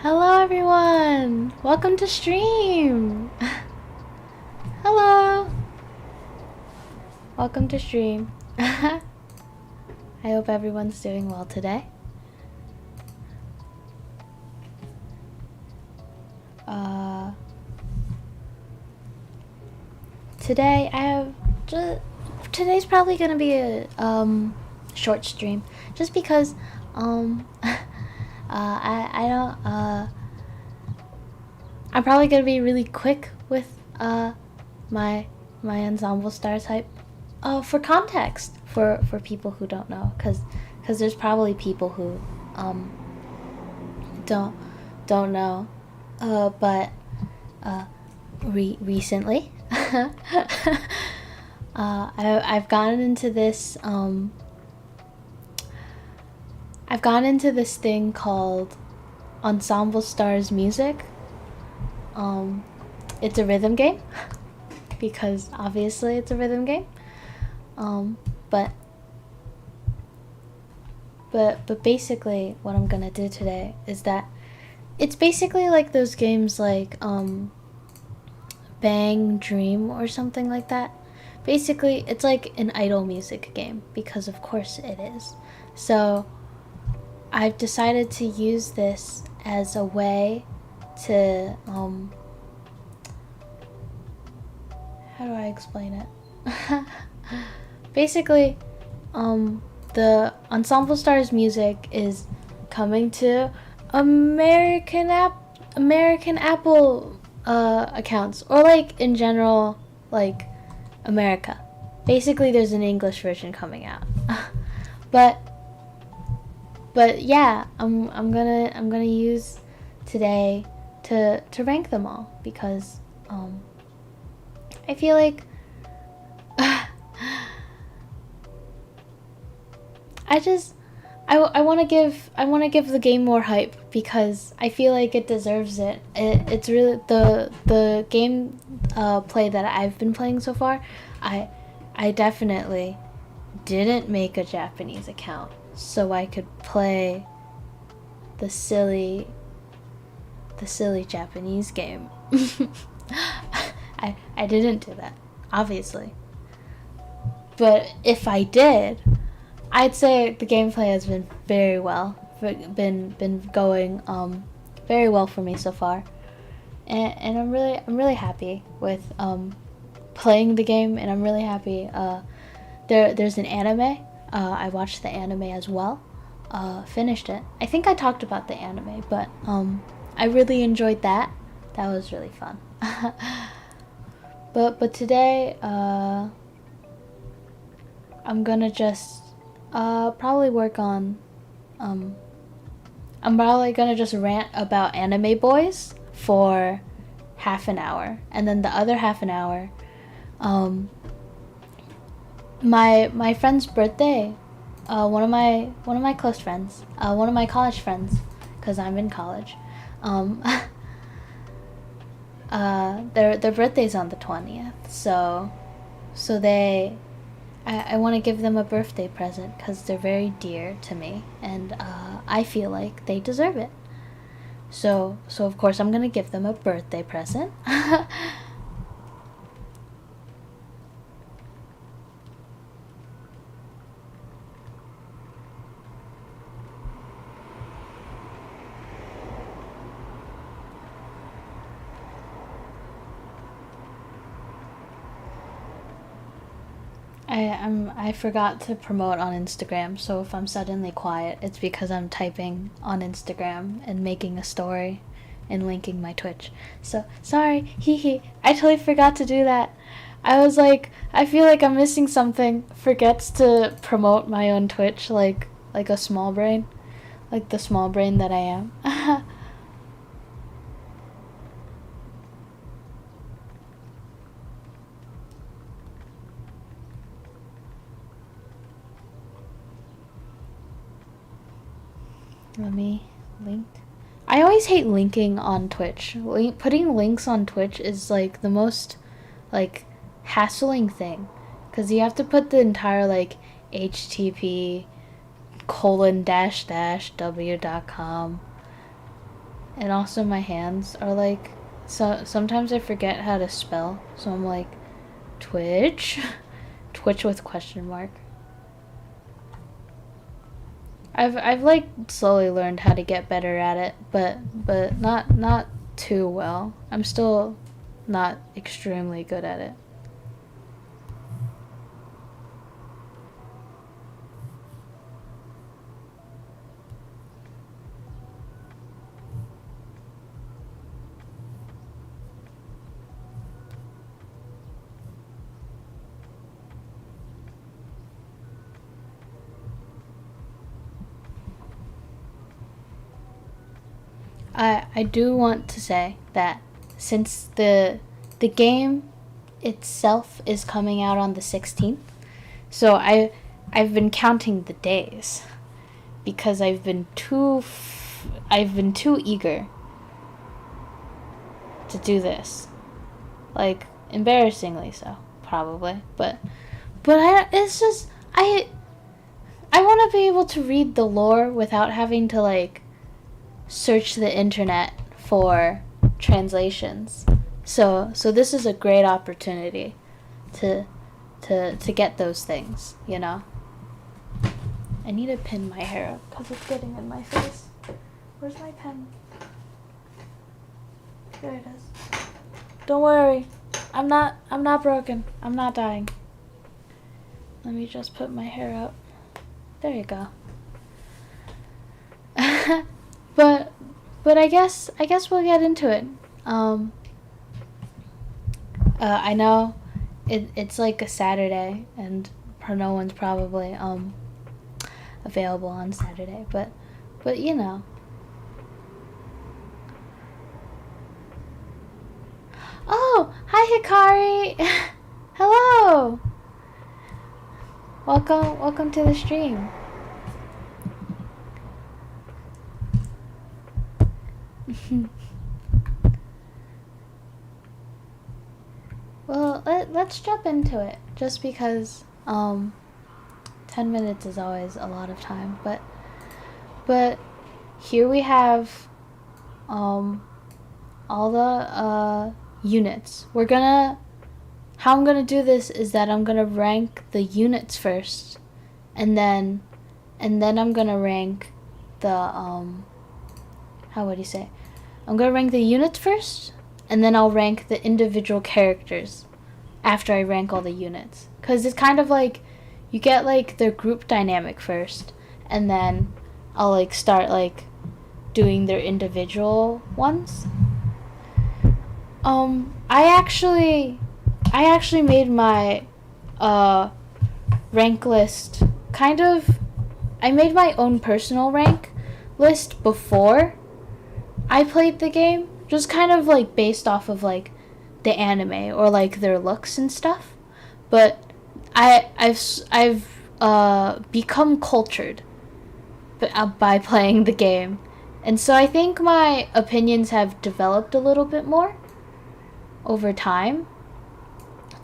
Hello everyone! Welcome to stream! Hello! Welcome to stream. I hope everyone's doing well today. Today I have today's probably gonna be a short stream just because I don't I'm probably gonna be really quick with my Ensemble Stars hype. For context, for people who don't know, because there's probably people who don't know, but recently I've gotten into this thing called Ensemble Stars music. It's a rhythm game because obviously it's a rhythm game. But basically what I'm gonna do today is that it's basically like those games like Bang Dream or something like that. Basically it's like an idol music game because of course it is. So I've decided to use this as a way to how do I explain it? Basically, the Ensemble Stars music is coming to American Apple accounts, or like in general, like America. Basically, there's an English version coming out, but yeah, I'm gonna use today to rank them all because I feel like I want to give the game more hype because I feel like it deserves it. It's really the game play that I've been playing so far. I definitely didn't make a Japanese account so I could play the silly Japanese game. I didn't do that, obviously. But if I did, I'd say the gameplay has been very well, been going very well for me so far, and I'm really happy with playing the game, and I'm really happy. There's an anime. I watched the anime as well. Finished it. I think I talked about the anime, but I really enjoyed that. That was really fun. But today I'm gonna just probably work on I'm probably gonna just rant about anime boys for half an hour, and then the other half an hour my friend's birthday, one of my close friends, one of my college friends, because I'm in college, their birthday's on the 20th, so I want to give them a birthday present because they're very dear to me, and I feel like they deserve it. So of course I'm gonna give them a birthday present. I forgot to promote on Instagram, so if I'm suddenly quiet, it's because I'm typing on Instagram and making a story and linking my Twitch. So sorry, hee. I totally forgot to do that. I was like, I feel like I'm missing something. Forgets to promote my own Twitch like a small brain, like the small brain that I am. Let me link. I always hate linking on Twitch. Putting links on Twitch is like the most like hassling thing, because you have to put the entire like HTTP colon dash dash w.com and also my hands are like, so sometimes I forget how to spell, so I'm like, Twitch, Twitch with question mark. I've like slowly learned how to get better at it, but not too well. I'm still not extremely good at it. I do want to say that since the game itself is coming out on the 16th, so I've been counting the days because I've been too eager to do this, like embarrassingly so, probably, but it's just I want to be able to read the lore without having to like search the internet for translations. So this is a great opportunity to get those things, you know. I need to pin my hair up because it's getting in my face. Where's my pen? There it is. Don't worry. I'm not broken. I'm not dying. Let me just put my hair up. There you go. But I guess we'll get into it. I know it's like a Saturday and no one's probably available on Saturday, but you know. Oh, hi Hikari. Hello. Welcome to the stream. Well, let's jump into it, just because 10 minutes is always a lot of time, but here we have all the units. How I'm gonna do this is that I'm gonna rank the units first, and then I'm gonna rank the how would you say? I'm gonna rank the units first, and then I'll rank the individual characters after I rank all the units. Cause it's kind of like you get like their group dynamic first, and then I'll like start like doing their individual ones. I actually made my rank list kind of. I made my own personal rank list before I played the game, just kind of like based off of like the anime or like their looks and stuff. But I've become cultured by playing the game, and so I think my opinions have developed a little bit more over time.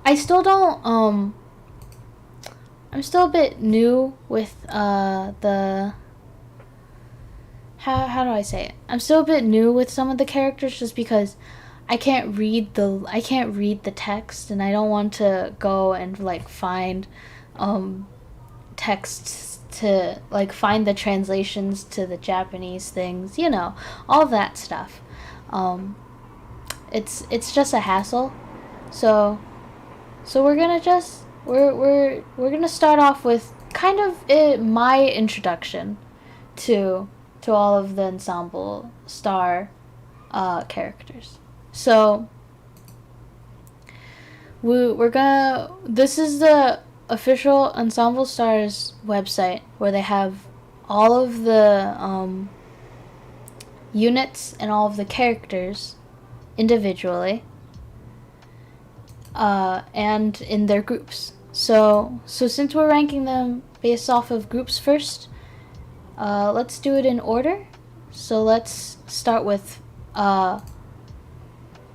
I still don't I'm still a bit new with the how do I say it? I'm still a bit new with some of the characters, just because I can't read the text, and I don't want to go and like find texts to like find the translations to the Japanese things, you know, all that stuff. It's just a hassle. So we're gonna start off with kind of my introduction to all of the Ensemble Star characters. So this is the official Ensemble Stars website, where they have all of the units and all of the characters individually, and in their groups. So since we're ranking them based off of groups first, let's do it in order. So let's start with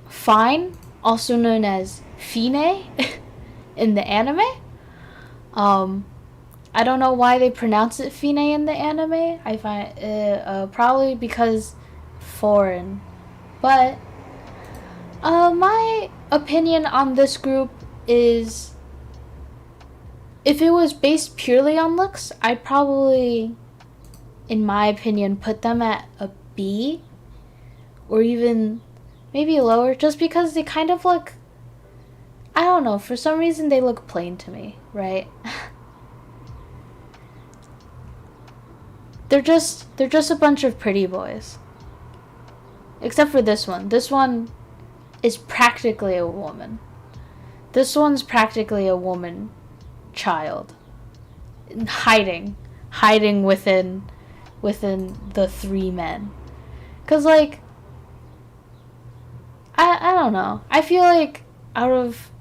Fine, also known as Fine in the anime. I don't know why they pronounce it Fine in the anime. I find probably because foreign. But my opinion on this group is, if it was based purely on looks, I'd probably, in my opinion, put them at a B, or even maybe lower, just because they kind of look, I don't know, for some reason they look plain to me, right? They're just a bunch of pretty boys. Except for this one. This one is practically a woman. This one's practically a woman child. Hiding within the three men. 'Cause like, I don't know. I feel like out of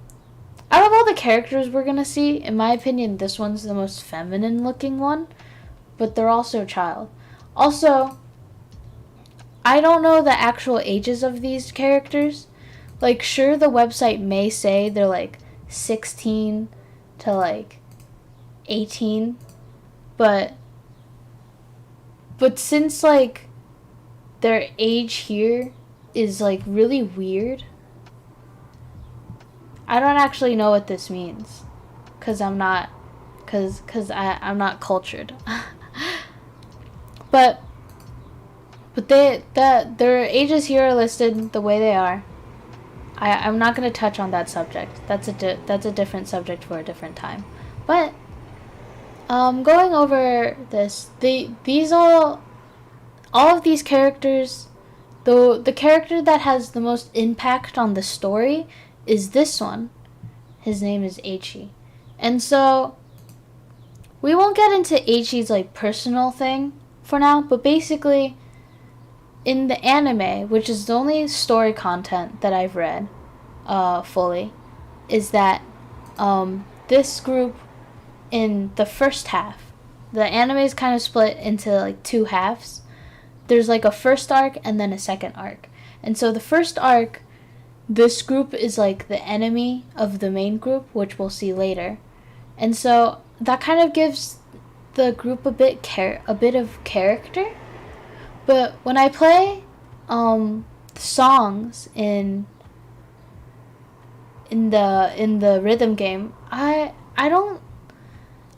all the characters we're gonna see, in my opinion, this one's the most feminine looking one. But they're also a child. Also, I don't know the actual ages of these characters. Like, sure, the website may say they're like 16 to like 18, but since like their age here is like really weird, I don't actually know what this means, cause I'm not cultured. But their ages here are listed the way they are. I'm not going to touch on that subject. That's a different subject for a different time. But going over this, these all of these characters, the character that has the most impact on the story is this one. His name is Eichi. And so we won't get into Eichi's like personal thing for now, but basically in the anime, which is the only story content that I've read fully, is that this group, in the first half, the anime is kind of split into like two halves. There's like a first arc and then a second arc. And so the first arc, this group is like the enemy of the main group, which we'll see later. And so that kind of gives the group a bit of character. But when I play songs in the rhythm game, I don't,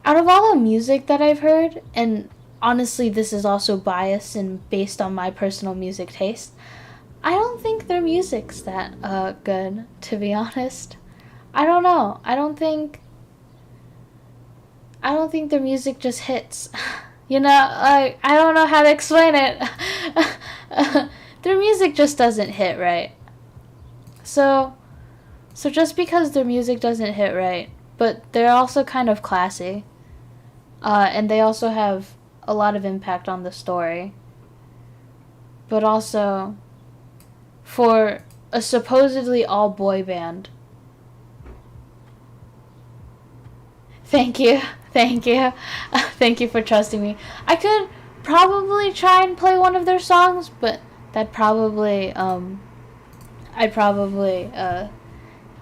out of all the music that I've heard, and honestly this is also biased and based on my personal music taste, I don't think their music's that good, to be honest. I don't know. I don't think their music just hits. You know, I don't know how to explain it. Their music just doesn't hit right. So just because their music doesn't hit right, but they're also kind of classy. And they also have a lot of impact on the story. But also, for a supposedly all boy band. Thank you. Thank you for trusting me. I could probably try and play one of their songs, but that probably, I'd probably,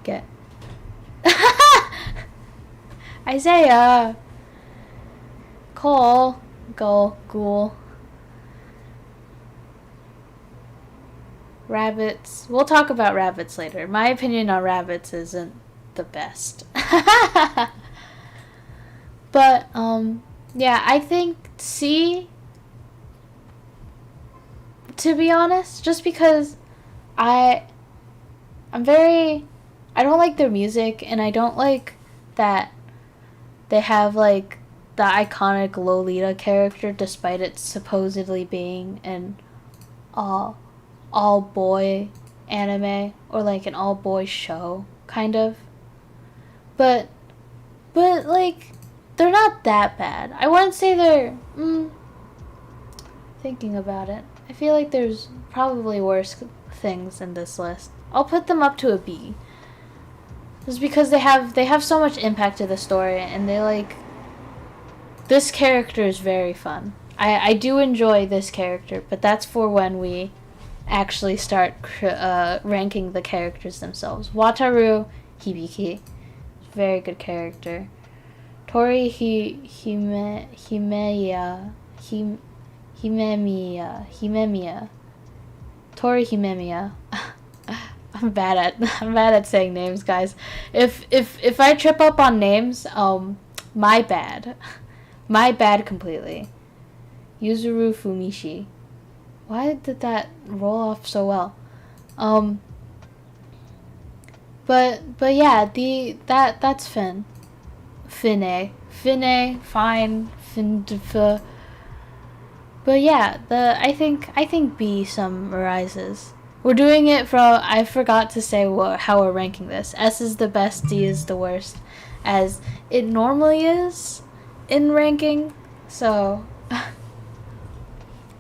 get... Isaiah! Cole. Ghoul. Rabbits. We'll talk about rabbits later. My opinion on rabbits isn't the best. But, yeah, I think C, to be honest, just because I don't like their music, and I don't like that they have, like, the iconic Lolita character, despite it supposedly being an all-boy anime, or, like, an all-boy show, kind of. But, like, they're not that bad. I wouldn't say they're, thinking about it, I feel like there's probably worse things in this list. I'll put them up to a B. Just because they have so much impact to the story, and they like, this character is very fun. I do enjoy this character, but that's for when we actually start ranking the characters themselves. Wataru Hibiki, very good character. Tori Himemiya. Tori Himemiya. I'm bad at saying names, guys. If I trip up on names, my bad. My bad completely. Yuzuru Fumishi. Why did that roll off so well? But yeah, that's Finn. Fine. But yeah, I think B summarizes. We're doing it from, I forgot to say how we're ranking this. S is the best, D is the worst, as it normally is in ranking. So,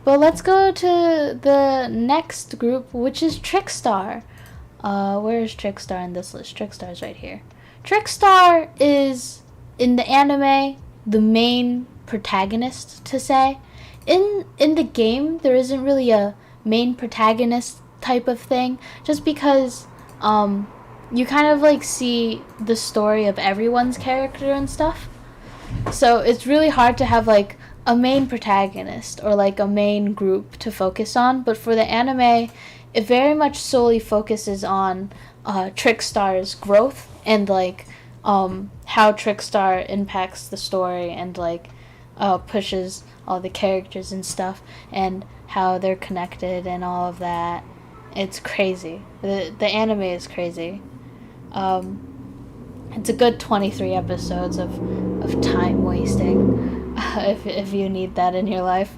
but let's go to the next group, which is Trickstar. Where is Trickstar in this list? Trickstar's right here. Trickstar is, in the anime, the main protagonist, to say. In the game, there isn't really a main protagonist type of thing, just because you kind of like see the story of everyone's character and stuff. So it's really hard to have like a main protagonist or like a main group to focus on. But for the anime, it very much solely focuses on Trickstar's growth and like how Trickstar impacts the story and like pushes all the characters and stuff and how they're connected and all of that. It's crazy. The anime is crazy. It's a good 23 episodes of time wasting if you need that in your life.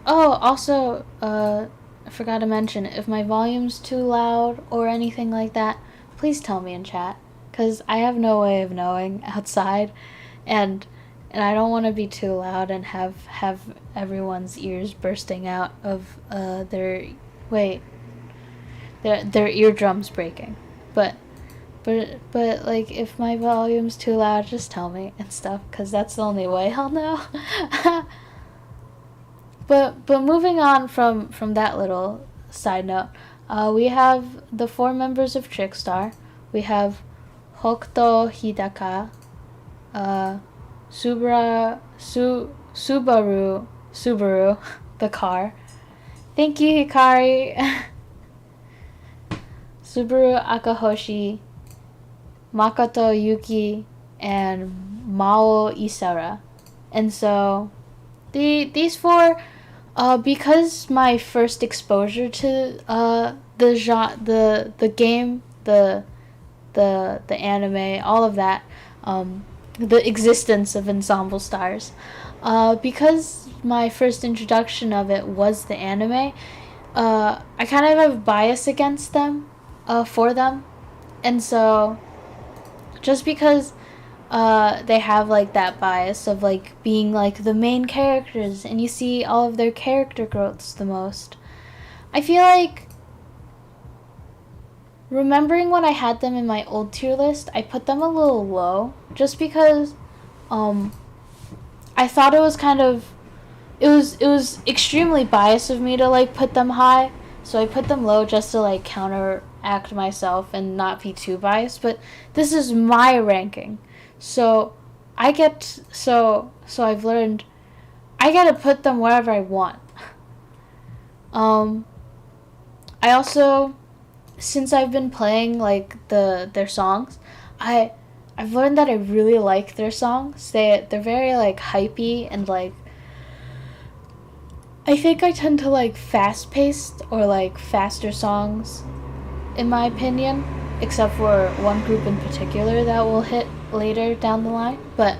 Also, I forgot to mention, if my volume's too loud or anything like that, please tell me in chat, because I have no way of knowing outside, and I don't want to be too loud and have everyone's ears bursting out of their eardrums breaking. But like, if my volume's too loud, just tell me and stuff, because that's the only way I'll know. But moving on from that little side note, we have the 4 members of Trickstar. We have Hokuto Hidaka, Subaru, the car. Thank you, Hikari. Subaru Akahoshi, Makoto Yuki, and Mao Isara. And so these 4, because my first exposure to the game, the anime, all of that, the existence of Ensemble Stars, because my first introduction of it was the anime, I kind of have bias against them, for them, and so just because they have like that bias of like being like the main characters and you see all of their character growths the most, I feel like, remembering when I had them in my old tier list, I put them a little low just because I thought it was kind of, it was extremely biased of me to like put them high, so I put them low just to like counteract myself and not be too biased. But this is my ranking, so I've learned I gotta put them wherever I want. I also, since I've been playing like their songs, I've learned that I really like their songs. They're very like hypey, and like I think I tend to like fast-paced or like faster songs, in my opinion, except for one group in particular that we'll hit later down the line. But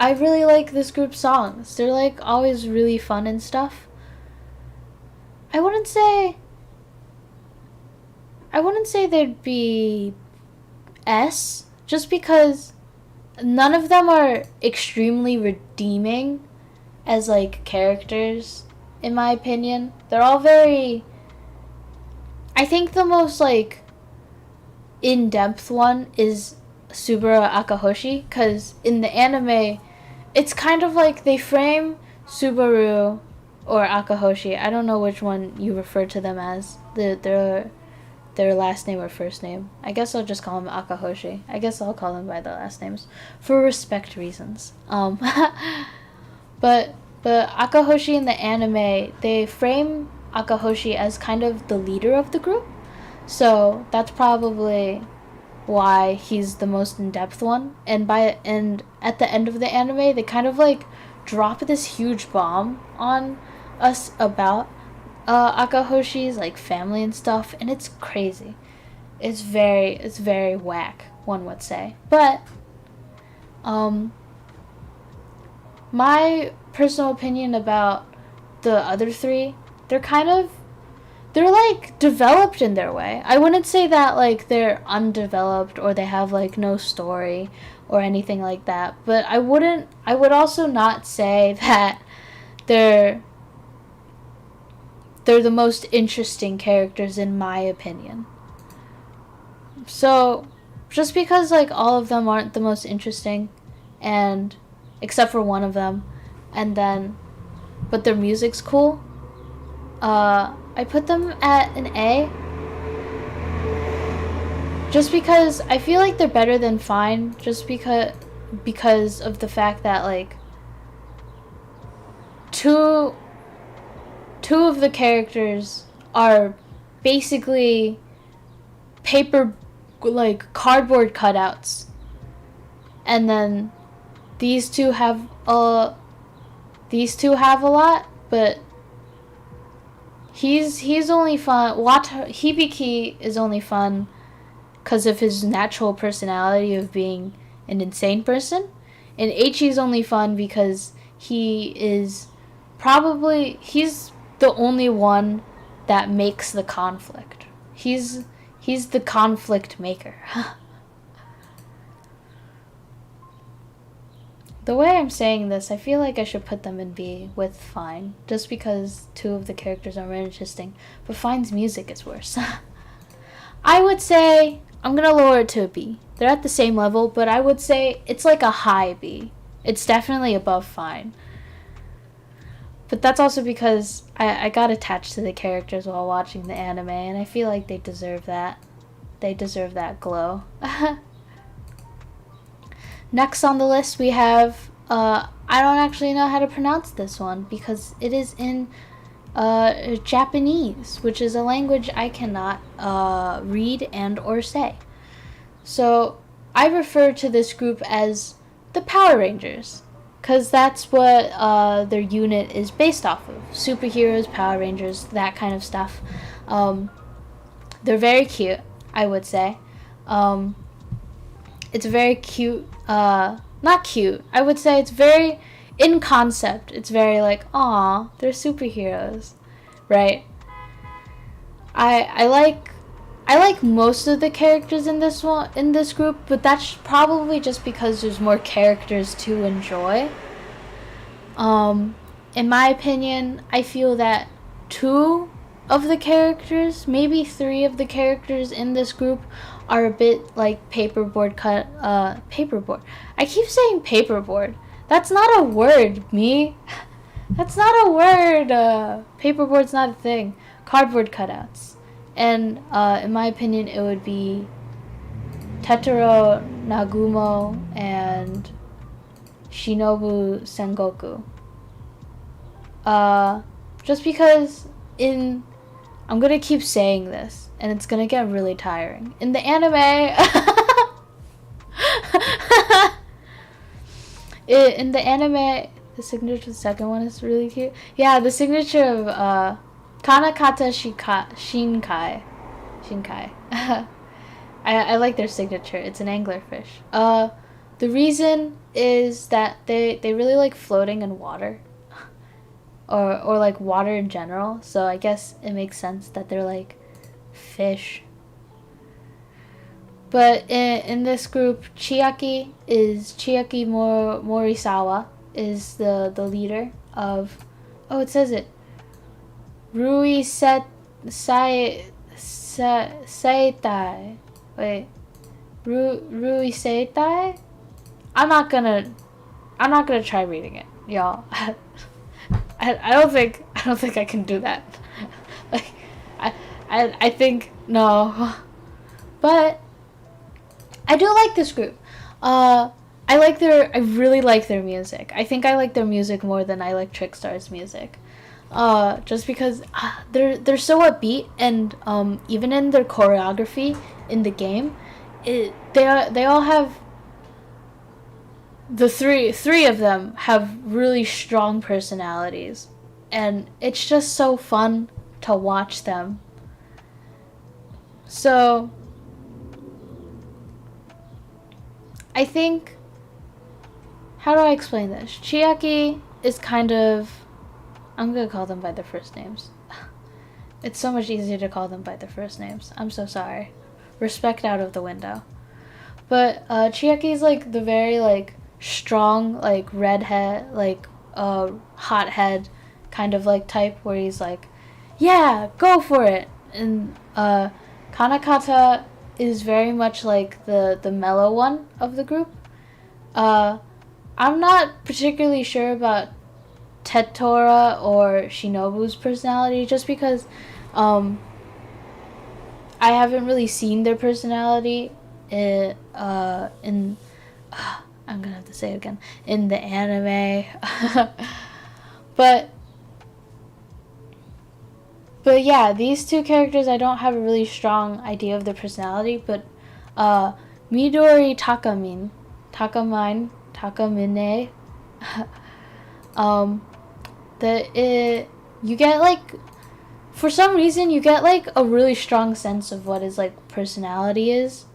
I really like this group's songs. They're like always really fun and stuff. I wouldn't say they'd be S, just because none of them are extremely redeeming as like characters, in my opinion. They're all very, I think the most like in-depth one is Subaru Akahoshi, because in the anime it's kind of like they frame Subaru or Akahoshi, I don't know which one you refer to them as, their last name or first name. I guess I'll just call them Akahoshi. I guess I'll call them by their last names for respect reasons. But But Akahoshi in the anime, they frame Akahoshi as kind of the leader of the group. So that's probably why he's the most in-depth one. And at the end of the anime, they kind of like drop this huge bomb on us about Akahoshi's like family and stuff, and it's crazy. It's very whack, one would say. But my personal opinion about the other three, they're like developed in their way. I wouldn't say that like they're undeveloped or they have like no story or anything like that, but I would also not say that they're the most interesting characters in my opinion. So just because like all of them aren't the most interesting, and except for one of them, and then but their music's cool, I put them at an A. Just because I feel like they're better than fine, just because of the fact that like two of the characters are basically paper, like cardboard cutouts, and then these two have a lot, but he's only fun. Hibiki is only fun because of his natural personality of being an insane person, and Eiichi's only fun because he's the only one that makes the conflict. He's the conflict maker. The way I'm saying this, I feel like I should put them in B with Fine, just because two of the characters are more interesting, but Fine's music is worse. I would say, I'm gonna lower it to a B. They're at the same level, but I would say it's like a high B. It's definitely above Fine. But that's also because I got attached to the characters while watching the anime, and I feel like they deserve that. They deserve that glow. Next on the list we have, I don't actually know how to pronounce this one because it is in Japanese, which is a language I cannot read and or say. So I refer to this group as the Power Rangers, because that's what their unit is based off of. Superheroes, Power Rangers, that kind of stuff. They're very cute, I would say. It's very cute. Not cute. I would say it's very, in concept, it's very like, aw, they're superheroes, right? I like most of the characters in this group, but that's probably just because there's more characters to enjoy. In my opinion, I feel that 2 of the characters, maybe 3 of the characters in this group are a bit like paperboard. I keep saying paperboard. That's not a word, me. That's not a word. Paperboard's not a thing. Cardboard cutouts. And in my opinion, it would be Tetaro Nagumo and Shinobu Sengoku. Just because I'm gonna keep saying this, and it's gonna get really tiring. In the anime, the signature of the second one is really cute. Yeah, the signature of Kanakata Shinkai. I like their signature. It's an anglerfish. The reason is that they really like floating in water. Or like water in general, so I guess it makes sense that they're like fish. But in this group, Chiaki Morisawa is the leader of, oh, it says it, Rui Seitai. Wait, Rui Seitai? I'm not gonna try reading it, y'all. I don't think I can do that. Like, I think no. But I do like this group. I really like their music. I think I like their music more than I like Trickstar's music. Just because they're so upbeat, and even in their choreography in the game, they all have, the three of them have really strong personalities, and it's just so fun to watch them. So I think, how do I explain this? Chiaki is kind of, I'm gonna call them by their first names. It's so much easier to call them by their first names. I'm so sorry. Respect out of the window. But Chiaki is like the very like strong, like redhead, like hothead kind of like type, where he's like, yeah, go for it. And Kanakata is very much like the mellow one of the group. I'm not particularly sure about Tetora or Shinobu's personality, just because I haven't really seen their personality in I'm gonna have to say it again, in the anime. but yeah, these two characters, I don't have a really strong idea of their personality, but Midori Takamine, you get like, for some reason you get like a really strong sense of what his like personality is,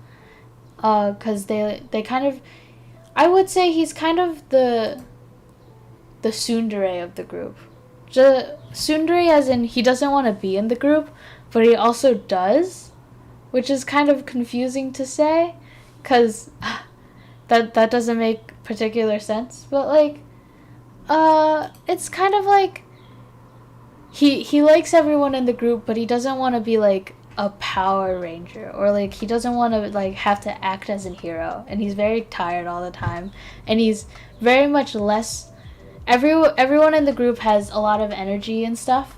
because they kind of, I would say he's kind of the tsundere of the group. Tsundere as in he doesn't want to be in the group, but he also does, which is kind of confusing to say, because that doesn't make particular sense. But like, it's kind of like he likes everyone in the group, but he doesn't want to be like a Power Ranger, or like he doesn't want to like have to act as a hero, and he's very tired all the time, and he's very much less. Everyone in the group has a lot of energy and stuff,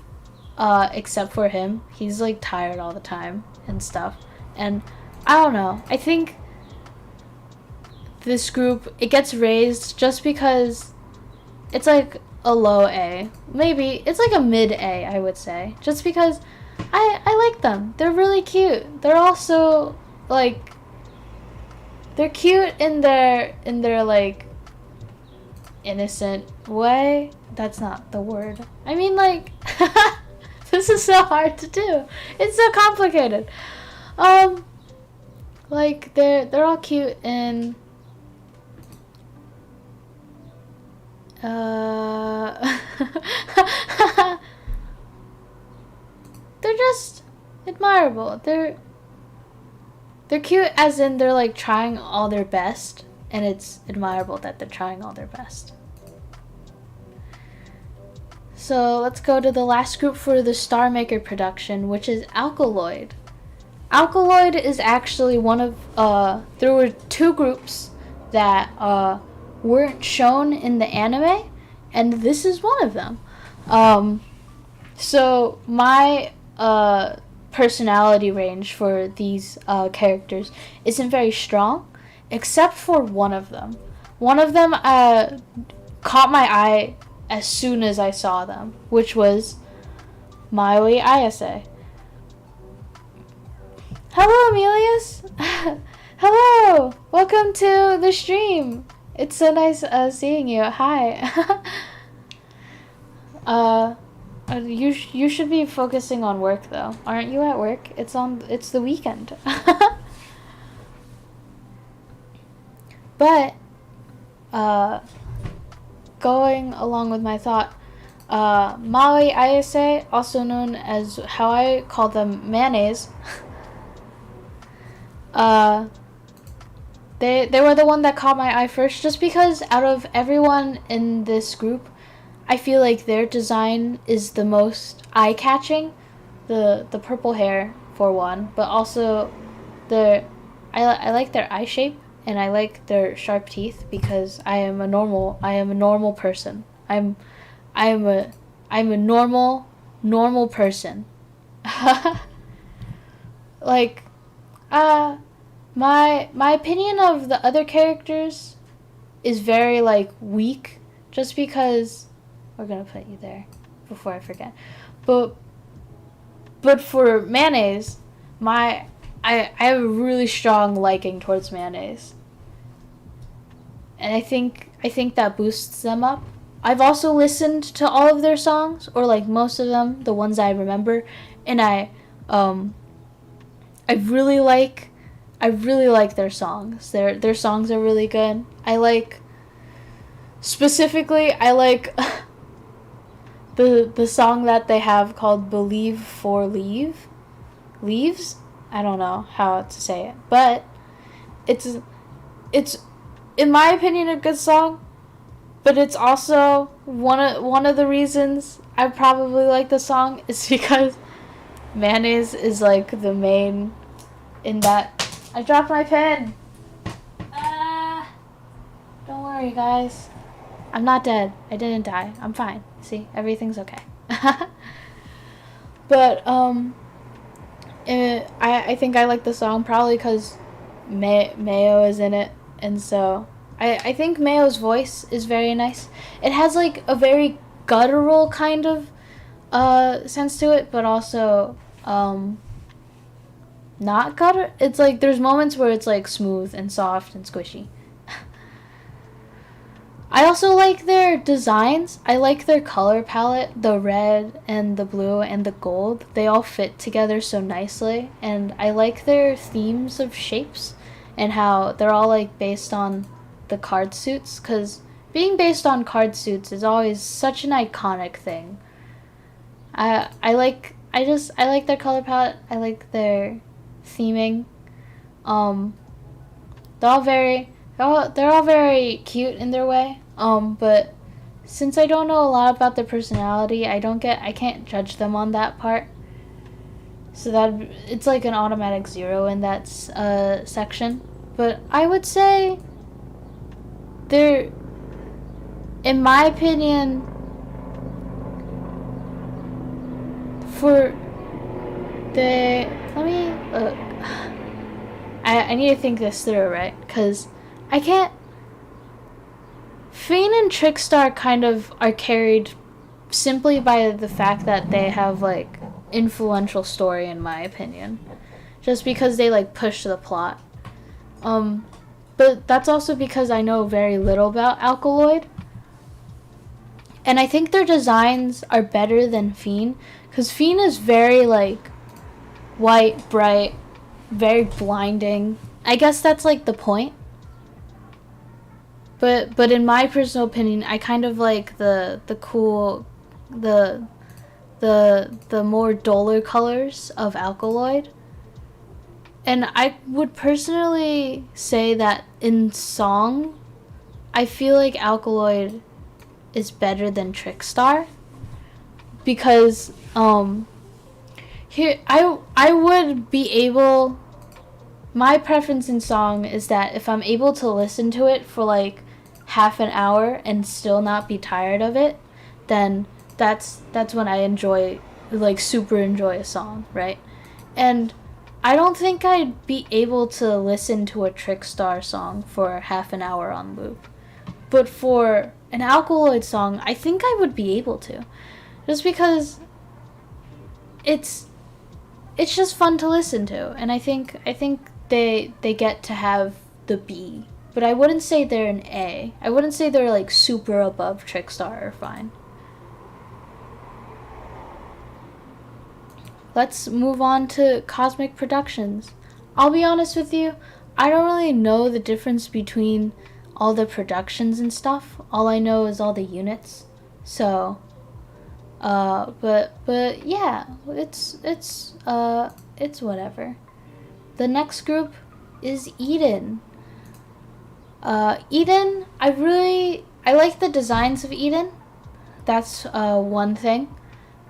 except for him. He's like tired all the time and stuff, and I don't know. I think this group, it gets raised just because it's like a low A. Maybe it's like a mid A, I would say, just because I like them. They're really cute. They're also like, they're cute in their like innocent way. That's not the word. I mean, like, this is so hard to do. It's so complicated. Like they're all cute, and they're just admirable. They're cute as in they're like trying all their best, and it's admirable that they're trying all their best. So let's go to the last group for the Star Maker production, which is Alkaloid. Alkaloid is actually one of, there were two groups that weren't shown in the anime, and this is one of them. So my personality range for these characters isn't very strong, except for one of them. One of them caught my eye as soon as I saw them, which was Maui Ayase. Hello, Emilius! Hello! Welcome to the stream! It's so nice seeing you. Hi! You should be focusing on work, though. Aren't you at work? It's the weekend. But, going along with my thought, Maui Ayase, also known as, how I call them, mayonnaise, they were the one that caught my eye first, just because out of everyone in this group, I feel like their design is the most eye-catching. The purple hair, for one, but also I like their eye shape, and I like their sharp teeth, because I am a normal person. I'm a normal person. Like, my opinion of the other characters is very like weak, just because we're gonna put you there before I forget. But for mayonnaise, I have a really strong liking towards mayonnaise, and I think that boosts them up. I've also listened to all of their songs, or like most of them, the ones I remember, and I really like their songs. Their songs are really good. I like the song that they have called Believe for Leaves. I don't know how to say it, but it's in my opinion a good song. But it's also one of the reasons I probably like the song is because mayonnaise is like the main in that. I dropped my pen. Don't worry, guys. I'm not dead. I didn't die. I'm fine. See, everything's okay. But I think I like the song probably because Mayo is in it, and so I think Mayo's voice is very nice. It has like a very guttural kind of sense to it, but also not gutter. It's like there's moments where it's like smooth and soft and squishy. I also like their designs. I like their color palette, the red and the blue and the gold. They all fit together so nicely, and I like their themes of shapes and how they're all like based on the card suits, because being based on card suits is always such an iconic thing. I like their color palette. I like their theming. They're all very cute in their way. But since I don't know a lot about their personality, I can't judge them on that part. So that it's like an automatic 0 in that section. But I would say they're, in my opinion, let me look. I need to think this through, right? Because I can't. Fiend and Trickstar kind of are carried simply by the fact that they have like influential story, in my opinion, just because they like push the plot. But that's also because I know very little about Alkaloid, and I think their designs are better than Fiend, because Fiend is very like white, bright, very blinding. I guess that's like the point. But in my personal opinion, I kind of like the cool, the more duller colors of Alkaloid. And I would personally say that in song, I feel like Alkaloid is better than Trickstar, because here I would be able. My preference in song is that if I'm able to listen to it for like half an hour and still not be tired of it, then that's when I super enjoy a song, right? And I don't think I'd be able to listen to a Trickstar song for half an hour on loop. But for an Alkaloid song, I think I would be able to. Just because it's just fun to listen to, and I think they get to have the B. But I wouldn't say they're an A. I wouldn't say they're like super above Trickstar or Fine. Let's move on to Cosmic Productions. I'll be honest with you, I don't really know the difference between all the productions and stuff. All I know is all the units. So, but yeah, it's whatever. The next group is Eden. Eden, I like the designs of Eden. That's one thing.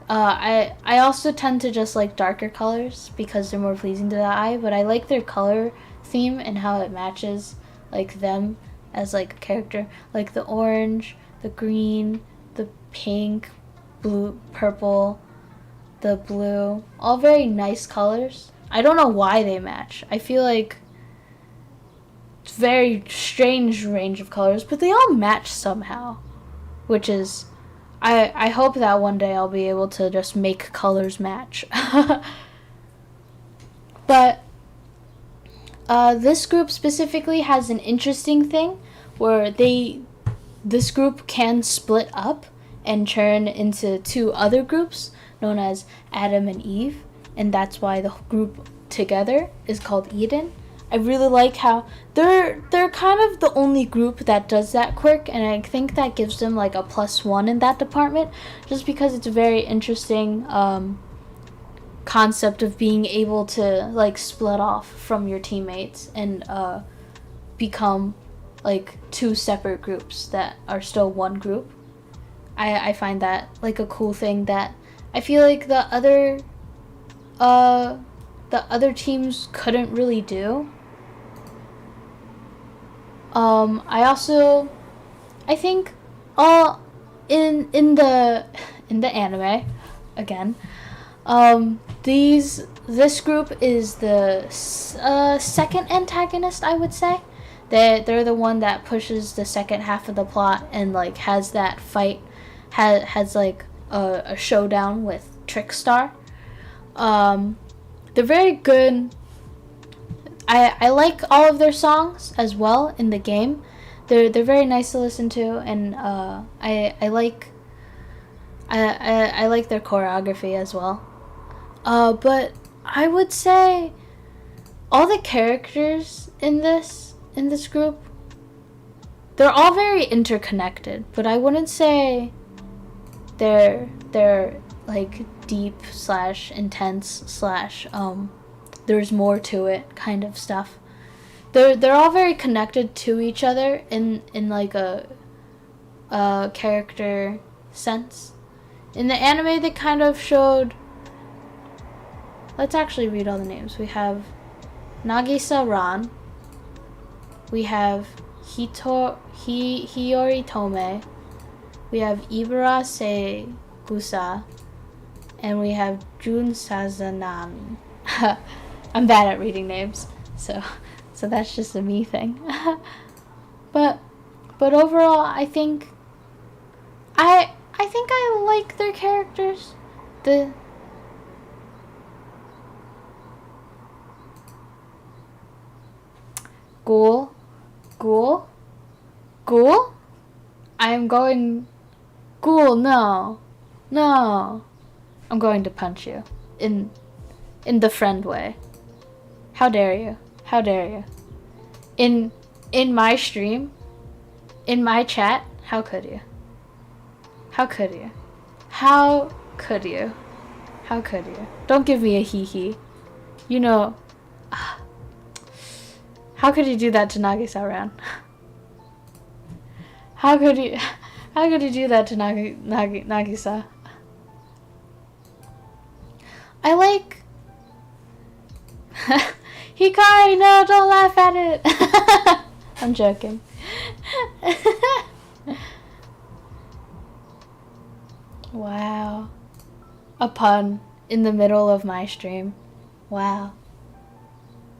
I also tend to just like darker colors because they're more pleasing to the eye, but I like their color theme and how it matches like them as like a character. Like the orange, the green, the pink, blue, purple, the blue, all very nice colors. I don't know why they match. I feel like very strange range of colors, but they all match somehow, which is, I hope that one day I'll be able to just make colors match. But this group specifically has an interesting thing where this group can split up and turn into 2 other groups known as Adam and Eve, and that's why the group together is called Eden. I really like how they're kind of the only group that does that quirk, and I think that gives them like a +1 in that department, just because it's a very interesting concept of being able to like split off from your teammates and become like 2 separate groups that are still one group. I find that like a cool thing that I feel like the other teams couldn't really do. I think in the anime again, this group is the second antagonist, I would say. They're the one that pushes the second half of the plot and like has that fight, has like a showdown with Trickstar. They're very good. I like all of their songs as well in the game. They're very nice to listen to, and I like their choreography as well. But I would say all the characters in this group, they're all very interconnected, but I wouldn't say they're like deep / intense / there's more to it kind of stuff. They're all very connected to each other in like a character sense. In the anime, they kind of showed. Let's actually read all the names. We have Nagisa Ran. We have Hiyori Tome. We have Ibara Segusa. And we have Jun Sazanan. I'm bad at reading names, so that's just a me thing. but overall, I think I like their characters. Ghoul. I'm going. Ghoul, no. I'm going to punch you in the friend way. How dare you? In my stream, in my chat, how could you? Don't give me a hee. You know, how could you do that to Nagisa-ran? How could you do that to Nagisa? I like Hikari, no, don't laugh at it. I'm joking. Wow. A pun in the middle of my stream. Wow.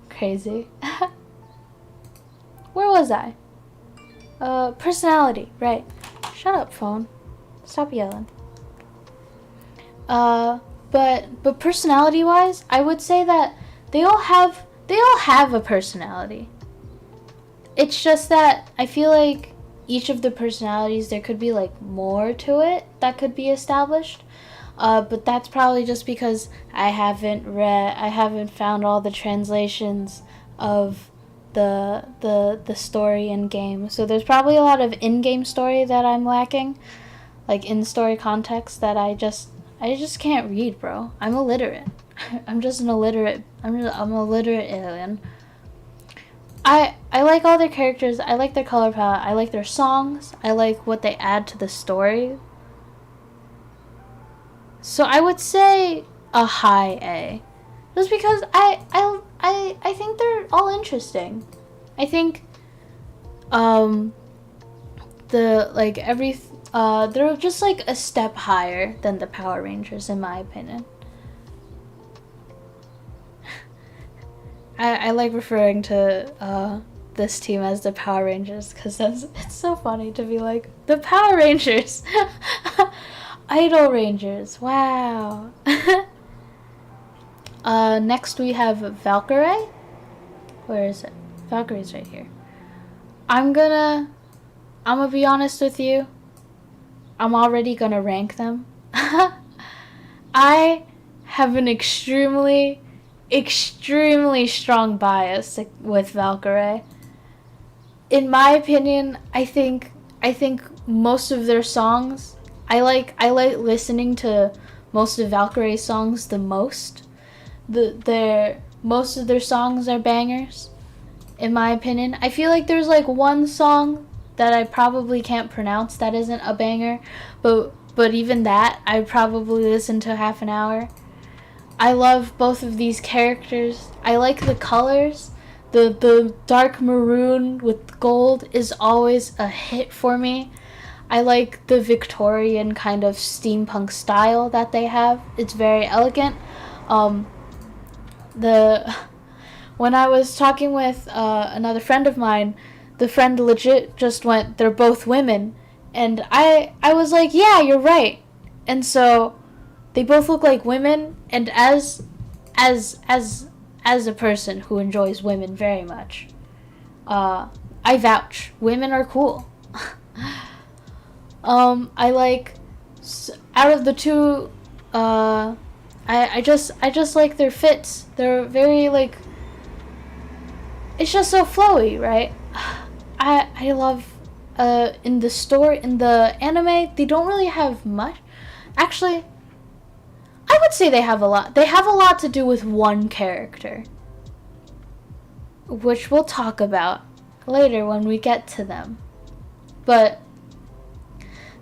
Crazy. Where was I? Personality, right. Shut up, phone. Stop yelling. But personality-wise, I would say that they all have a personality. It's just that I feel like each of the personalities, there could be like more to it that could be established. But that's probably just because I haven't found all the translations of the story in game. So there's probably a lot of in-game story that I'm lacking, like in-story context that I just can't read, bro. I'm illiterate. I'm a literate alien. I like all their characters. I like their color palette. I like their songs. I like what they add to the story. So I would say a high A, just because I think they're all interesting. I think they're just like a step higher than the Power Rangers, in my opinion. I like referring to this team as the Power Rangers, because it's so funny to be like, the Power Rangers! Idol Rangers, wow! Next we have Valkyrae. Where is it? Valkyrie's right here. I'm gonna be honest with you. I'm already gonna rank them. I have an extremely strong bias with Valkyrae. In my opinion, I think most of their songs, I like listening to most of Valkyrae's songs the most. Most of their songs are bangers, in my opinion. I feel like there's like one song that I probably can't pronounce that isn't a banger, but even that I probably listen to half an hour. I love both of these characters. I like the colors. The dark maroon with gold is always a hit for me. I like the Victorian kind of steampunk style that they have. It's very elegant. When I was talking with another friend of mine, the friend legit just went, "They're both women," and I was like, "Yeah, you're right." And so they both look like women, and as a person who enjoys women very much, I vouch. Women are cool. I like, out of the two, I just like their fits. They're very like, it's just so flowy, right? I love in the anime, they don't really have much. Actually, I would say they have a lot. They have a lot to do with one character, which we'll talk about later when we get to them. But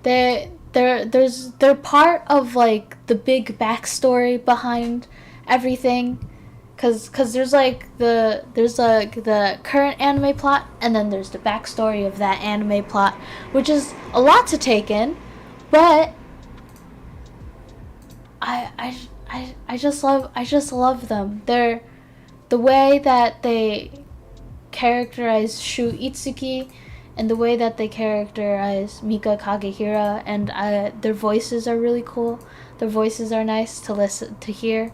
they're part of like the big backstory behind everything, cause there's like the current anime plot, and then there's the backstory of that anime plot, which is a lot to take in, but I just love them. They're the way that they characterize Shu Itsuki, and the way that they characterize Mika Kagehira, and their voices are really cool. Their voices are nice to listen to hear.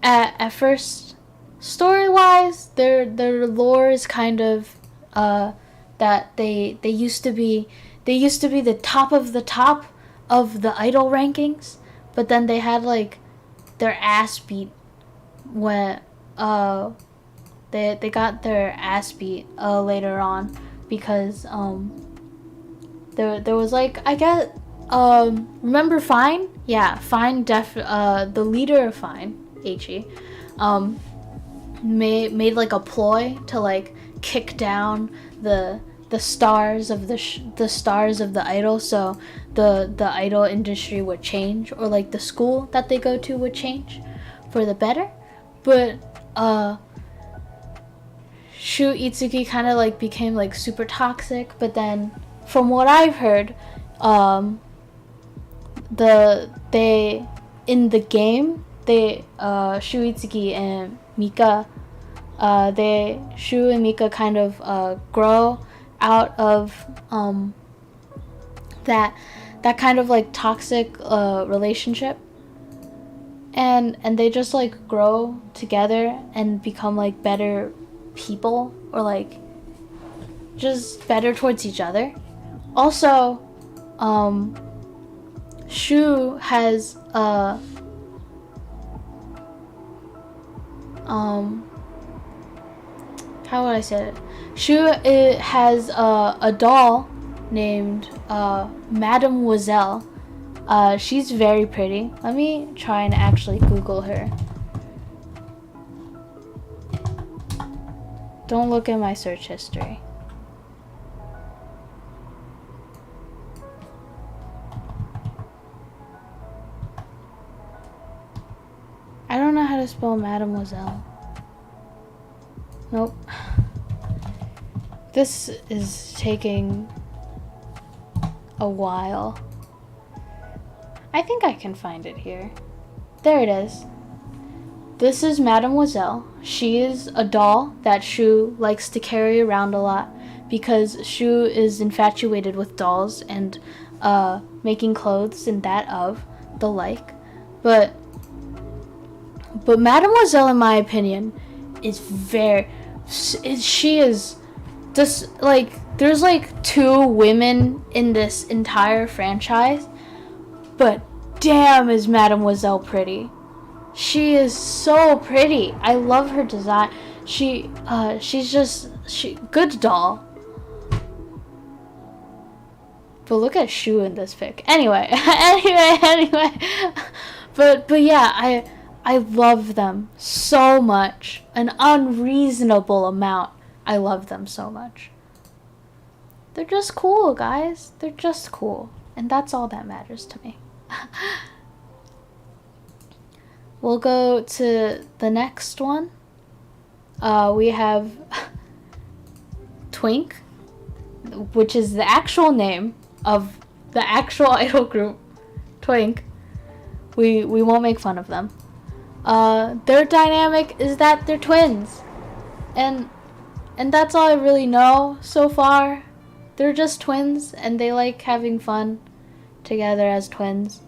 At first, story-wise, their lore is kind of that they used to be the top of the idol rankings, but then they had like their ass beat when they got their ass beat later on, because there was like, I guess, remember Fine? Yeah, Fine the leader of Fine, Ichi, made like a ploy to like kick down the stars of the stars of the idol, so the idol industry would change, or like the school that they go to would change for the better. But Shu Itsuki kind of like became like super toxic. But then, from what I've heard, they in the game, Shu Itsuki and Mika, Shu and Mika kind of grow out of that kind of like toxic relationship, and they just like grow together and become like better people, or like just better towards each other. Also, Shu has how would I say it? Shu has a doll named Mademoiselle. She's very pretty. Let me try and actually Google her. Don't look at my search history. I don't know how to spell Mademoiselle. Nope. This is taking a while. I think I can find it here. There it is. this is Mademoiselle. She is a doll that Shu likes to carry around a lot because Shu is infatuated with dolls and making clothes and that of the like. But Mademoiselle, in my opinion, is she is just like, there's like 2 women in this entire franchise, but damn is Mademoiselle pretty. She is so pretty. I love her design. She's good doll. But look at Shu in this pic. Anyway. But yeah, I love them so much. An unreasonable amount. I love them so much. They're just cool, guys. They're just cool. And that's all that matters to me. We'll go to the next one. We have Twink, which is the actual name of the actual idol group, Twink. We won't make fun of them. Their dynamic is that they're twins. And that's all I really know so far. They're just twins, and they like having fun together as twins.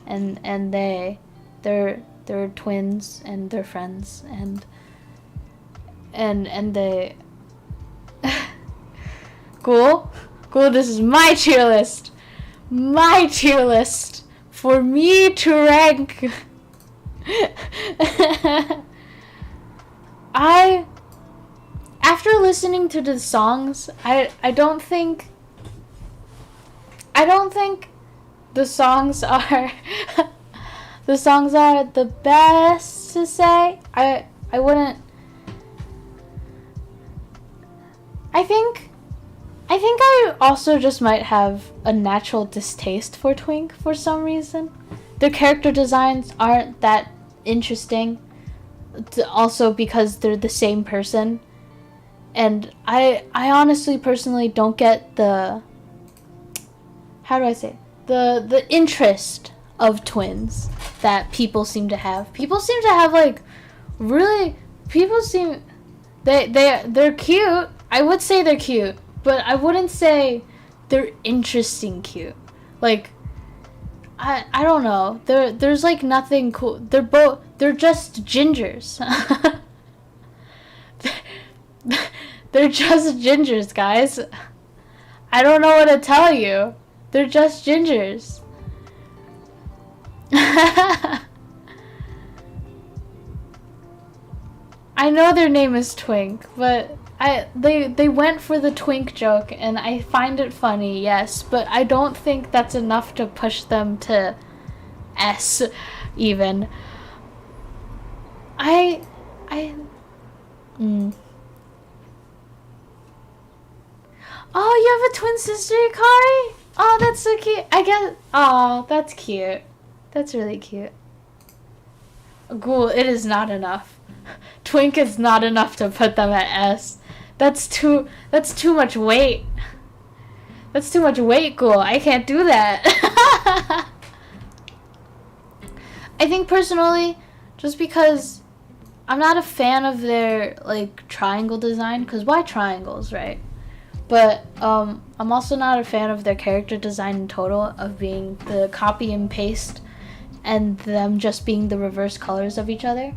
And they're twins, and they're friends, and they cool, this is my tier list for me to rank. After listening to the songs, I don't think the songs are the songs are the best to say. I wouldn't. I think I also just might have a natural distaste for Twink for some reason. Their character designs aren't that interesting. Also because they're the same person. And I honestly personally don't get the, how do I say, the interest of twins that people seem to have. People seem to have like really, they're cute. I would say they're cute, but I wouldn't say they're interesting cute. Like I don't know. There's like nothing cool. They're just gingers. They're just gingers, guys. I don't know what to tell you. They're just gingers. I know their name is Twink, but they went for the Twink joke, and I find it funny, yes, but I don't think that's enough to push them to S, even. Oh, you have a twin sister, Ikari? Oh, that's so cute. Oh, that's cute. That's really cute. Cool, it is not enough. Twink is not enough to put them at S. That's too much weight. That's too much weight, Ghoul. I can't do that. I think personally, just because I'm not a fan of their like triangle design, because why triangles, right? But I'm also not a fan of their character design in total, of being the copy and paste and them just being the reverse colors of each other.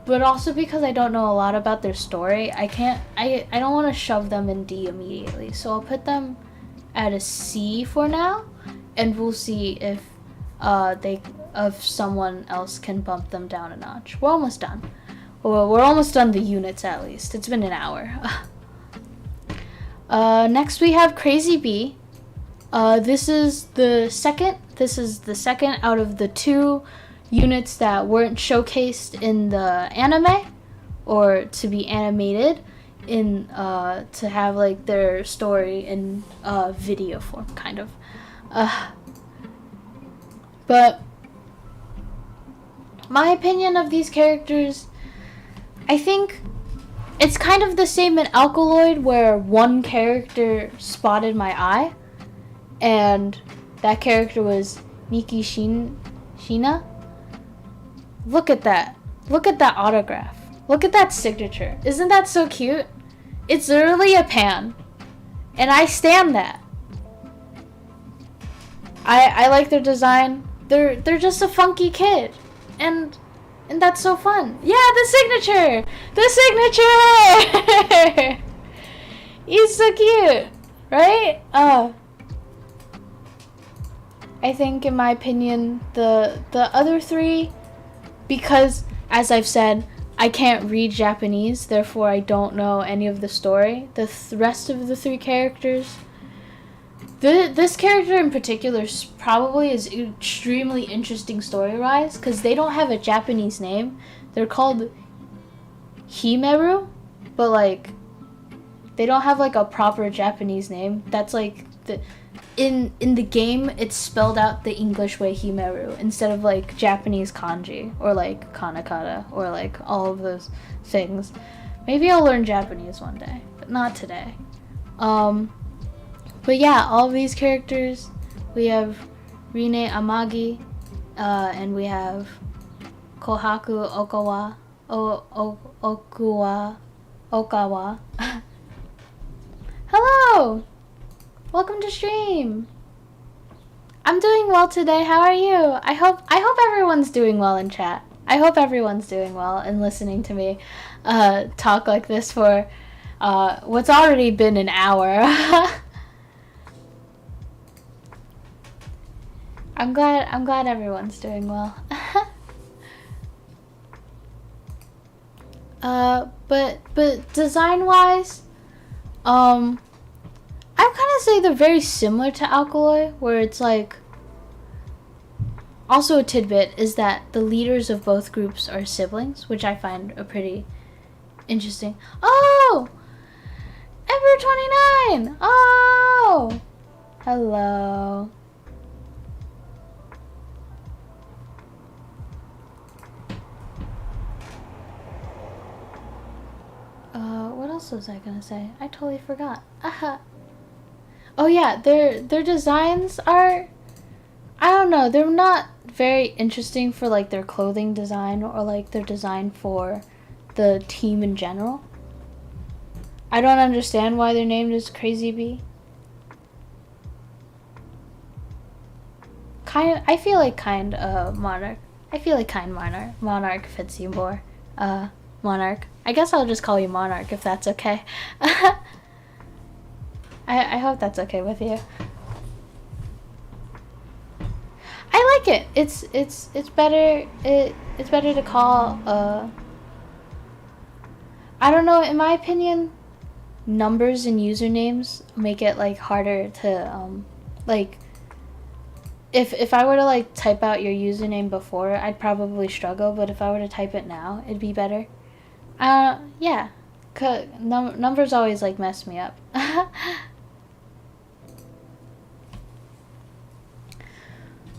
But also because I don't know a lot about their story, I don't want to shove them in D immediately. So I'll put them at a C for now, and we'll see if someone else can bump them down a notch. We're almost done. Well, we're almost done the units at least. It's been an hour. Next we have Crazy Bee. This is the second out of the 2 units that weren't showcased in the anime, or to be animated in to have like their story in video form, kind of. But my opinion of these characters, I think it's kind of the same in Alkaloid, where one character spotted my eye, and that character was Miki Shina. Look at that. Look at that autograph. Look at that signature. Isn't that so cute? It's literally a pan. And I stand that. I like their design. They're just a funky kid. And that's so fun. Yeah, the signature! The signature! He's so cute. Right? I think, in my opinion, the other three, because, as I've said, I can't read Japanese, therefore I don't know any of the story. The rest of the three characters, this character in particular probably is extremely interesting story-wise, because they don't have a Japanese name. They're called Himeru, but, like, they don't have, like, a proper Japanese name. That's, like, in the game, it's spelled out the English way, Himeru, instead of, like, Japanese kanji, or, like, kanakata, or, like, all of those things. Maybe I'll learn Japanese one day, but not today. But yeah, all of these characters, we have Rine Amagi, and we have Kohaku Okawa. Hello! Welcome to stream. I'm doing well today. How are you? I hope everyone's doing well in chat. I hope everyone's doing well and listening to me talk like this for what's already been an hour. I'm glad everyone's doing well. But design-wise, I kind of say they're very similar to Alkaloid, where it's like, also a tidbit is that the leaders of both groups are siblings, which I find a pretty interesting. Oh! Ember 29! Oh! Hello. What else was I gonna say? I totally forgot. Oh yeah, their designs are, I don't know, they're not very interesting for like their clothing design or like their design for the team in general. I don't understand why they're named as Crazy Bee. I feel like Monarch. I feel like Monarch. Monarch fits you more. Monarch. I guess I'll just call you Monarch if that's okay. I hope that's okay with you. I like it. It's better. It's better to call. I don't know. In my opinion, numbers and usernames make it like harder to like. If I were to like type out your username before, I'd probably struggle. But if I were to type it now, it'd be better. Yeah. Numbers always like mess me up.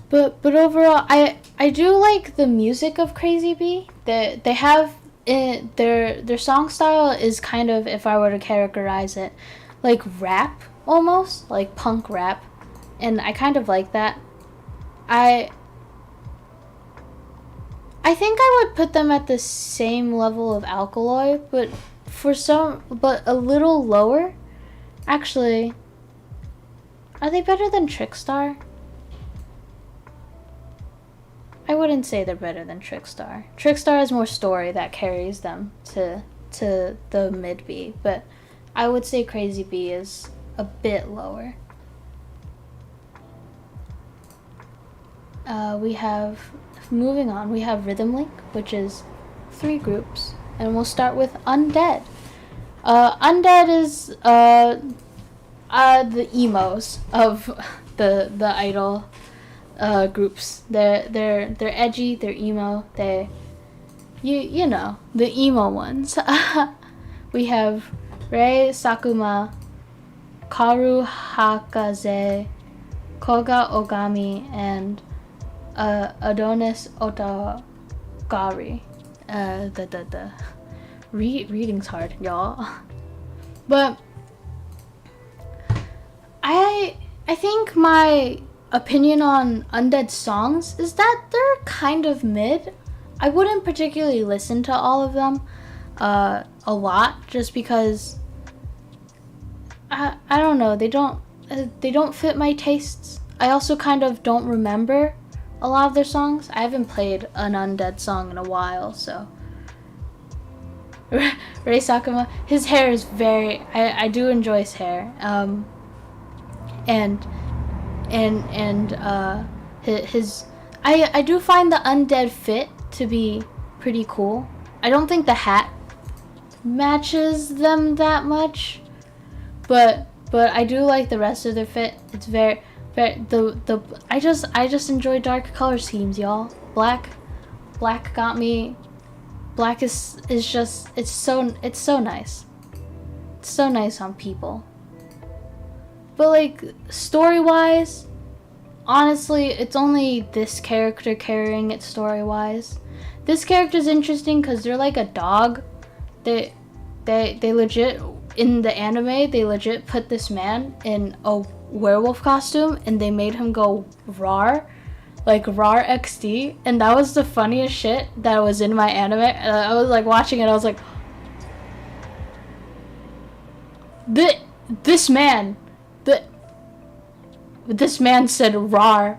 But overall, I do like the music of Crazy Bee. They have it, their song style is kind of, if I were to characterize it, like rap almost, like punk rap, and I kind of like that. I think I would put them at the same level of Alkaloid, but a little lower. Actually, are they better than Trickstar? I wouldn't say they're better than Trickstar. Trickstar has more story that carries them to the mid B, but I would say Crazy Bee is a bit lower. Moving on, we have Rhythm Link, which is 3 groups, and we'll start with Undead. Undead is the emos of the idol groups. They're edgy, they're emo, you know, the emo ones. We have Rei Sakuma, Karu Hakaze, Koga Ogami, and Adonis Otagari. The reading's hard, y'all. But I think my opinion on Undead songs is that they're kind of mid. I wouldn't particularly listen to all of them a lot, just because I don't know, they don't fit my tastes. I also kind of don't remember a lot of their songs. I haven't played an Undead song in a while, so. Ray Sakuma, his hair is very, I do enjoy his hair. His I do find the Undead fit to be pretty cool. I don't think the hat matches them that much, but I do like the rest of their fit. It's very I just enjoy dark color schemes, y'all. Black got me. Black is just, it's so nice. It's so nice on people. But like story-wise, honestly, it's only this character carrying it story-wise. This character's interesting because they're like a dog. They legit, in the anime, they legit put this man in a werewolf costume and they made him go rawr, like rawr XD, and that was the funniest shit that was in my anime. I was like watching it, I was like, this man said rawr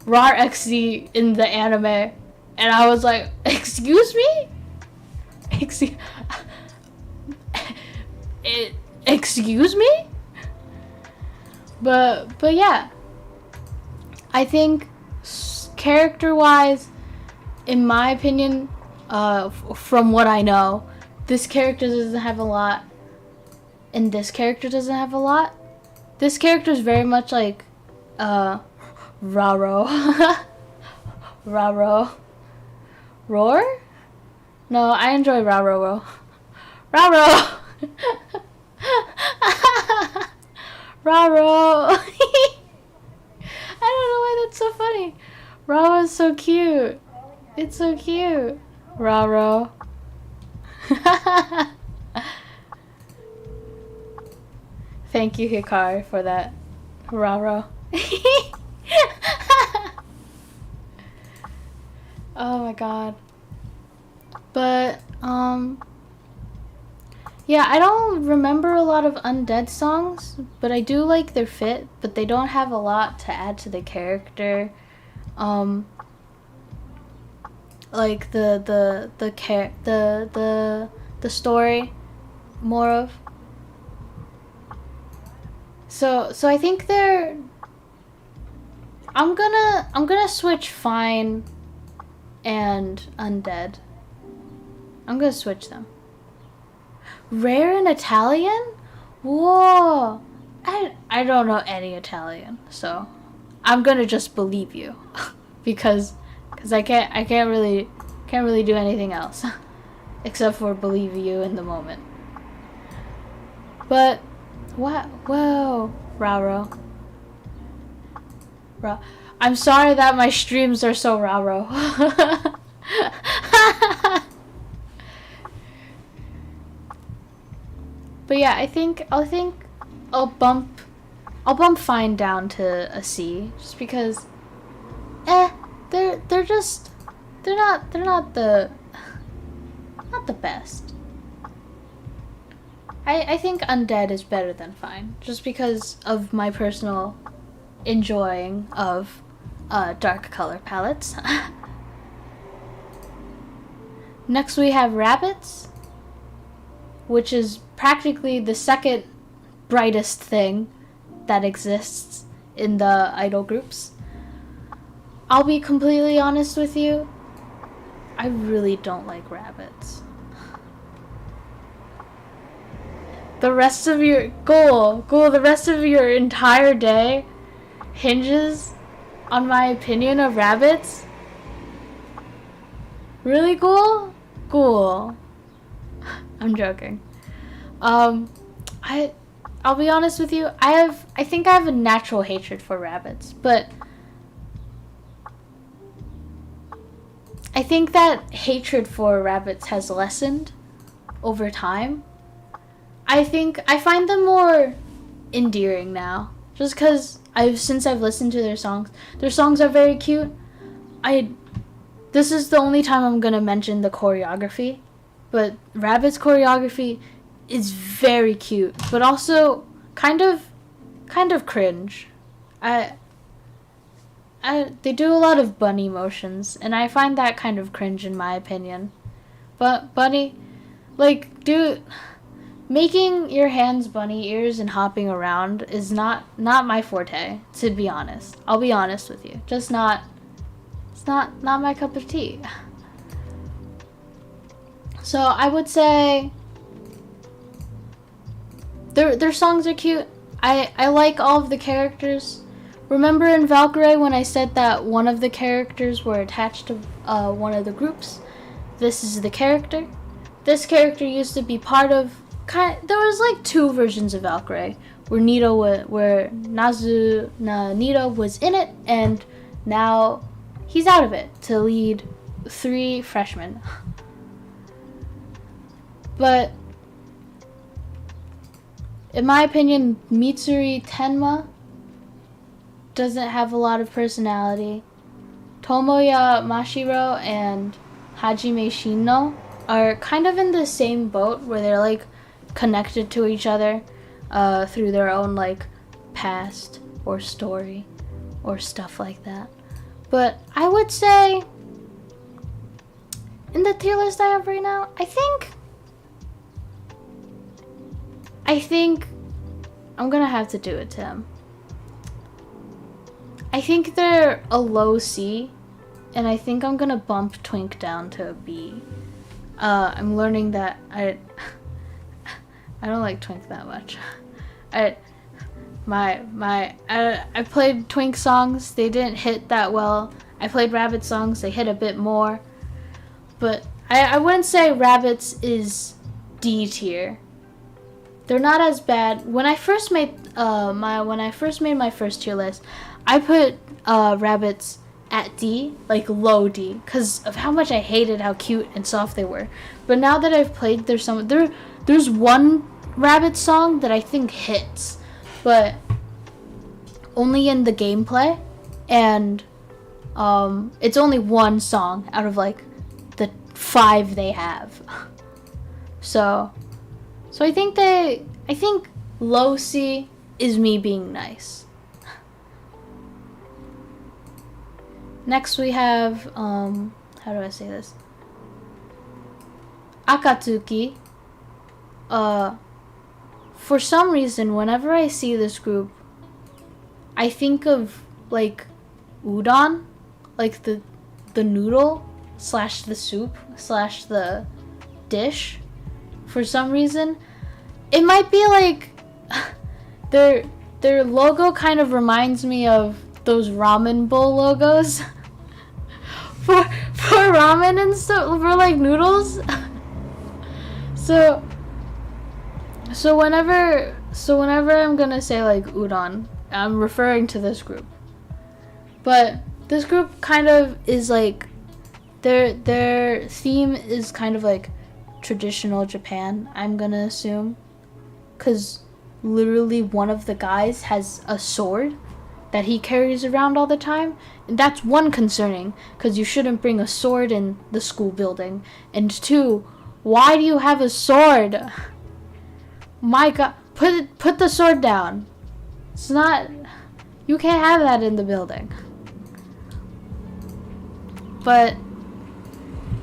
XD in the anime, and I was like, excuse me? Excuse me? But yeah, I think character-wise, in my opinion, from what I know, this character doesn't have a lot, and this character doesn't have a lot. This character is very much like, Raro. Roar? No, I enjoy Raro. Raro! Raro! I don't know why that's so funny. Raro is so cute. It's so cute. Raro. Thank you, Hikari, for that. Raro. Oh my god. But, yeah, I don't remember a lot of Undead songs, but I do like their fit, but they don't have a lot to add to the character. Like the story, more of. So I think they're. I'm gonna switch Fine and Undead. I'm gonna switch them. Rare and Italian? Whoa! I don't know any Italian, so I'm gonna just believe you, because I can't really do anything else, except for believe you in the moment. But what? Whoa, Raro. I'm sorry that my streams are so Raro. But yeah, I think I'll bump Fine down to a C, just because they're not the best. I think Undead is better than Fine, just because of my personal enjoying of dark color palettes. Next we have Rabbits, which is practically the second brightest thing that exists in the idol groups. I'll be completely honest with you, I really don't like Rabbits. The rest of your the rest of your entire day hinges on my opinion of Rabbits? Really, Ghoul? I'm joking. I'll be honest with you, I think I have a natural hatred for Rabbits, but I think that hatred for Rabbits has lessened over time. I find them more endearing now, just because since I've listened to their songs are very cute. this is the only time I'm gonna mention the choreography, but Rabbit's choreography is very cute, but also kind of cringe. They do a lot of bunny motions, and I find that kind of cringe in my opinion. But bunny, like, making your hands bunny ears and hopping around is not my forte, to be honest. I'll be honest with you. Just not, it's not my cup of tea. So I would say their songs are cute. I like all of the characters. Remember in Valkyrae when I said that one of the characters were attached to one of the groups? This is the character. This character used to be part of there was like 2 versions of Valkyrae where Nita was in it, and now he's out of it to lead 3 freshmen. But in my opinion, Mitsuri Tenma doesn't have a lot of personality. Tomoya Mashiro and Hajime Shinno are kind of in the same boat where they're like connected to each other through their own like past or story or stuff like that. But I would say in the tier list I have right now, I think I'm gonna have to do it to him. I think they're a low C, and I think I'm gonna bump Twink down to a B. I'm learning that I don't like Twink that much. I played Twink songs, they didn't hit that well. I played Rabbit songs, they hit a bit more. But I wouldn't say Rabbits is D tier. They're not as bad. When I first made my first tier list, I put Rabbits at D, like low D, because of how much I hated how cute and soft they were. But now that I've played, there's one Rabbit song that I think hits, but only in the gameplay, and it's only one song out of like the 5 they have. So I think low C is me being nice. Next we have, how do I say this? Akatsuki. For some reason, whenever I see this group, I think of, like, udon. Like, the noodle / the soup / the dish. For some reason. It might be, like, their logo kind of reminds me of those ramen bowl logos. for ramen and stuff, for like noodles. so whenever I'm gonna say like udon, I'm referring to this group. But this group kind of is like their theme is kind of like traditional Japan, I'm gonna assume, cause literally one of the guys has a sword that he carries around all the time. And that's one concerning, because you shouldn't bring a sword in the school building. And 2, why do you have a sword? My God, put the sword down. It's not, you can't have that in the building. But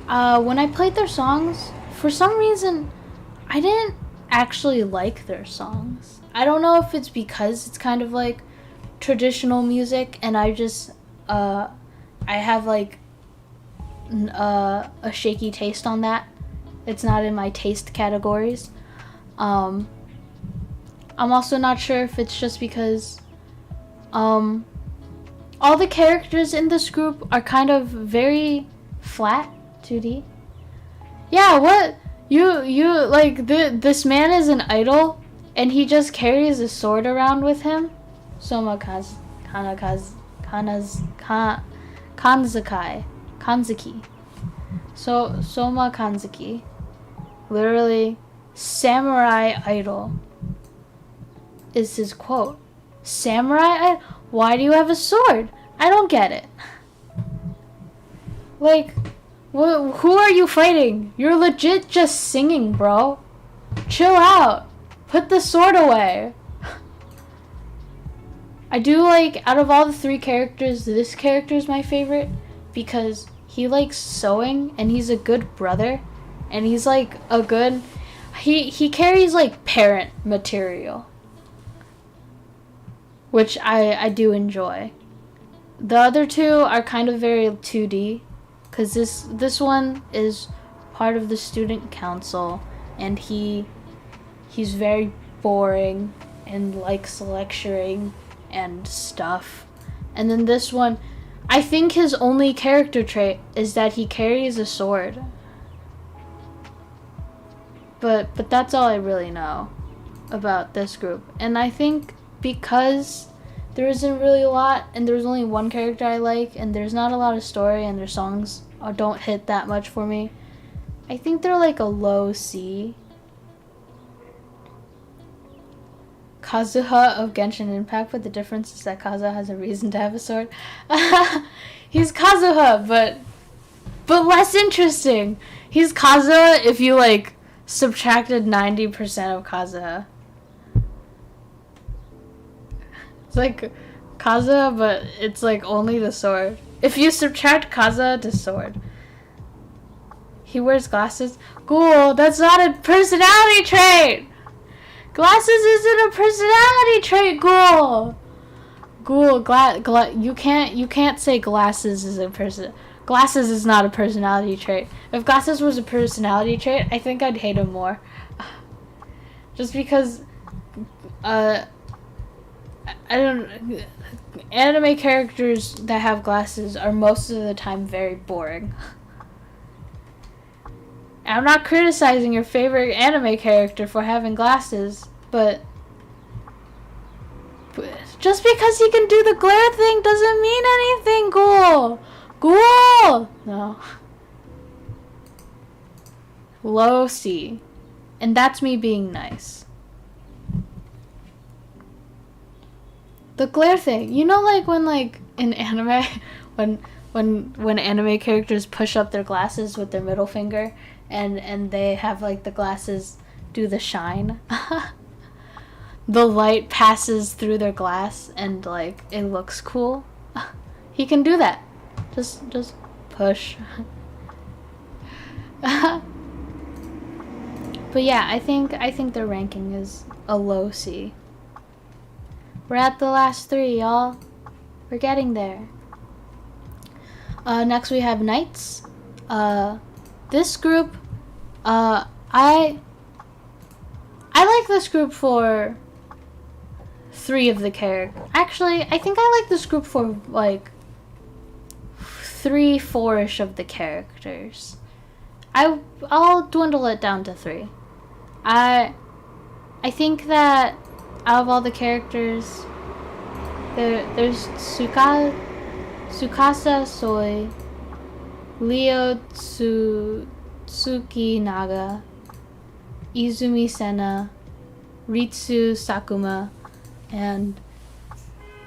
when I played their songs, for some reason, I didn't actually like their songs. I don't know if it's because it's kind of like traditional music, and I just I have like a shaky taste on that. It's not in my taste categories. I'm also not sure if it's just because all the characters in this group are kind of very flat 2D. Yeah, what you like this man is an idol and he just carries a sword around with him. Kanzuki. So Soma Kanzuki, literally samurai idol, is his quote. Samurai, why do you have a sword? I don't get it. Like, Who are you fighting? You're legit just singing, bro. Chill out. Put the sword away. I do like, out of all the 3 characters, this character is my favorite because he likes sewing and he's a good brother and he's like a good, he carries like parent material, which I do enjoy. The other 2 are kind of very 2D because this one is part of the student council and he's very boring and likes lecturing and stuff. And then this one, I think his only character trait is that he carries a sword. But that's all I really know about this group. And I think because there isn't really a lot and there's only one character I like and there's not a lot of story and their songs don't hit that much for me, I think they're like a low C. Kazuha of Genshin Impact, but the difference is that Kazuha has a reason to have a sword. He's Kazuha, but less interesting. He's Kazuha if you like subtracted 90% of Kazuha. It's like Kazuha, but it's like only the sword. If you subtract Kazuha to sword. He wears glasses. Cool, that's not a personality trait! Glasses isn't a personality trait, Ghoul! Ghoul, you can't say glasses is a person. Glasses is not a personality trait. If glasses was a personality trait, I think I'd hate him more. Just because, I don't. Anime characters that have glasses are most of the time very boring. I'm not criticizing your favorite anime character for having glasses, but just because he can do the glare thing doesn't mean anything, Ghoul! Ghoul! No. Low C. And that's me being nice. The glare thing. You know, like when like in anime when anime characters push up their glasses with their middle finger and they have like the glasses do the shine. The light passes through their glass and like it looks cool. He can do that. Just push. But yeah, I think their ranking is a low C. We're at the last 3, y'all. We're getting there. Next we have Knights. This group, I like this group for 3 of the characters. Actually, I think I like this group for like 3, 4-ish of the characters. I'll dwindle it down to 3. I think that out of all the characters, there's Tsukasa Soi, Leo Tsukinaga, Izumi Sena, Ritsu Sakuma, and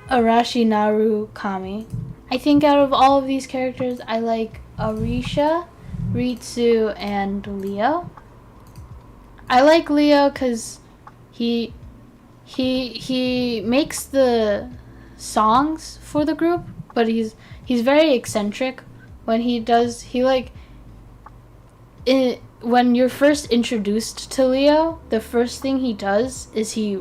Arashi Naru Kami. I think out of all of these characters, I like Arisha, Ritsu, and Leo. I like Leo because he makes the songs for the group, but he's very eccentric when he does. When you're first introduced to Leo, the first thing he does is he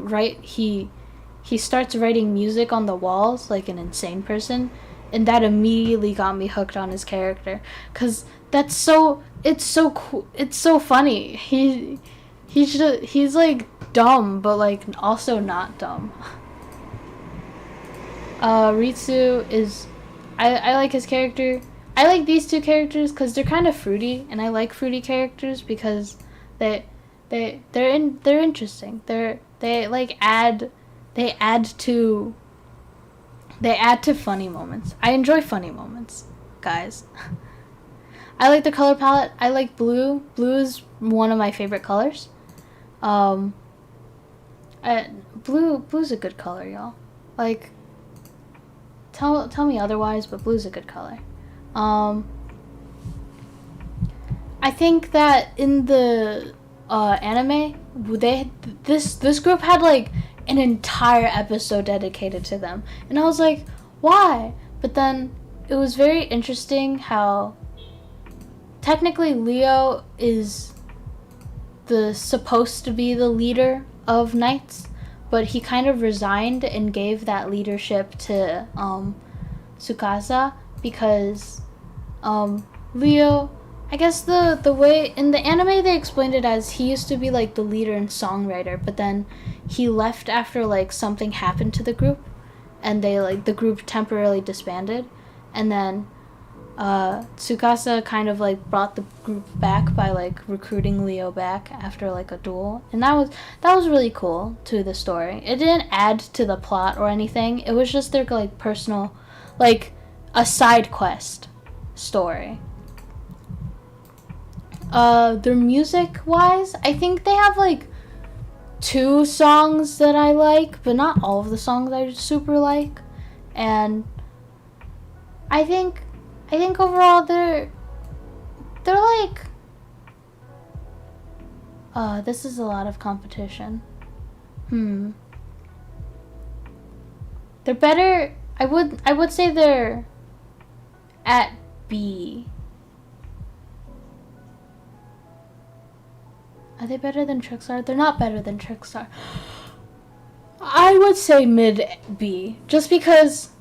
starts writing music on the walls like an insane person, and that immediately got me hooked on his character, cause it's so cool. It's so funny. He's like dumb, but like also not dumb. Ritsu is, I like his character. I like these 2 characters because they're kind of fruity, and I like fruity characters because they're interesting. They add to funny moments. I enjoy funny moments, guys. I like the color palette. I like blue. Blue is one of my favorite colors. Blue's a good color, y'all. Like, tell me otherwise, but blue's a good color. I think that in the anime, this group had like an entire episode dedicated to them, and I was like, why? But then it was very interesting how technically Leo is supposed to be the leader of Knights, but he kind of resigned and gave that leadership to Tsukasa because Leo, I guess the way in the anime they explained it as he used to be like the leader and songwriter, but then he left after like something happened to the group, and they like the group temporarily disbanded, and then Tsukasa kind of like brought the group back by like recruiting Leo back after like a duel, and that was really cool to the story. It didn't add to the plot or anything. It was just their like personal, like a side quest story. Their music wise, I think they have like 2 songs that I like, but not all of the songs I super like, and I think overall they're like this is a lot of competition. They're better. I would say they're at B. Are they better than Trickstar? They're not better than Trickstar. I would say mid B, just because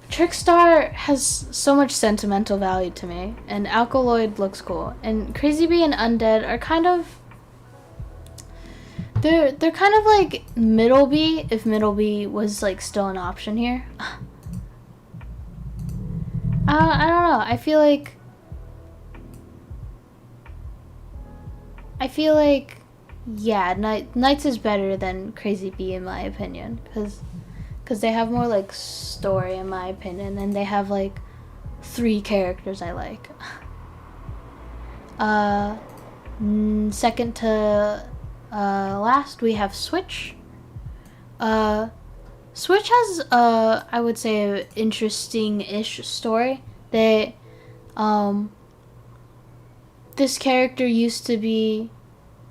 Trickstar has so much sentimental value to me, and Alkaloid looks cool, and Crazy Bee and Undead are kind of they're kind of like middle B, if middle B was like still an option here. I don't know. I feel like yeah, Knights is better than Crazy Bee in my opinion, because they have more like story in my opinion, and they have like 3 characters I like. Second to last we have Switch. Switch has I would say an interesting-ish story. They this character used to be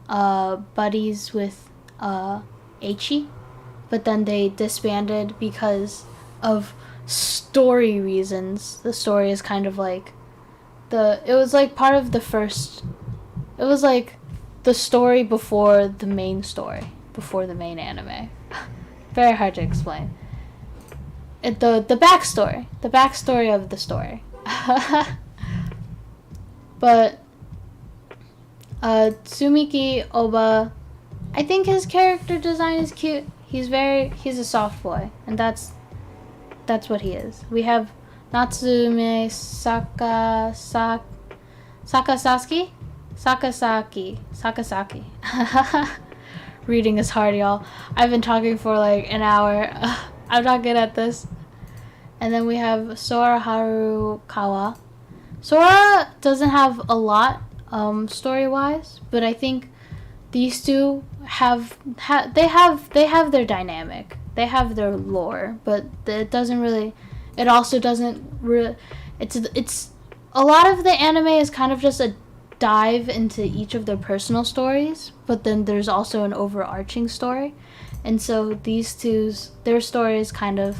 buddies with Eichi, but then they disbanded because of story reasons. The story is kind of like it was like part of the first, it was like the story before the main story, before the main anime. Very hard to explain. The backstory of the story. But Tsumiki Oba, I think his character design is cute. He's a soft boy, and that's what he is. We have Natsume Sakasaki. Reading is hard, y'all. I've been talking for like an hour. I'm not good at this. And then we have Sora Harukawa. Sora doesn't have a lot story-wise, but I think these two have their dynamic. They have their lore, but it also doesn't really, it's a lot of the anime is kind of just a dive into each of their personal stories, but then there's also an overarching story. And so these their story is kind of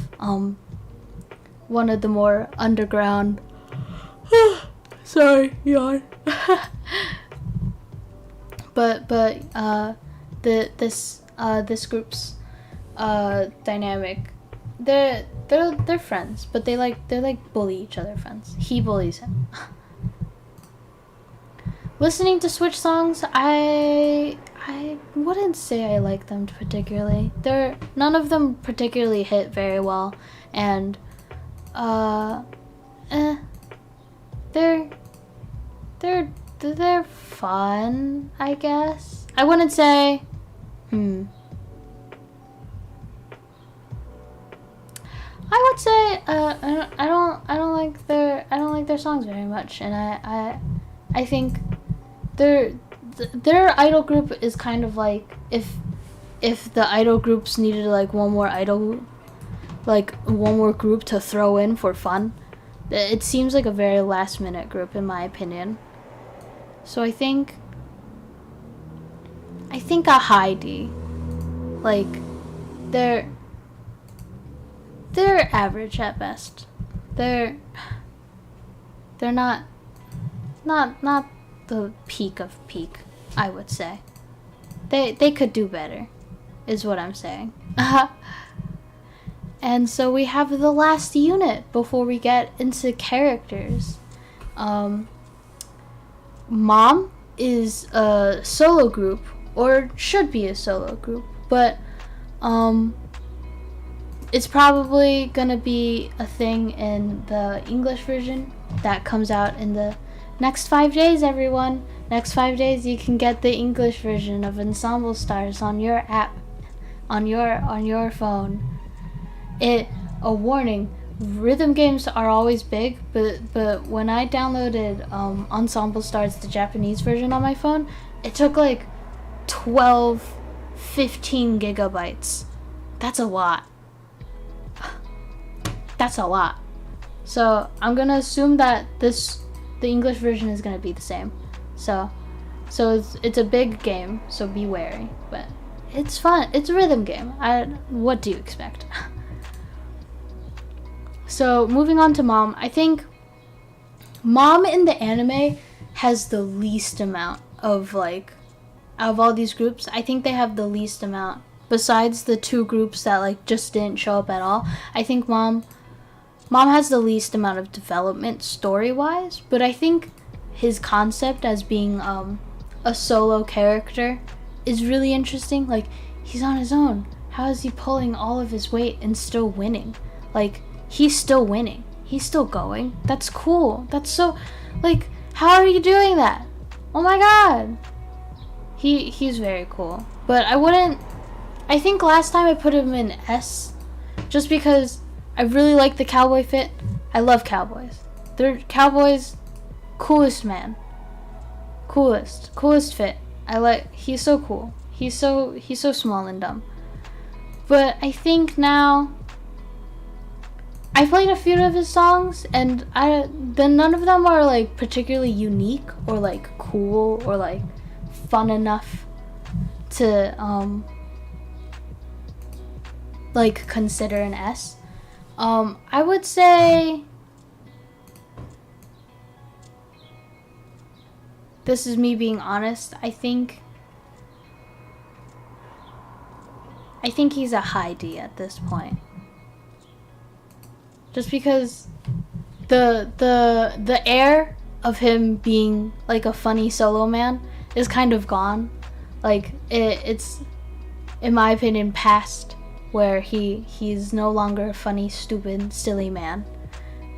one of the more underground sorry, yawn. but this group's dynamic, they're friends, but they like bully each other friends. He bullies him. Listening to Switch songs, I wouldn't say I like them particularly. None of them particularly hit very well, and they're fun, I guess. I wouldn't say I would say I don't like their songs very much, and I think their idol group is kind of like if the idol groups needed like one more group to throw in for fun. It seems like a very last minute group in my opinion. So I think a high D. Like, they're average at best. They're not the peak of peak, I would say. They could do better, is what I'm saying. And so we have the last unit before we get into characters. Mom is a solo group, or should be a solo group, but it's probably gonna be a thing in the English version that comes out in the next 5 days, everyone. Next 5 days you can get the English version of Ensemble Stars on your app, on your phone. A warning, rhythm games are always big, but when I downloaded Ensemble Stars, the Japanese version on my phone, it took like 15 gigabytes. That's a lot. That's a lot. So I'm gonna assume that the English version is gonna be the same. So it's a big game, so be wary. But it's fun. It's a rhythm game. What do you expect? So moving on to Mom, I think Mom in the anime has the least amount of, like, out of all these groups, I think they have the least amount. Besides the 2 groups that, like, just didn't show up at all, I think Mom has the least amount of development story-wise, but I think his concept as being a solo character is really interesting. Like, he's on his own. How is he pulling all of his weight and still winning? Like, he's still winning. He's still going. That's cool. That's so, like, how are you doing that? Oh my god. He's very cool. But I think last time I put him in S, just because I really like the cowboy fit. I love cowboys. They're cowboys, coolest man. Coolest fit. He's so cool. He's so small and dumb. But I think now, I played a few of his songs, and none of them are, like, particularly unique or, like, cool or, like, fun enough to like, consider an S. I would say this is me being honest. I think he's a high D at this point. Just because the air of him being, like, a funny solo man is kind of gone. Like, it's, in my opinion, past where he's no longer a funny, stupid, silly man.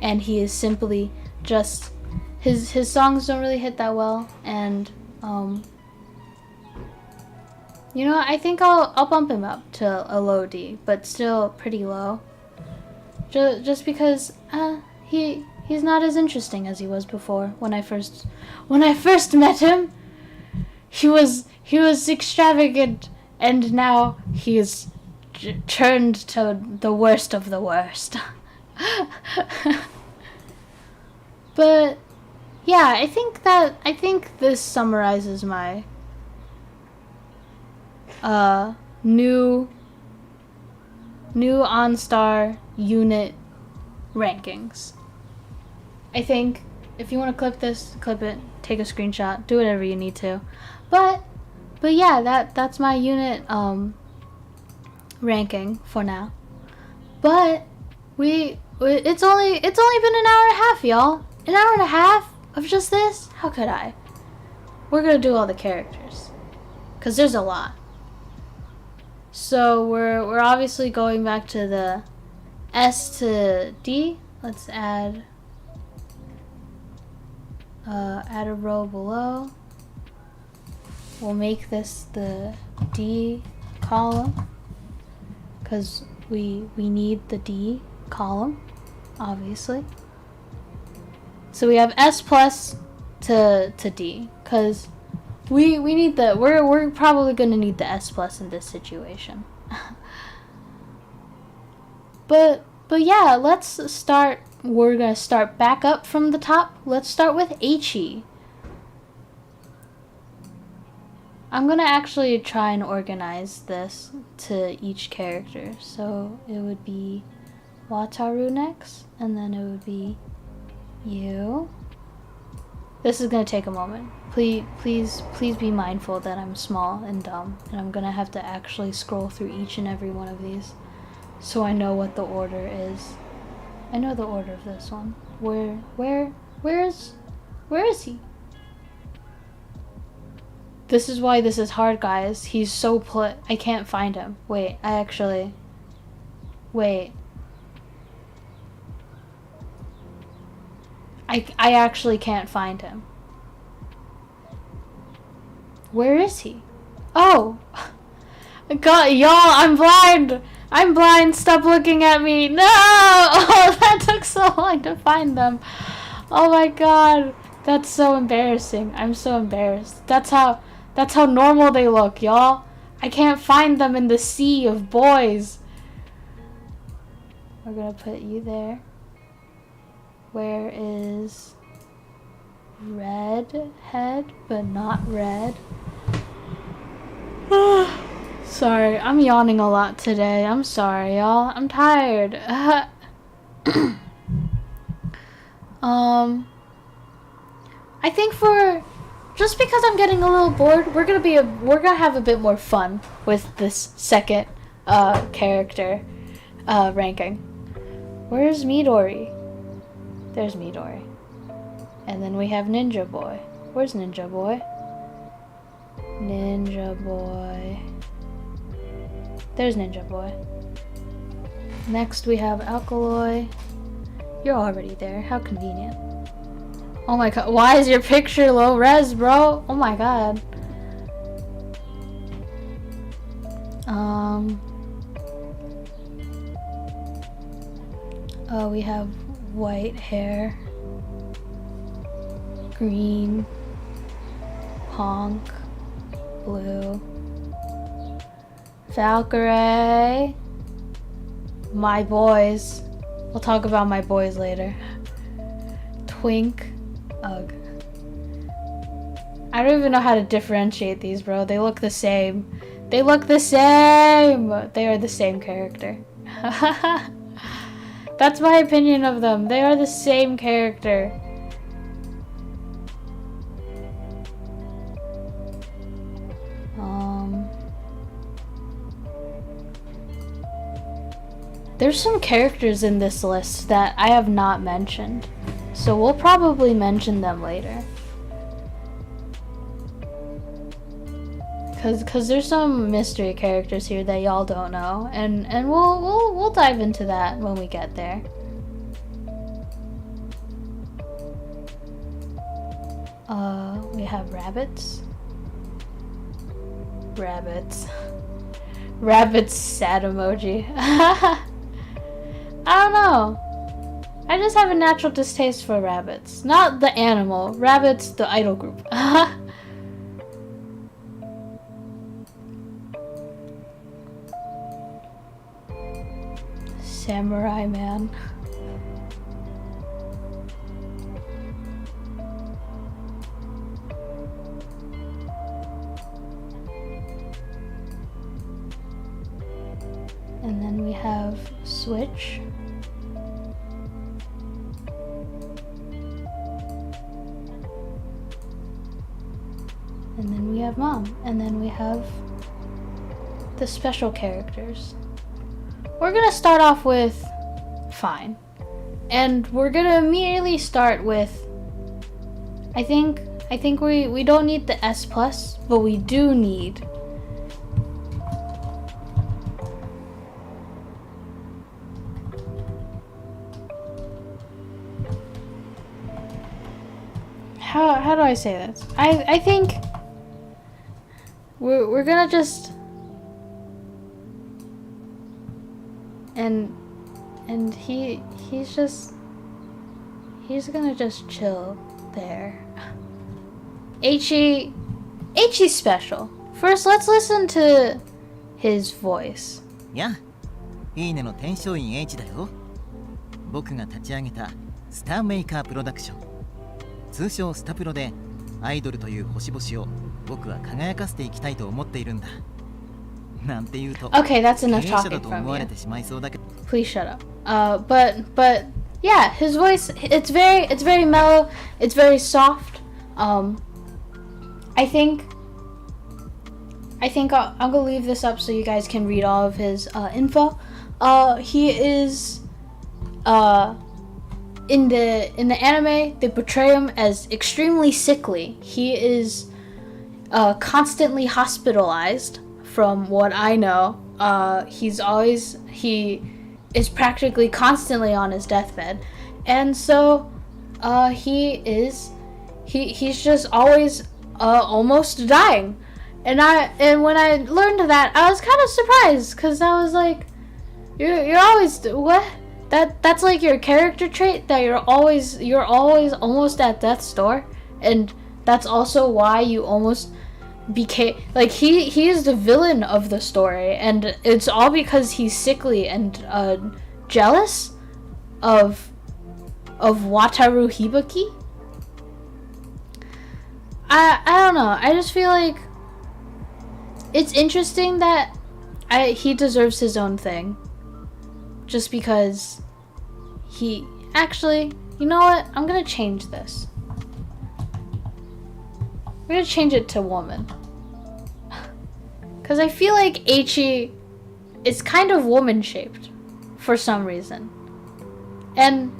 And he is simply just, his songs don't really hit that well, and you know, I think I'll bump him up to a low D, but still pretty low. Just because he's not as interesting as he was before. When I first met him, he was extravagant, and now he is turned to the worst of the worst. But yeah, I think this summarizes my new OnStar unit rankings. I think if you want to clip this, clip it, take a screenshot, do whatever you need to. But yeah, that's my unit ranking for now. But it's only been an hour and a half, y'all. An hour and a half of just this? How could I? We're gonna do all the characters, 'cause there's a lot. So we're obviously going back to the S to D. Let's add a row below. We'll make this the D column, because we need the D column, obviously. So we have S plus to D, because we need we're probably gonna need the S plus in this situation. But yeah, let's start. We're gonna start back up from the top. Let's start with HE. I'm gonna actually try and organize this to each character. So it would be Wataru next, and then it would be you. This is gonna take a moment. Please be mindful that I'm small and dumb, and I'm gonna have to actually scroll through each and every one of these, so I know what the order is. I know the order of this one. Where is he? This is why this is hard, guys. He's so I can't find him. Wait, wait. I actually can't find him. Where is he? Oh! God, y'all, I'm blind! I'm blind, stop looking at me! No! Oh, that took so long to find them. Oh my god. That's so embarrassing. I'm so embarrassed. That's how normal they look, y'all. I can't find them in the sea of boys. We're gonna put you there. Where is red head, but not red? Sorry, I'm yawning a lot today. I'm sorry, y'all. I'm tired. I think just because I'm getting a little bored, we're gonna have a bit more fun with this second character ranking. Where's Midori? There's Midori. And then we have Ninja Boy. Where's Ninja Boy? Ninja Boy. There's Ninja Boy. Next we have Alkaloid. You're already there. How convenient. Oh my god. Why is your picture low res, bro? Oh my god. Oh, we have white hair. Green. Honk. Blue. Valkyrae. My boys. We'll talk about my boys later. Twink. Ugh. I don't even know how to differentiate these, bro. They look the same. They look the same! They are the same character. That's my opinion of them. They are the same character. There's some characters in this list that I have not mentioned, so we'll probably mention them later. Cause there's some mystery characters here that y'all don't know, and we'll dive into that when we get there. We have rabbits. Rabbits sad emoji. I don't know. I just have a natural distaste for rabbits. Not the animal. Rabbits, the idol group. Samurai man. And then we have Switch. And then we have Mom. And then we have the special characters. We're gonna start off with Fine. And we're gonna immediately start with I think we don't need the S+, but we do need how do I say this? I think we're gonna just and he's gonna just chill there. H.E. special. First, let's listen to his voice. Yeah. いいねの天璋院 H だよ。僕が立ち上げたスターメーカープロダクション。通称スタプロでアイドルという星々を僕は輝かせていきたいと思っているんだ。なんて言うと Okay, that's 経 enough 営者だ talking と from 思われ you. てしまいそうだけど Please shut up. But yeah, his voice, it's very mellow, it's very soft. I think I'm gonna leave this up so you guys can read all of his info. He is in the anime they portray him as extremely sickly. He is constantly hospitalized, from what I know. He is practically constantly on his deathbed, and so he's just always almost dying. And when I learned that, I was kind of surprised, because I was like, you're always what? That's like your character trait, that you're always almost at death's door, and that's also why you almost became like he is the villain of the story, and it's all because he's sickly and jealous of Wataru Hibiki. I don't know. I just feel like it's interesting that he deserves his own thing. Just because he actually, you know what? I'm gonna change this. I'm gonna change it to woman. Because I feel like Eiichi is kind of woman shaped for some reason. And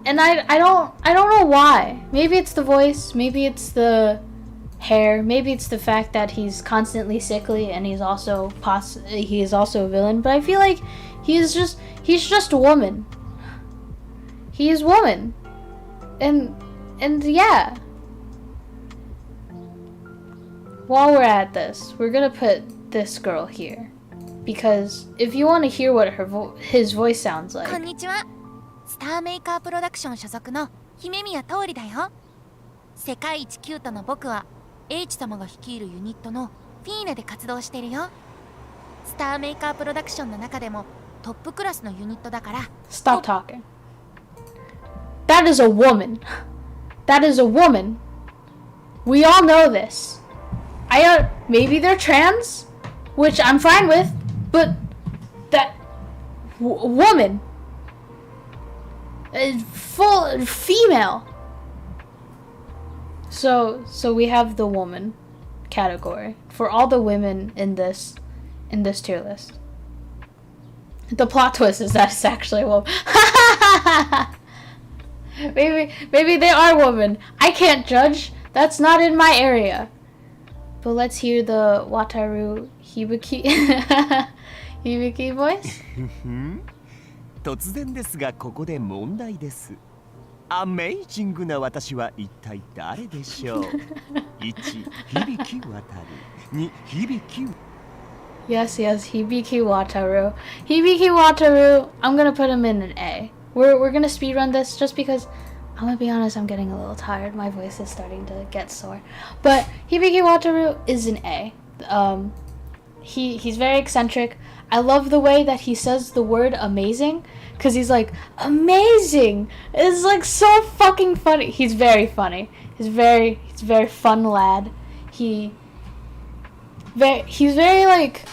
I don't know why. Maybe it's the voice, maybe it's the hair, maybe it's the fact that he's constantly sickly and he's also a villain, but I feel like he's just a woman. He is woman. And yeah. While we're at this, we're gonna put this girl here, because if you want to hear what his voice sounds like. こんにちは。スターメーカープロダクション所属の姫宮通りだよ。世界一キュートな僕は H 様が率いるユニットのフィーネで活動してるよ。スターメーカープロダクションの中でもトップクラスのユニットだから。Stop talking. That is a woman. That is a woman. We all know this. Maybe they're trans, which I'm fine with, but that woman, full female. So we have the woman category for all the women in this tier list. The plot twist is that it's actually a woman. Maybe they are women. I can't judge. That's not in my area. But let's hear the Wataru Hibiki Hibiki voice. 突然ですがここで問題です。アメイジングな私は一体誰でしょう。1、響渡る。2、響。Yes, Hibiki Wataru. Hibiki Wataru, I'm gonna put him in an A. We're gonna speedrun this just because, I'm gonna be honest, I'm getting a little tired. My voice is starting to get sore. But Hibiki Wataru is an A. He's very eccentric. I love the way that he says the word amazing, because he's like, amazing! It's like so fucking funny. He's very funny. He's very fun lad. He's very like,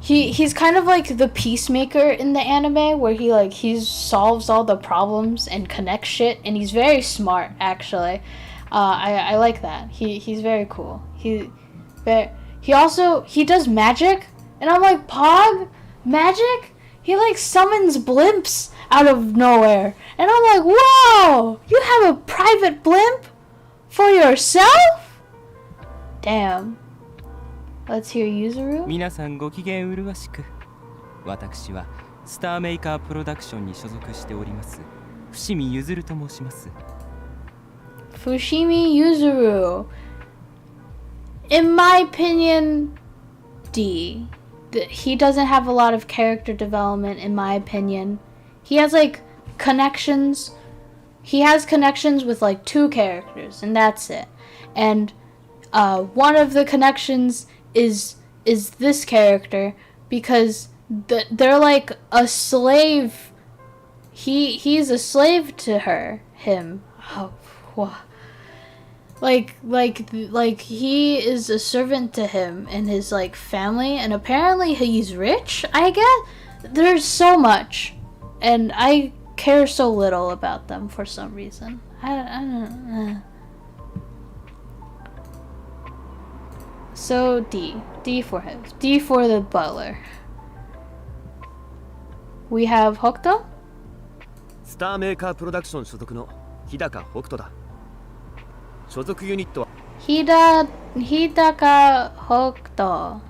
he's kind of like the peacemaker in the anime, where he solves all the problems and connects shit, and he's very smart actually. I like that. He's very cool. He does magic, and I'm like, Pog? Magic? He like summons blimps out of nowhere, and I'm like, whoa! You have a private blimp for yourself? Damn. Let's hear Yuzuru. 皆さんご機嫌うるわしく。私はスターメーカープロダクションに所属しております伏見ゆずると申します。Fushimi Yuzuru. In my opinion, D. He doesn't have a lot of character development, in my opinion. He has like connections. He has connections with like 2 characters, and that's it. And one of the connections is this character, because they're like a slave. He's a slave to him. Oh, like he is a servant to him and his like family, and apparently he's rich, I guess. There's so much, and I care so little about them for some reason. I don't. So D for him. D for the butler. We have Hokuto. スターメーカープロダクション所属の日高北斗だ。所属ユニットは Hidaka Hokuto.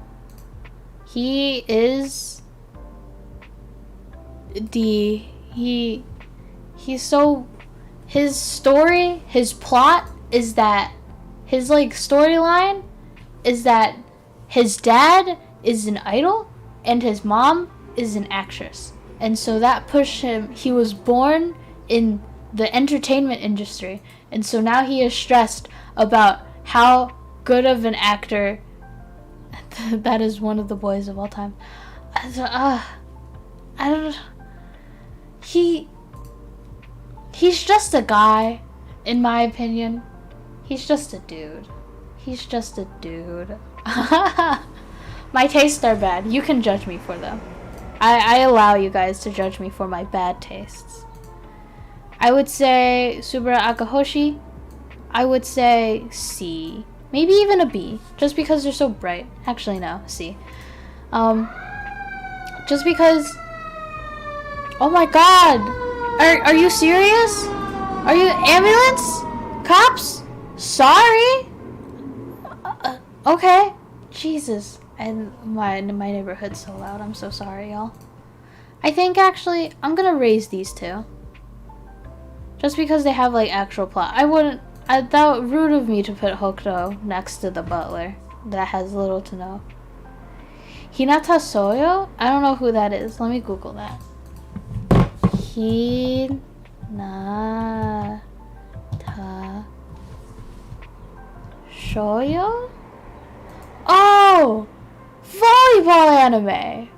He is D. He's so, his story, his plot is that his like storyline is that his dad is an idol and his mom is an actress. And so that pushed him, he was born in the entertainment industry. And so now he is stressed about how good of an actor that is one of the boys of all time. I don't, he's just a guy, in my opinion. He's just a dude. He's just a dude. My tastes are bad. You can judge me for them. I allow you guys to judge me for my bad tastes. I would say Subara Akahoshi. I would say C. Maybe even a B. Just because they're so bright. Actually, no. C. Just because... Oh my god! Are you serious? Are you ambulance? Cops? Sorry? Okay. Jesus. And my neighborhood's so loud. I'm so sorry, y'all. I think actually I'm gonna raise these two. Just because they have like actual plot. I wouldn't. That rude of me to put Hokuto next to the butler that has little to no. Hinata Soyo? I don't know who that is. Let me Google that. Hinata Shoyo? Oh! Volleyball anime!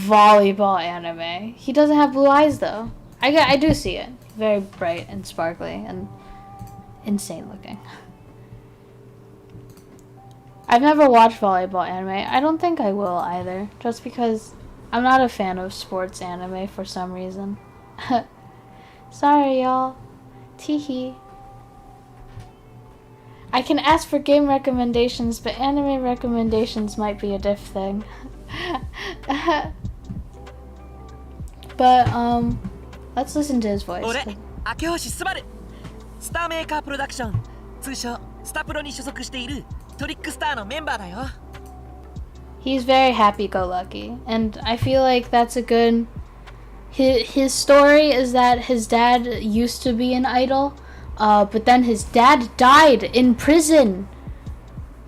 Volleyball anime. He doesn't have blue eyes though. I do see it. Very bright and sparkly and insane looking. I've never watched volleyball anime. I don't think I will either. Just because I'm not a fan of sports anime for some reason. Sorry y'all. Teehee. I can ask for game recommendations, but anime recommendations might be a diff thing. But, let's listen to his voice. 俺、明星すばる。スターメーカープロダクション、通称スタプロに所属しているトリックスターのメンバーだよ。He's very happy-go-lucky, and I feel like that's a good... His story is that his dad used to be an idol, but then his dad died in prison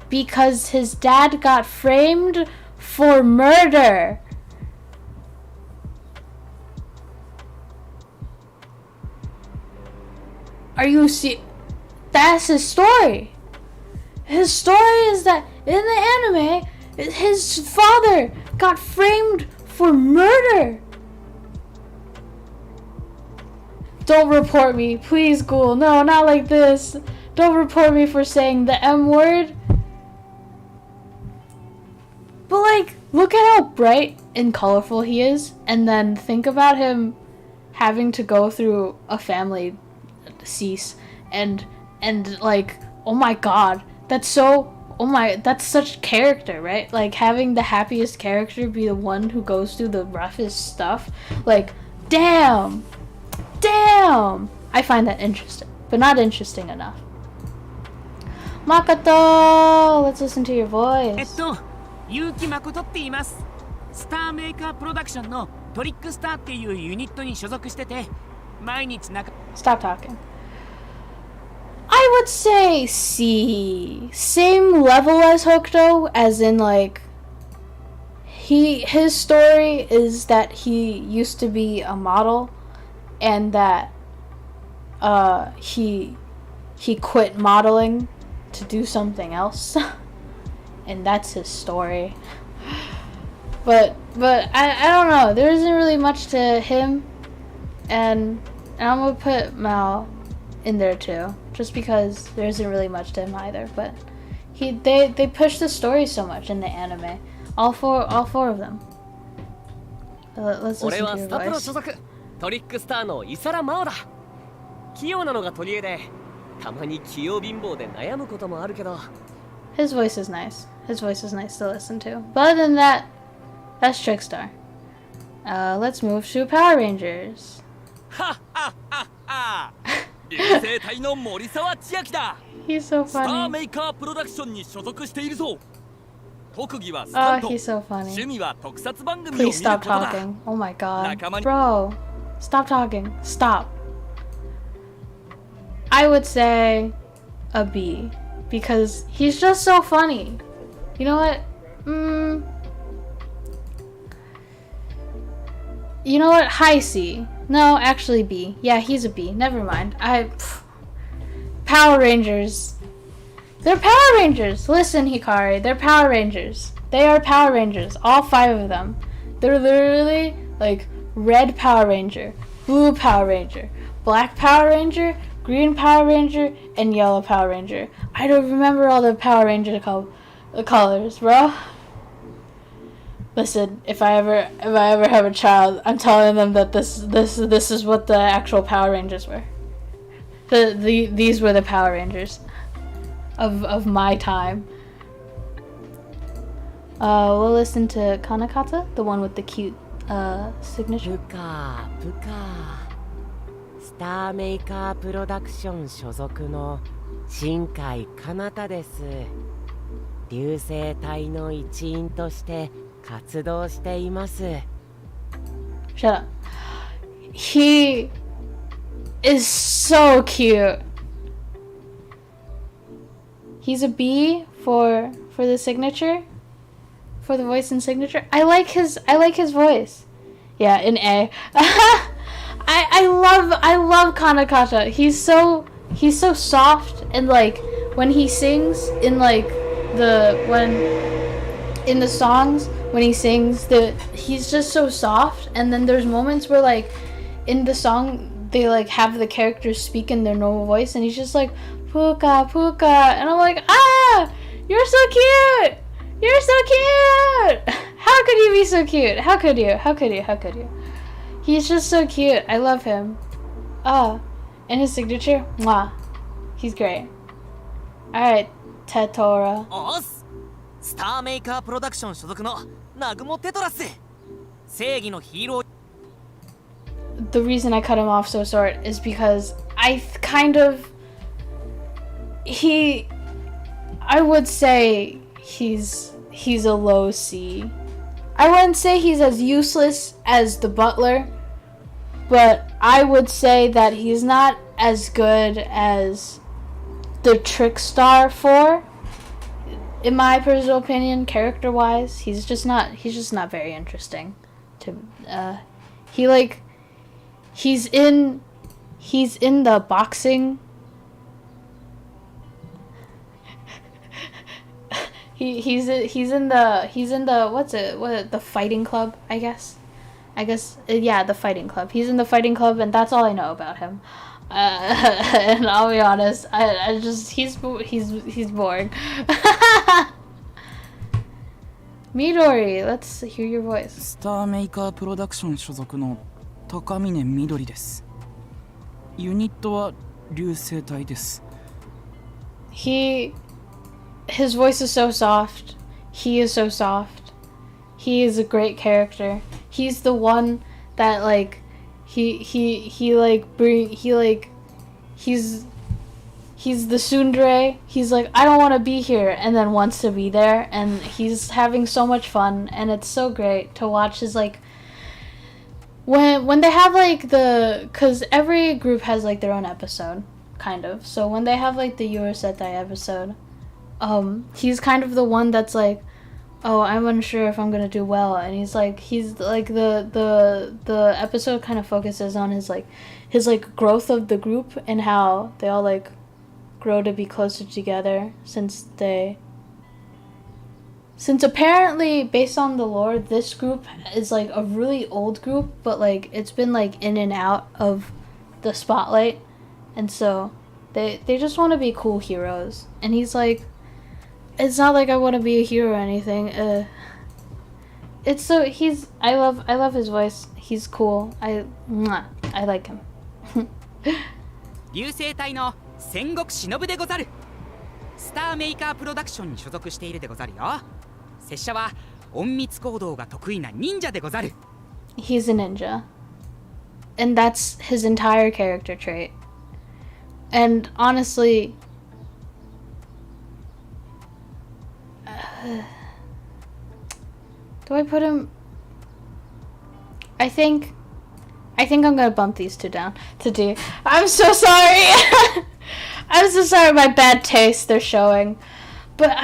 because his dad got framed for murder. Are you see? That's his story. His story is that in the anime, his father got framed for murder. Don't report me, please, Ghoul. No, not like this. Don't report me for saying the M word. But like, look at how bright and colorful he is, and then think about him having to go through a family cease, and like, oh my god, that's so, oh my, that's such character, right? Like, having the happiest character be the one who goes through the roughest stuff. Like, damn. I find that interesting, but not interesting enough. Makoto, let's listen to your voice. 結城誠って言います。スターメーカープロダクションのトリックスターっていうユニットに所属してて、毎日Stop talking. I would say C. Same level as Hokuto, as in like his story is that he used to be a model and that he quit modeling to do something else. And that's his story. But I don't know. There isn't really much to him, and I'm gonna put Mao in there too, just because there isn't really much to him either. But they push the story so much in the anime. All four of them. Let's 俺 listen は to ス your タプロ voice. 所属トリックスターのイサラマオだ。器用なのが取り柄で、たまに器用貧乏で悩むこともあるけど。 His voice is nice. His voice is nice to listen to. But other than that, that's Trickstar. Let's move to Power Rangers. はっはっはっは流星隊の森沢千秋だ。 He's so スター funny. メーカープロダクションに所属しているぞ。特技はス Oh, タント、 he's so 趣 funny. 味は特撮番組を見る Please こ stop とだ。 talking. Oh my god. Nakamani- Bro, stop talking. Stop. I would say a B. Because he's just so funny. You know what? You know what? High C. No, actually B. Yeah, he's a B. Never mind. Power Rangers. They're Power Rangers. Listen, Hikari. They're Power Rangers. They are Power Rangers. All 5 of them. They're literally like red Power Ranger, blue Power Ranger, black Power Ranger, green Power Ranger, and yellow Power Ranger. I don't remember all the Power Ranger colors, bro. Listen, if I ever have a child, I'm telling them that this is what the actual Power Rangers were. These were the Power Rangers of my time. We'll listen to Kanakata, the one with the cute signature. プカスターメーカープロダクション所属の新海かなたです。流星隊の一員として活動しています。 Shut up. He is so cute. He's a B for the signature, for the voice and signature. I like his voice. Yeah, an A. I love Kanakata. He's so soft, and like when he sings in like in the songs when he sings, he's just so soft. And then there's moments where like in the song they like have the characters speak in their normal voice, and he's just like Puka Puka, and I'm like, you're so cute. You're so cute. How could you be so cute? How could you? He's just so cute. I love him. And his signature, mwah. He's great. Alright, Tetora. おっす。スターメーカープロダクション所属の南雲テトラス。正義のヒーロー。 The reason I cut him off so short is because I would say he's a low C. I wouldn't say he's as useless as the butler, but I would say that he's not as good as the Trickstar 4. In my personal opinion, character-wise, he's just not very interesting. He's in the boxing. He's in the the fighting club, I guess, yeah, the fighting club. He's in the fighting club, and that's all I know about him. And I'll be honest, I just he's boring. Midori, let's hear your voice. スターメーカープロダクション所属の高峰みどりです。ユニットは流星隊です。 His voice is so soft. He is so soft. He is a great character. He's the one that like he's the tsundere. He's like, I don't want to be here, and then wants to be there, and he's having so much fun, and it's so great to watch his like when they have like cause every group has like their own episode, kind of. So when they have like the Yurasetai episode, he's kind of the one that's like, oh, I'm unsure if I'm gonna do well, and he's like the episode kind of focuses on his growth of the group and how they all like grow to be closer together since apparently based on the lore, this group is like a really old group, but like it's been like in and out of the spotlight And so they just want to be cool heroes. And he's like, it's not like I want to be a hero or anything. It's so I love his voice. He's cool. I like him. 流星隊の戦国忍でござる。スターメーカープロダクションに所属しているでござるよ。拙者は隠密行動が得意な忍者でござる。He's a ninja. And that's his entire character trait. And honestly, do I put him? I think I'm gonna bump these two down to D. I'm so sorry. I'm so sorry, my bad taste they're showing. But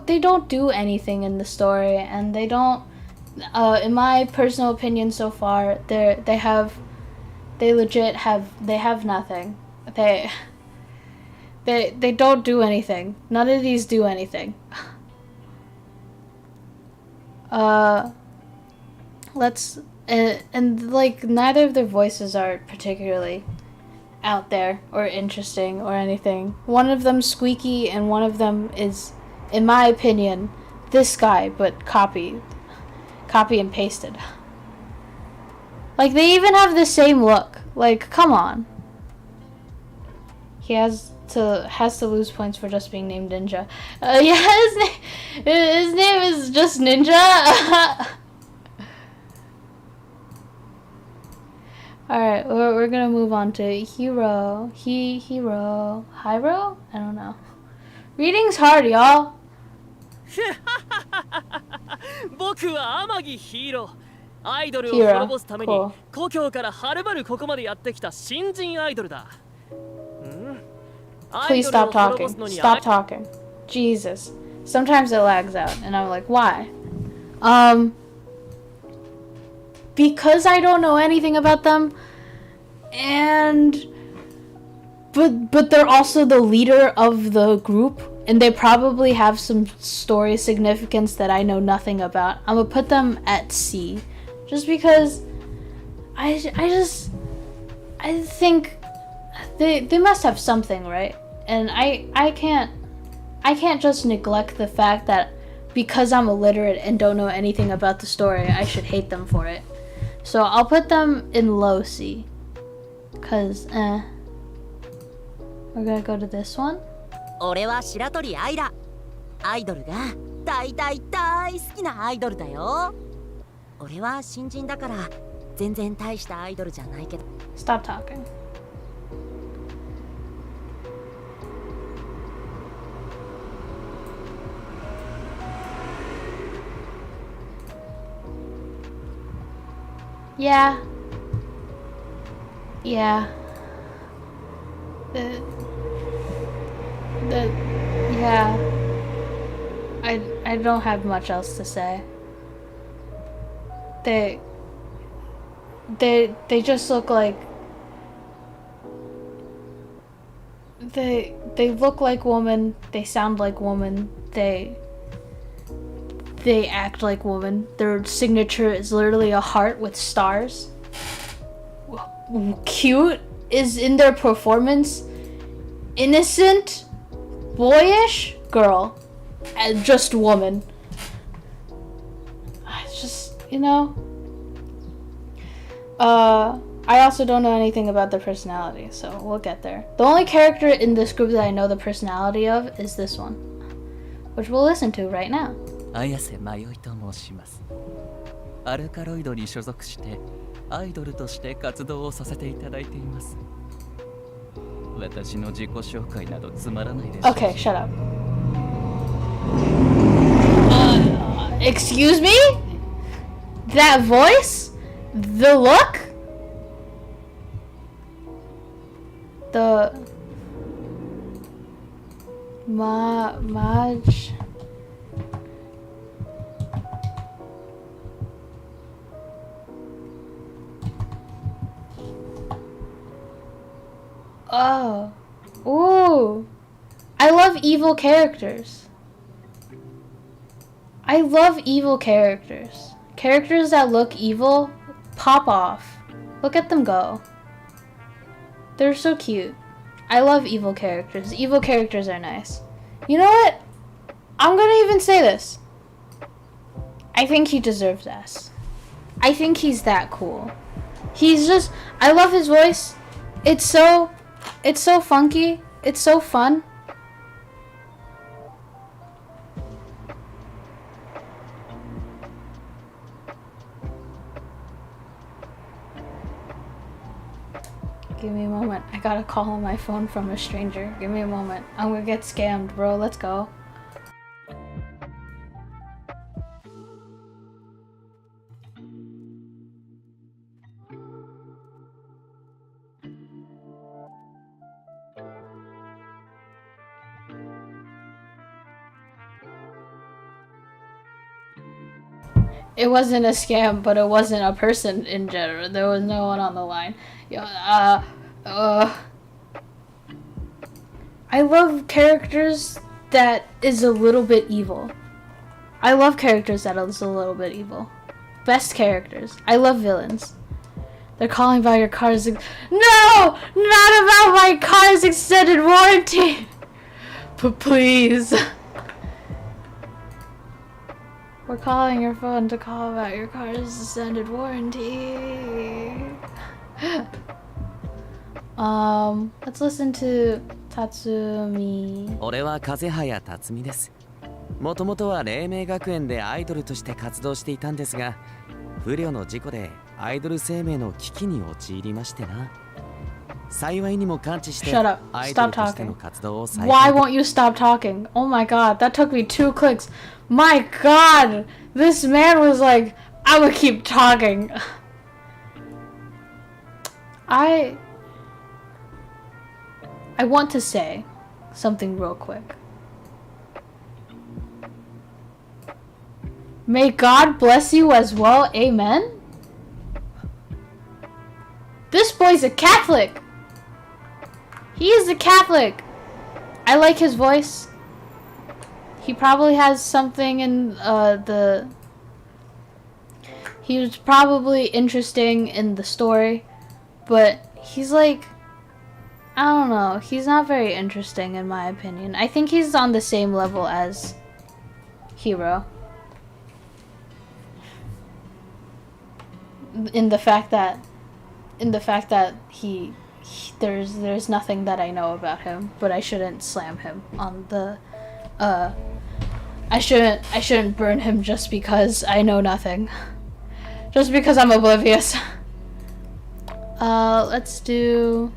they don't do anything in the story, and they don't, in my personal opinion so far, they have nothing. They don't do anything. None of these do anything. And like neither of their voices are particularly out there or interesting or anything. One of them's squeaky and one of them is, in my opinion, this guy, but copy and pasted. Like they even have the same look. Like, come on. He has to lose points for just being named Ninja. Yeah, his name is just Ninja. Alright, we're gonna move on to Hero. Hero. Hyro? I don't know. Reading's hard, y'all. 僕は天城ヒーロー。アイドルを滅ぼすために故郷からはるばるここまでやってきた新人アイドルだ。Please stop talking. Stop talking. Jesus. Sometimes it lags out, and I'm like, why? Because I don't know anything about them, but they're also the leader of the group, and they probably have some story significance that I know nothing about. I'm gonna put them at C, just because I think they must have something, right? And I can't just neglect the fact that because I'm illiterate and don't know anything about the story, I should hate them for it. So I'll put them in low C. Cause we're gonna go to this one. 俺は白鳥アイラ。アイドルが大好きなアイドルだよ。俺は新人だから全然大したアイドルじゃないけど。Stop talking. Yeah. Yeah. Yeah. I don't have much else to say. They just look like they look like woman, they sound like woman, they act like woman. Their signature is literally a heart with stars. Cute is in their performance. Innocent, boyish, girl, and just woman. It's just, you know. I also don't know anything about their personality, so we'll get there. The only character in this group that I know the personality of is this one, which we'll listen to right now. 綾瀬迷いと申します。アルカロイドに所属してアイドルとして活動をさせていただいています。私の自己紹介などつまらないです。Okay, shut up. Excuse me? That voice? The look? The Maj. Oh. Ooh. I love evil characters. I love evil characters. Characters that look evil pop off. Look at them go. They're so cute. I love evil characters. Evil characters are nice. You know what? I'm gonna even say this. I think he deserves S. I think he's that cool. He's just, I love his voice. It's so funky. It's so fun. Give me a moment. I got a call on my phone from a stranger. Give me a moment. I'm gonna get scammed, bro. Let's go. It wasn't a scam, but it wasn't a person in general. There was no one on the line. I love characters that is a little bit evil. I love characters that is a little bit evil. Best characters. I love villains. They're calling about your car's no! Not about my car's extended warranty! But please. We're calling your phone to call about your car's extended warranty. Let's listen to Tatsumi. 俺は風早辰巳です。もともとは黎明学園でアイドルとして活動していたんですが、不慮の事故でアイドル生命の危機に陥りましてな。幸いにも感知して Shut up. アイド Stop ルとしての talking. 活動を再 Why 開。 won't you stop talking? Oh my god, that took me 2 clicks. My god! This man was like, I would keep talking. I want to say something real quick. May God bless you as well, amen? This boy's a Catholic! He is a Catholic! I like his voice. He probably has something in he was probably interesting in the story, but he's like, I don't know, he's not very interesting in my opinion. I think he's on the same level as Hero. In the fact that he there's nothing that I know about him, but I shouldn't slam him on the I shouldn't burn him just because I know nothing. Just because I'm oblivious. Let's do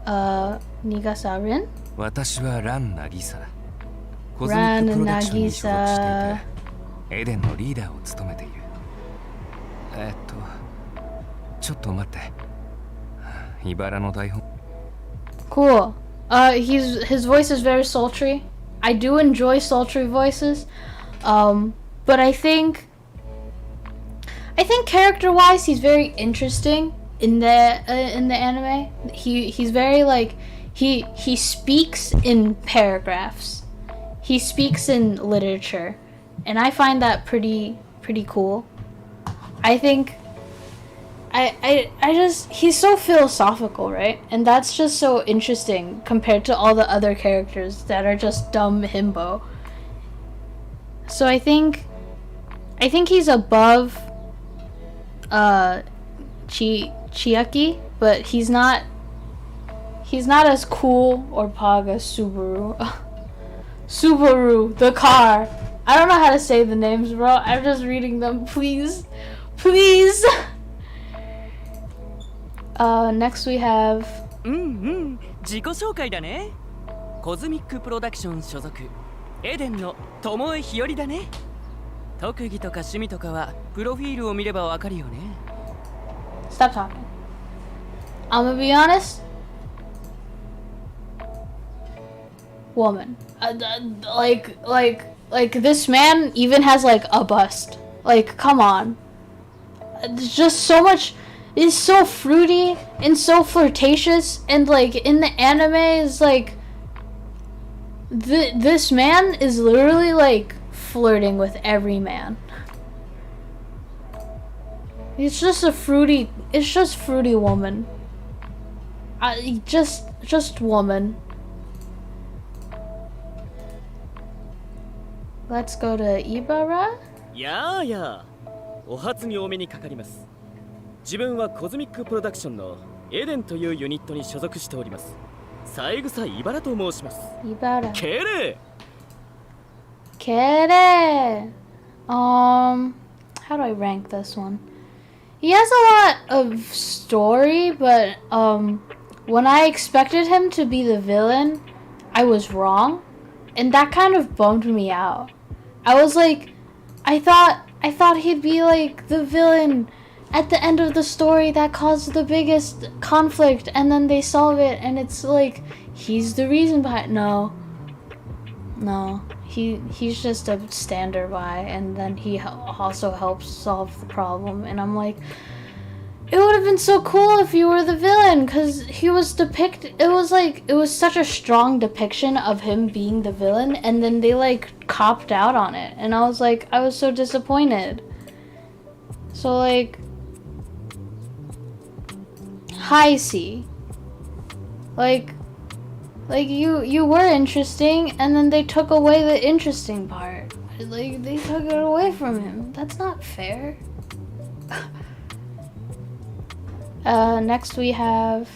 Nigasa Rin? 私はラン・ナギサ。コズミックプロダクションに所属していて、エデンのリーダーを務めている。ちょっと待って。茨の台本。Cool. His voice is very sultry. I do enjoy sultry voices. But I think character-wise, he's very interesting in the anime. He's very like he speaks in paragraphs. He speaks in literature, and I find that pretty cool. I think he's so philosophical, right? And that's just so interesting compared to all the other characters that are just dumb himbo. So I think he's above Chiaki, but he's not as cool or pog as Subaru. Subaru, the car. I don't know how to say the names, bro. I'm just reading them. Please. Next we have 自己紹介だね。コズミックプロダクション所属エデンの友江日和だね。特技とか趣味とかはプロフィールを見ればわかるよね。 Stop talking. I'm gonna be honest. Woman. Like this man even has like a bust. Like, come on. There's just so much. It's so fruity and so flirtatious, and like in the anime is like this man is literally like flirting with every man. It's just fruity woman. Just woman. Let's go to Ibarra. やあやあ、お初にお目にかかります。自分はコズミックプロダクションのエデンというユニットに所属しております。三枝イバラと申します。Ibarra. ケレ Kere. How do I rank this one? He has a lot of story, but when I expected him to be the villain, I was wrong, and that kind of bummed me out. I was like, I thought he'd be like the villain at the end of the story that caused the biggest conflict, and then they solve it, and it's like he's the reason behind. No, he's just a standby, and then he also helps solve the problem. And I'm like, it would have been so cool if you were the villain, because he was depicted. It was such a strong depiction of him being the villain, and then they like copped out on it, and I was so disappointed. So like, High C, like you were interesting, and then they took away the interesting part. Like, they took it away from him. That's not fair. Next we have...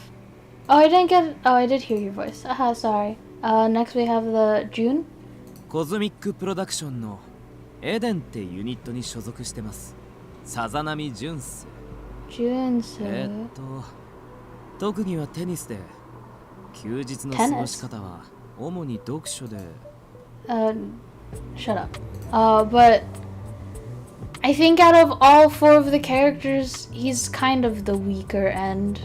Oh, I did hear your voice. Aha, sorry. Next we have the June. コズミックプロダクションのエデンってユニットに所属してます。さざ波ジュンス。June. 特技はテニスで、休日の過ごし方は主に読書で。Shut up. But I think out of all four of the characters, he's kind of the weaker end.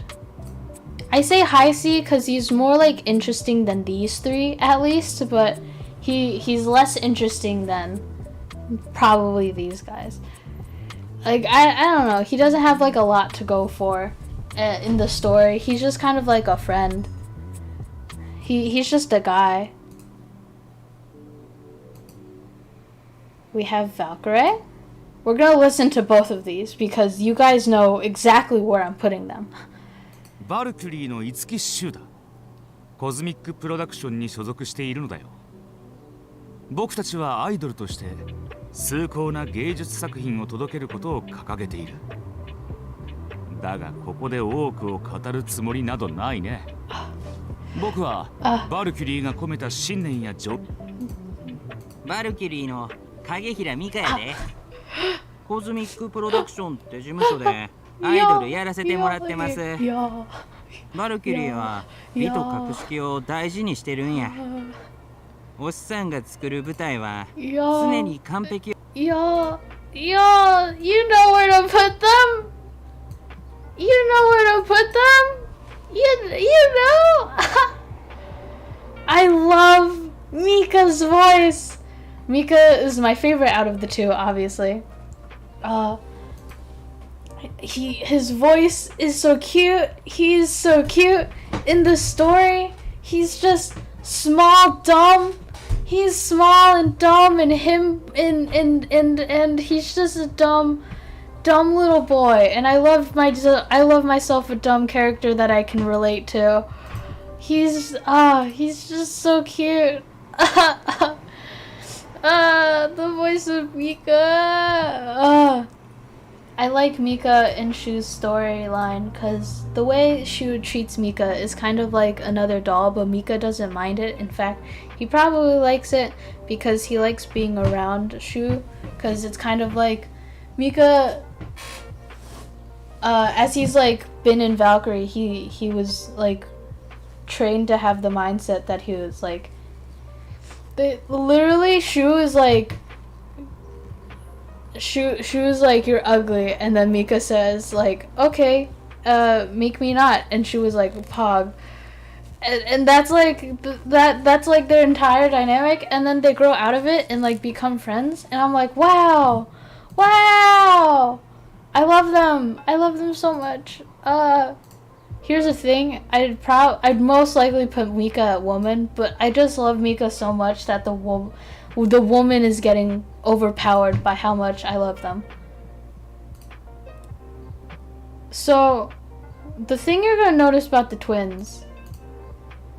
I say High C because he's more like interesting than these three at least, but he's less interesting than probably these guys. Like, I don't know, he doesn't have like a lot to go for in the story. He's just kind of like a friend. He's just a guy. We have Valkyrae. We're gonna listen to both of these because you guys know exactly where I'm putting them. バルキュリーの五木シュだ。コズミックプロダクションに所属しているのだよ。僕たちはアイドルとして崇高な芸術作品を届けることを掲げている。だがここで多くを語るつもりなどないね。僕はバルキュリーが込めた信念やバルキュリーの影平美香やで。コズミックプロダクションって事務所でアイドルやらせてもらってます。バルキュリーは美と格式を大事にしてるんや。おっさんが作る舞台は常に完璧。You know where to put them? You know where to put them? You know? I love Mika's voice. Mika is my favorite out of the two, obviously. His voice is so cute. He's so cute in the story. He's just small, dumb. He's small and dumb, and he's just a dumb little boy. And I love myself a dumb character that I can relate to. He's just so cute. The voice of Mika. I like Mika and Shu's storyline because the way Shu treats Mika is kind of like another doll, but Mika doesn't mind it. In fact, he probably likes it because he likes being around Shu, because it's kind of like Mika, as he's like been in Valkyrae, he was like trained to have the mindset that he was like, literally Shu is like, Shu's like, you're ugly, and then Mika says like, okay, make me not, and Shu was like, pog, and that's like that's like their entire dynamic, and then they grow out of it and like become friends, and I'm like, wow, I love them so much. Here's the thing, I'd most likely put Mika at woman, but I just love Mika so much that the woman is getting overpowered by how much I love them. So, the thing you're gonna notice about the twins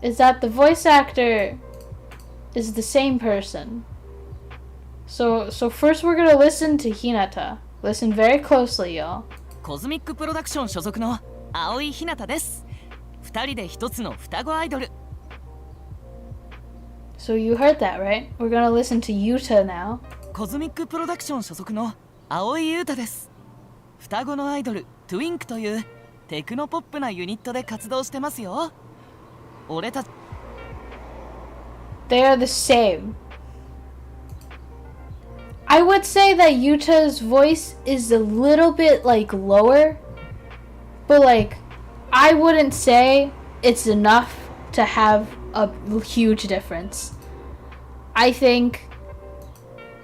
is that the voice actor is the same person. So first we're gonna listen to Hinata. Listen very closely, y'all. コズミックプロダクション所属の青井ひなたです。2人で一つの双子アイドル。So you heard that, right? We're gonna listen to Yuta now. コズミックプロダクション所属の青井優太です。双子のアイドル Twink というテクノポップなユニットで活動してますよ。俺たち They are the same. I would say that Yuta's voice is a little bit like lower, but like I wouldn't say it's enough to have a huge difference. I think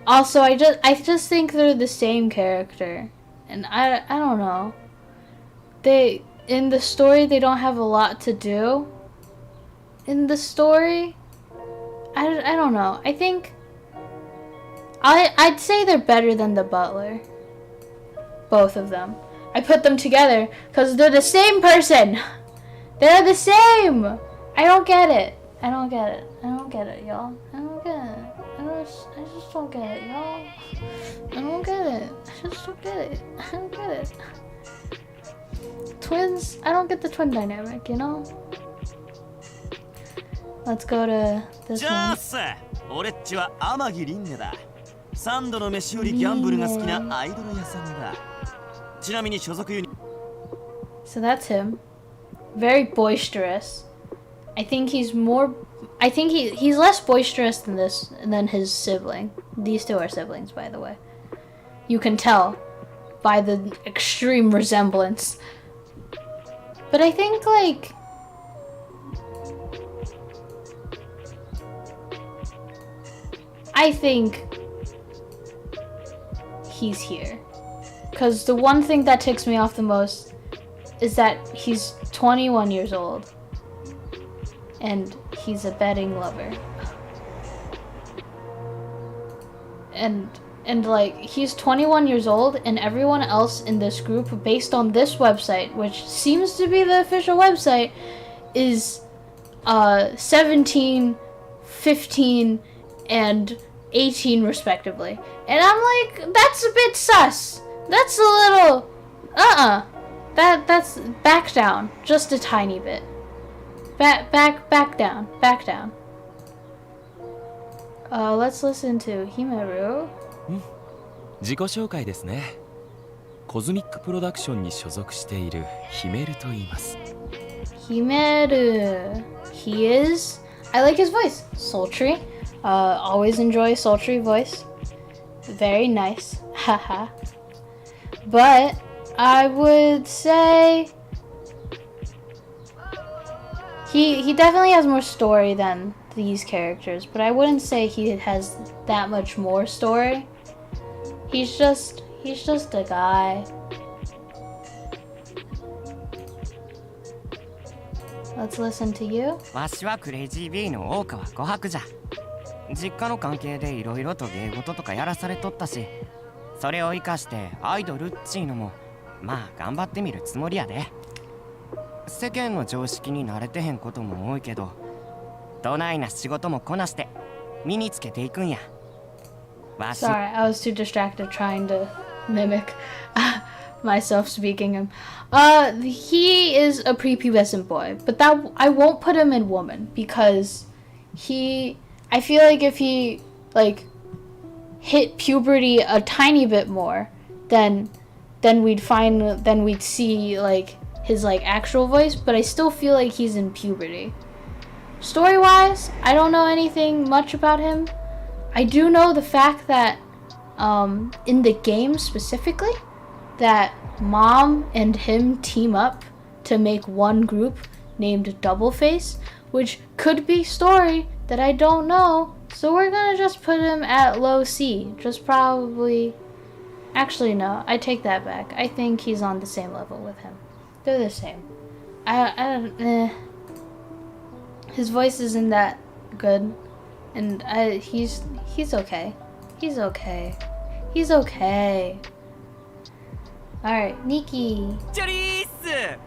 also I just think they're the same character, and I don't know. They in the story they don't have a lot to do. In the story, I don't know. I think I'd say they're better than the butler. Both of them. I put them together because they're the same person. They're the same. I don't get it. I don't get it. I don't get it, y'all. I don't get it. I just don't get it, y'all. I don't get it. I just don't get it. I don't get it. Twins, I don't get the twin dynamic, you know? Let's go to this one. 俺っちは天城凛音だ。3度の飯よりギャンブルが好きなアイドル屋さんだ。ちなみに所属ユニ So that's him. Very boisterous. I think he's less boisterous than his sibling. These two are siblings, by the way. You can tell by the extreme resemblance. But I think like he's here. Because the one thing that ticks me off the most is that he's 21 years old. And he's a betting lover. And like, he's 21 years old, and everyone else in this group, based on this website, which seems to be the official website, is 17, 15, and 18 respectively. And I'm like, that's a bit sus. That's a little that's back down just a tiny bit. Back down. Let's listen to Himeru. 自己紹介ですね。コズミックプロダクションに所属しているヒメルと言います。Himeru. I like his voice. Sultry. Always enjoy sultry voice. Very nice. Haha. But I would say he definitely has more story than these characters, but I wouldn't say he has that much more story. He's just a guy. Let's listen to you. わしはクレイジー B の大川琥珀じゃ。実家の関係でいろいろと芸事とかやらされとったし、それを生かしてアイドルっちーのもまあ頑張ってみるつもりやで。世間の常識に慣れてへんことも多いけど、どないな仕事もこなして身につけていくんや。Sorry, I was too distracted trying to mimic myself speaking him. He is a prepubescent boy, but that I won't put him in woman because I feel like if he like hit puberty a tiny bit more, then we'd see like his like actual voice, but I still feel like he's in puberty. Story-wise, I don't know anything much about him. I do know the fact that in the game specifically, that Mom and him team up to make one group named Double Face, which could be story that I don't know. So we're gonna just put him at low C. Just probably... Actually, no. I take that back. I think he's on the same level with him. They're the same. His voice isn't that good. And he's okay. He's okay. He's okay. Alright, Nikki. チョリーッス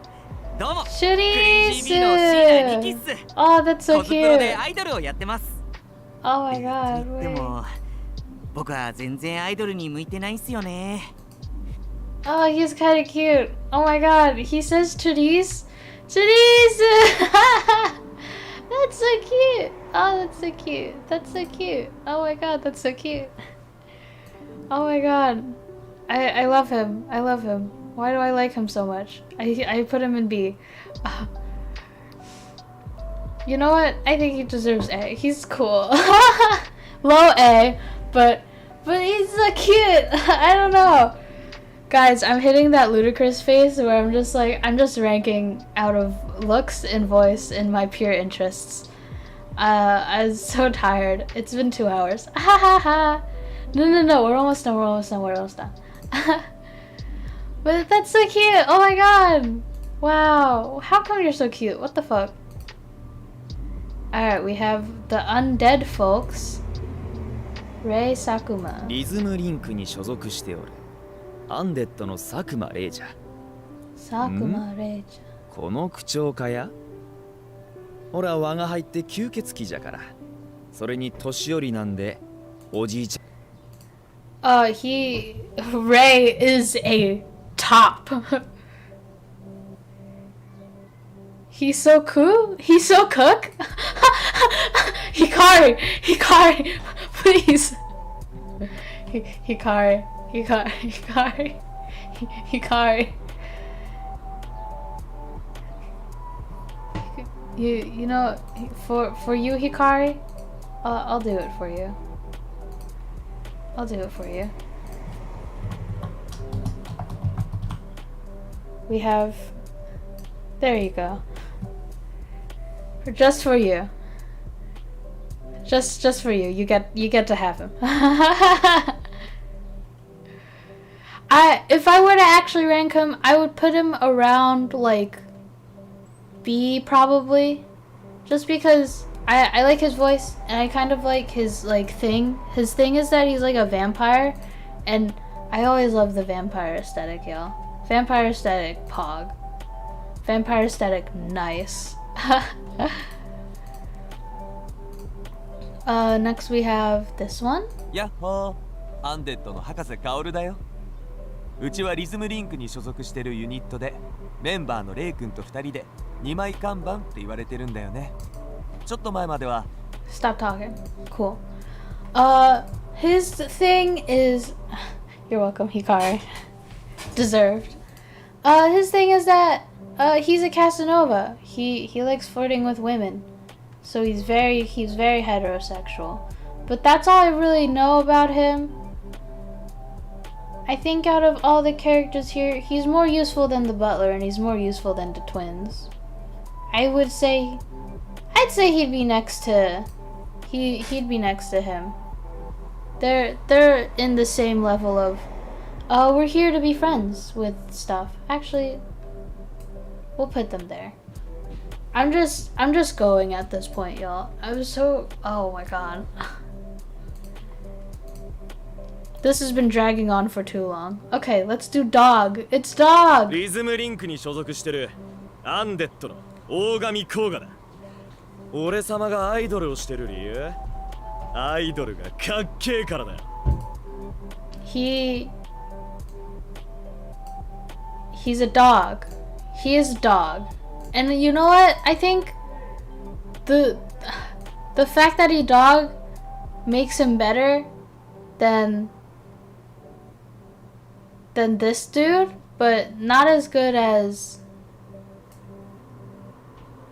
どうも、シュリース。クレイジービーの椎名リキっす。 Oh, that's so コズプロで cute. アイドルをやってます。 Oh my god. で Wait. も僕は全然アイドルに向いてないんすよね。 Oh, he's kind of cute. Oh my god. He says Therese. Therese! That's so cute. Oh, that's so cute. That's so cute. Oh my god, that's so cute. Oh my god. I love him. I love him. Why do I like him so much? I put him in B. You know what? I think he deserves A. He's cool. Low A, but he's so cute. I don't know. Guys, I'm hitting that ludicrous phase where I'm just like, I'm just ranking out of looks and voice and my pure interests. I was so tired. It's been 2 hours. Ha ha ha. No, we're almost done, we're almost done. But that's so cute. Oh my god. Wow. How come you're so cute? What the fuck? Alright, we have the undead folks. Rei Sakuma. リズムリンクに所属しておるアンデッドの佐久間玲じゃ。Sakuma Rei. この口調かや。ほら我が輩って吸血鬼じゃから。それに年寄りなんでおじいちゃん。Rei is a top. He's so cool. He's so cook. Hikari, please. Hikari. You know, for you, Hikari, I'll do it for you. I'll do it for you. We have. There you go. Just for you. Just for you. You get to have him. If I were to actually rank him, I would put him around like B probably, just because I like his voice and I kind of like his like thing. His thing is that he's like a vampire, and I always love the vampire aesthetic, y'all. Vampire aesthetic, pog. Vampire aesthetic, nice. Next we have this one. やっほー、アンデッドの博士カオルだよ。うちはリズムリンクに所属してるユニットで、メンバーのレイ君と2人で2枚看板って言われてるんだよね。ちょっと前までは Stop talking. Cool. His thing is you're welcome, Hikari. Deserved. His thing is that he's a Casanova. He likes flirting with women. So he's very heterosexual. But that's all I really know about him. I think out of all the characters here, he's more useful than the butler and he's more useful than the twins. I'd say he'd be next to he'd be next to him. They're in the same level of we're here to be friends with stuff. Actually, we'll put them there. I'm just going at this point, y'all. Oh my god. This has been dragging on for too long. Okay, let's do dog. It's dog. リズムリンクに所属してるアンデッドの大神甲賀だ。俺様がアイドルをしてる理由？アイドルがかっけえからだよ。He's a dog. He is a dog. And you know what? I think the fact that he dog makes him better than this dude, but not as good as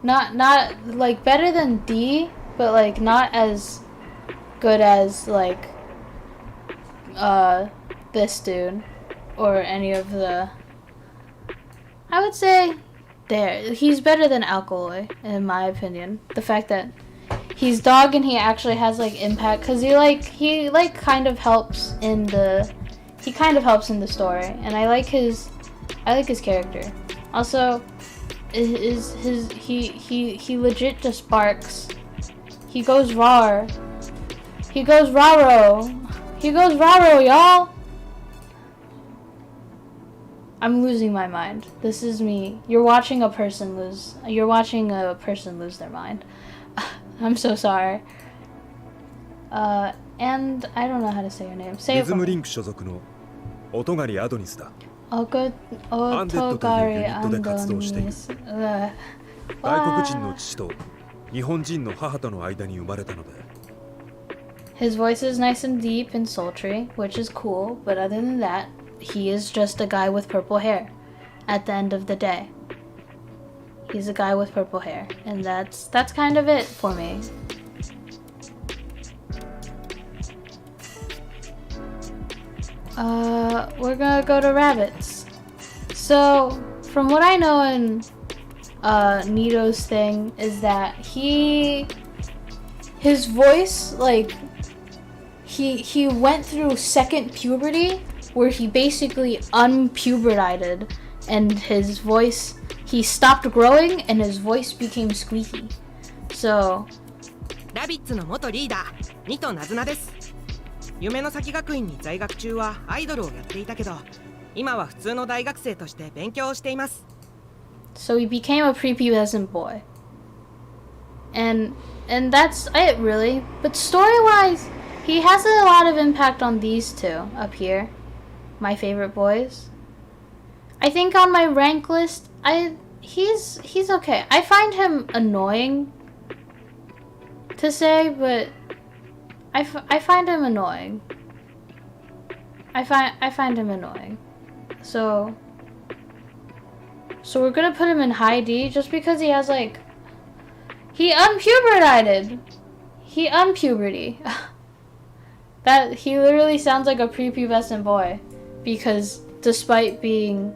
not like better than D, but like not as good as like this dude or any of the. I would say there he's better than Alkaloid in my opinion. The fact that he's dog and he actually has like impact, because he kind of helps in the story, and I like his character. Also, he legit just barks. He goes rar. He goes raro. He goes raro, y'all. I'm losing my mind. This is me. You're watching a person lose their mind. I'm so sorry. And I don't know how to say your name. Say it for me. リズムリンク所属の音狩アドニスだ。Otogari アンデッドというユニットで活動している。 Adonis. 外国人の父と日本人の母との間に生まれたので。 His voice is nice and deep and sultry, which is cool, but other than that, he is just a guy with purple hair. At the end of the day, he's a guy with purple hair, and that's kind of it for me. We're gonna go to rabbits. So, from what I know in Nito's thing is that his voice, like, he went through second puberty where he basically unpubertated, and his voice, he stopped growing and his voice became squeaky. So ラビッツの元リーダーニトナズナです。夢の先学院に在学中はアイドルをやっていたけど、今は普通の大学生として勉強をしています。 So he became a prepubescent boy. And that's it really. But story-wise, he has a lot of impact on these two up here. My favorite boys. I think on my rank list, he's okay. I find him annoying to say, but I find him annoying. I find him annoying. So we're gonna put him in high D just because he has, like, he unpubertated. He unpuberty. That he literally sounds like a prepubescent boy because despite being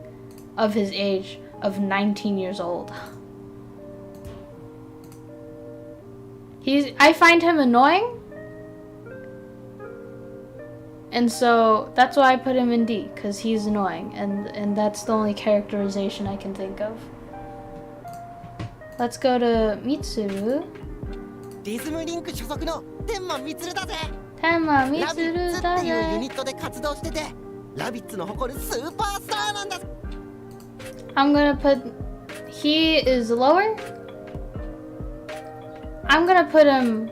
of his age of 19 years old. I find him annoying. And so that's why I put him in D, because he's annoying, and that's the only characterization I can think of. Let's go to Mitsuru. リズムリンク所属の天満みつるだぜ。天満みラビつるッツってだぜ。いうユニットで活動してて、ラビッツの誇るスーパースターなんだ。 I'm gonna put, he is lower. I'm gonna put him,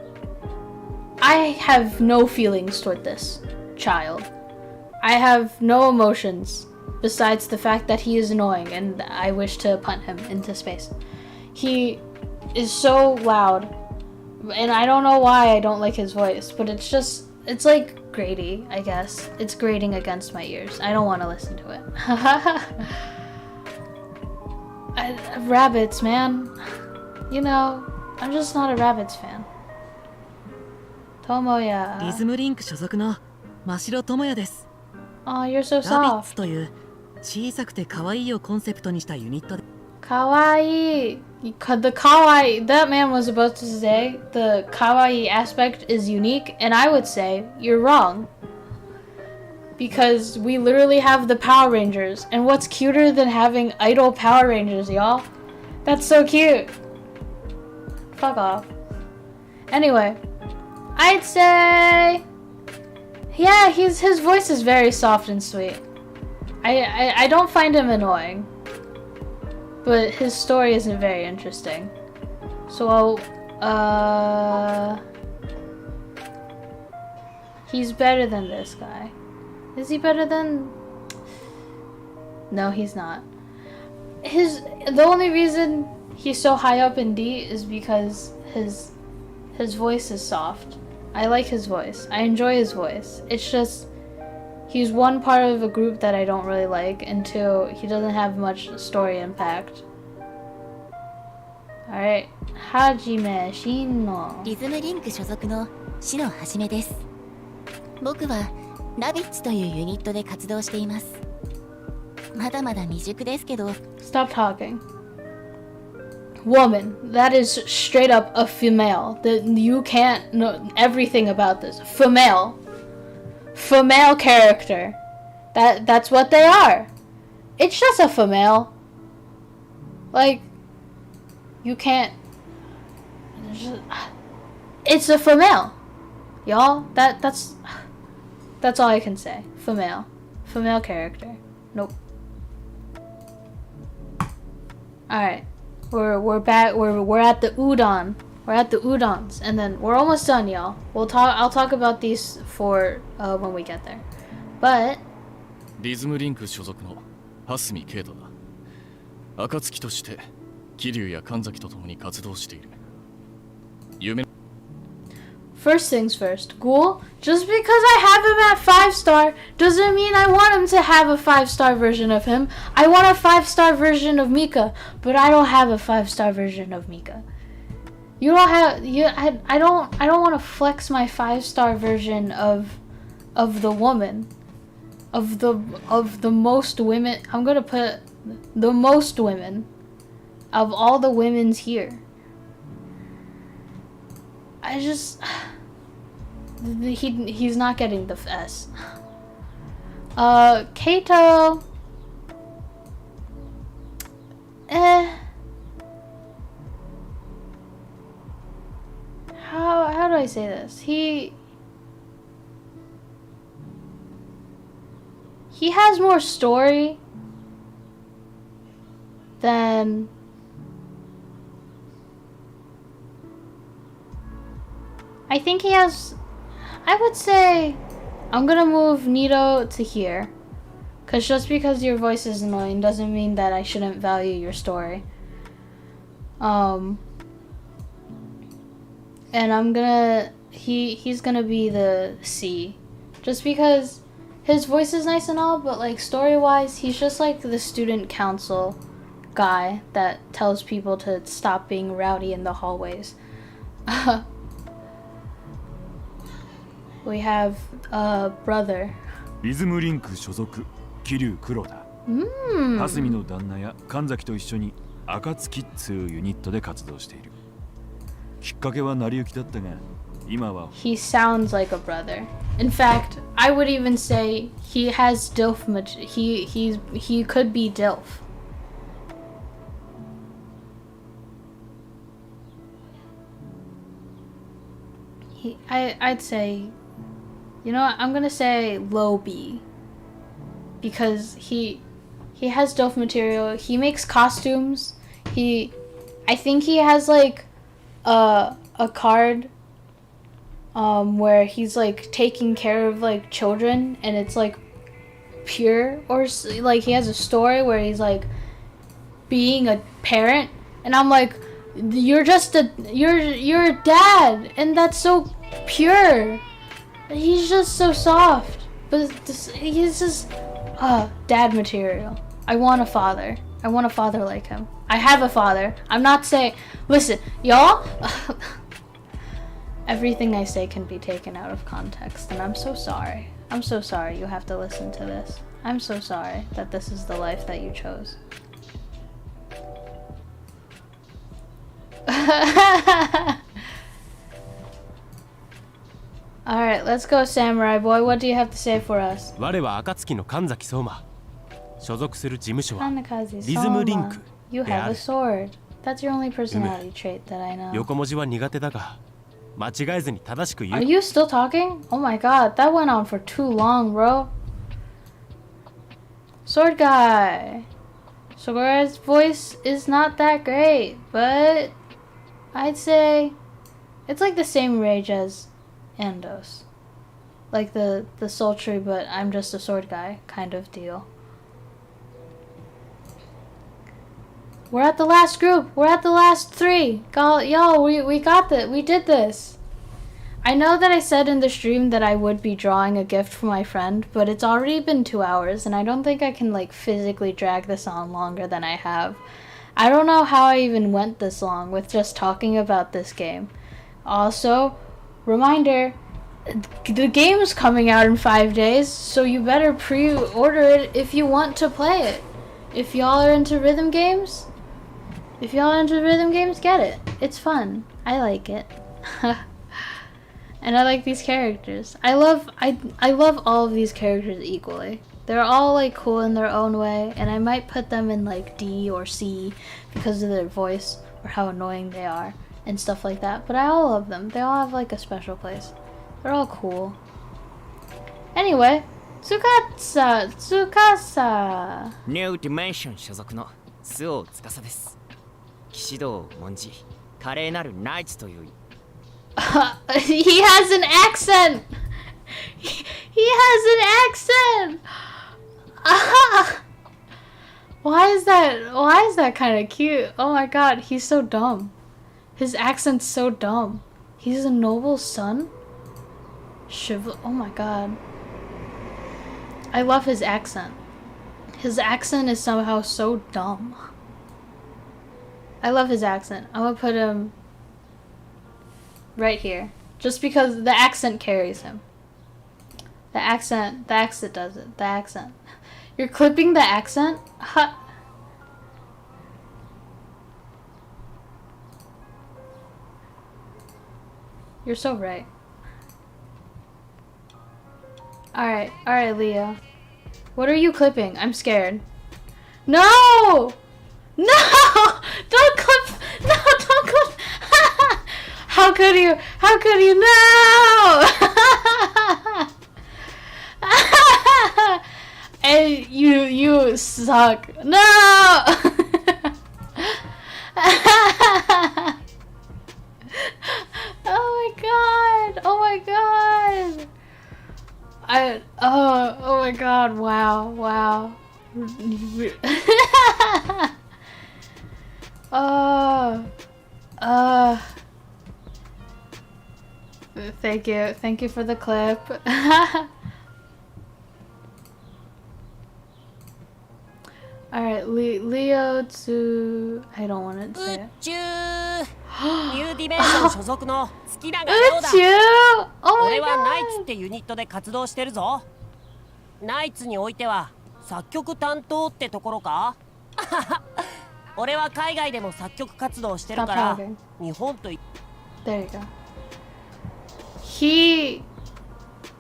I have no feelings toward this child. I have no emotions besides the fact that he is annoying and I wish to punt him into space. He is so loud, and I don't know why I don't like his voice, but it's like grating, I guess. It's grating against my ears. I don't want to listen to it. Rabbits, man. You know, I'm just not a Rabbits fan. Tomoya. リズムリンク所属の真城智也です。 Oh, you're so ラビッ soft. ツという小さくて可愛いをコンセプトにしたユニットで Kawaii. The kawaii, that man was about to say the kawaii aspect is unique, and I would say you're wrong. Because we literally have the Power Rangers, and what's cuter than having idol Power Rangers, y'all? That's so cute. Fuck off. Anyway, I'd say, yeah, his voice is very soft and sweet. I don't find him annoying, but his story isn't very interesting. So he's better than this guy. Is he better than? No, he's not. The only reason he's so high up in D is because his voice is soft. I like his voice. I enjoy his voice. It's just he's one part of a group that I don't really like, and two, he doesn't have much story impact. Alright, Hajime Shino. リズムリンク所属の篠はじめです。僕はラビッツというユニットで活動しています。まだまだ未熟ですけど。 Stop talking. Woman, that is straight up a female. You can't know everything about this. Female character. That's what they are. It's just a female. Like, you can't. It's a female, y'all. That's all I can say. Female character. Nope. Alright. We're back. We're at the udon. We're at the udons, and then we're almost done, y'all. I'll talk about these for when we get there. But リズムリンク所属の蓮見慶太だ。暁として桐生や神崎と共に活動している。夢 First things first, Ghoul, just because I have him at 5-star doesn't mean I want him to have a 5-star version of him. I want a 5-star version of Mika, but I don't have a 5-star version of Mika. You don't have I don't want to flex my 5-star version of the woman. Of the most women. I'm going to put the most women of all the women's here. I just he's not getting the S. Kato. How do I say this? He has more story than I think he has. I would say I'm gonna move Nito to here, cause just because your voice is annoying doesn't mean that I shouldn't value your story. And I'm gonna he's gonna be the C, just because his voice is nice and all, but like story-wise, he's just like the student council guy that tells people to stop being rowdy in the hallways. We have a brother. リズムリンク所属桐生黒田。蓮見の旦那や神崎と一緒に暁っつうユニットで活動している。きっかけは成り行きだったが、今は He sounds like a brother. In fact, I would even say he has DILF he could be DILF. I'd say, you know what, I'm gonna say low B, because he has DILF material. He makes costumes. I think he has like a card where he's like taking care of like children, and it's like pure, or like he has a story where he's like being a parent, and I'm like, you're a dad, and that's so pure. He's just so soft, but he's just dad material. I want a father. I want a father like him. I have a father. I'm not saying, listen, y'all. Everything I say can be taken out of context, and I'm so sorry. I'm so sorry you have to listen to this. I'm so sorry that this is the life that you chose. Alright, let's go, Samurai Boy. What do you have to say for us? 我は暁の神崎相馬。所属する事務所は Kanakaze リズムリン Soma. ク You で have あ a る。 sword. That's your only personality trait that I know. 横文字は苦手だが、間違えずに正しく言う。 Are you still talking? Oh my god, that went on for too long, bro. Sword guy. Sogura's voice is not that great, but I'd say it's like the same range as Andos. Like the sultry, but I'm just a sword guy kind of deal. We're at the last group. We're at the last 3. Y'all, we got this. We did this. I know that I said in the stream that I would be drawing a gift for my friend, but it's already been 2 hours, and I don't think I can like physically drag this on longer than I have. I don't know how I even went this long with just talking about this game. Also, reminder, the game's coming out in 5 days, so you better pre-order it if you want to play it. If y'all are into rhythm games, get it. It's fun. I like it. And I like these characters. I love all of these characters equally. They're all like cool in their own way, and I might put them in like D or C because of their voice or how annoying they are and stuff like that. But I all love them. They all have like a special place. They're all cool. Anyway, Tsukasa. New Dimension 所属の周防司です。騎士道を重んじ華麗なるナイツという He has an accent. He has an accent. Why is that kind of cute? Oh my god, he's so dumb. His accent's so dumb. He's a noble son? Oh my god. I love his accent. His accent is somehow so dumb. I love his accent. I'm gonna put him right here. Just because the accent carries him. The accent does it. The accent. You're clipping the accent? Ha. You're so right. Alright, Leo. What are you clipping? I'm scared. No! No! Don't clip! No, don't clip! How could you? How could you? No! And you suck. No! Oh my god! Oh my god! Oh my god! Wow! Thank you for the clip. Alright, Leo to... I don't want to say it. ニューディメンション所属の好きながようだ。俺はナイツってユニットで活動してるぞ。ナイツにおいては作曲担当ってところか？俺は海外でも作曲活動してるから日本と。 There you go.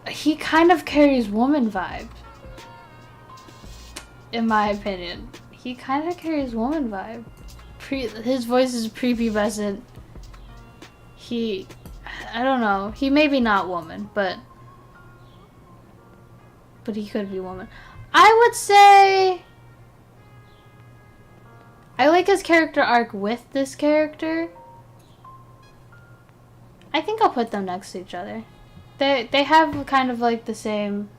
He kind of carries woman vibe. In my opinion, he kind of carries woman vibe. His voice is prepubescent. I don't know. He may be not woman, but he could be woman. I would say I like his character arc with this character. I think I'll put them next to each other. They have kind of like the same.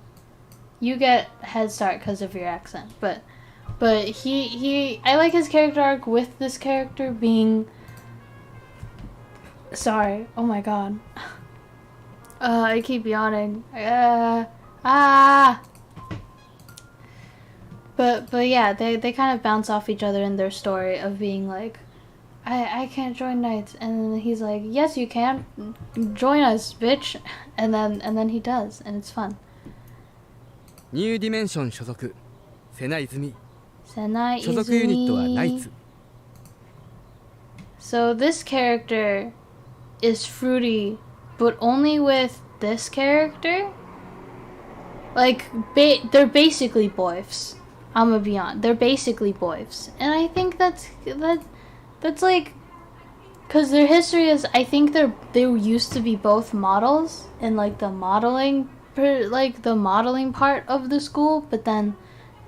You get head start because of your accent, but I like his character arc with this character being. Sorry. Oh my god. I keep yawning. But yeah, they kind of bounce off each other in their story of being like, I can't join Knights, and then he's like, yes you can, join us, bitch, and then he does, and it's fun. ニューディメンション所属瀬名泉 Senai 所属ユニットはナイツ So this character is fruity, but only with this character. Like they're basically boys. I'm gonna be honest. They're basically boys, and I think that's like, cause their history is, I think they used to be both models in like the modeling part of the school, but then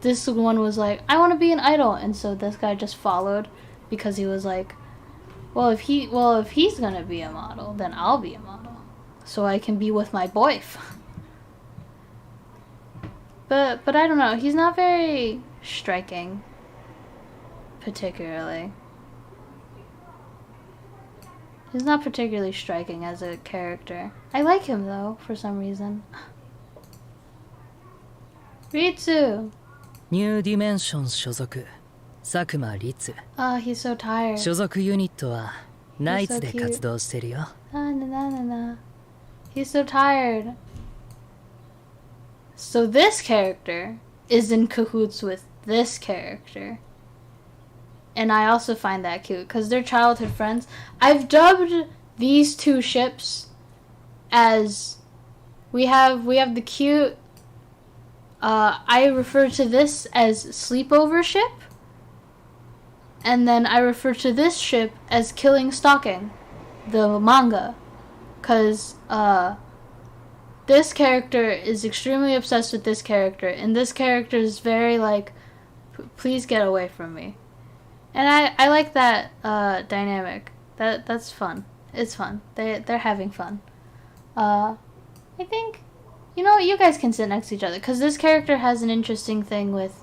this one was like, I want to be an idol, and so this guy just followed because he was like, well if he's gonna be a model, then I'll be a model, so I can be with my boyf. But I don't know, he's not very striking, particularly. He's not particularly striking as a character. I like him though, for some reason. Ritsu! ニューディメンション所属佐久間律 Oh, he's so tired. 所属ユニットはナイツで活動してるよ Na. He's so tired. So this character is in cahoots with this character. And I also find that cute because they're childhood friends. I've dubbed these two ships as we have the cute I refer to this as sleepover ship, and then I refer to this ship as Killing Stalking, the manga, because this character is extremely obsessed with this character, and this character is very like, please get away from me. And I like that dynamic. That's fun. It's fun. They're having fun. I think, you know, you guys can sit next to each other because this character has an interesting thing with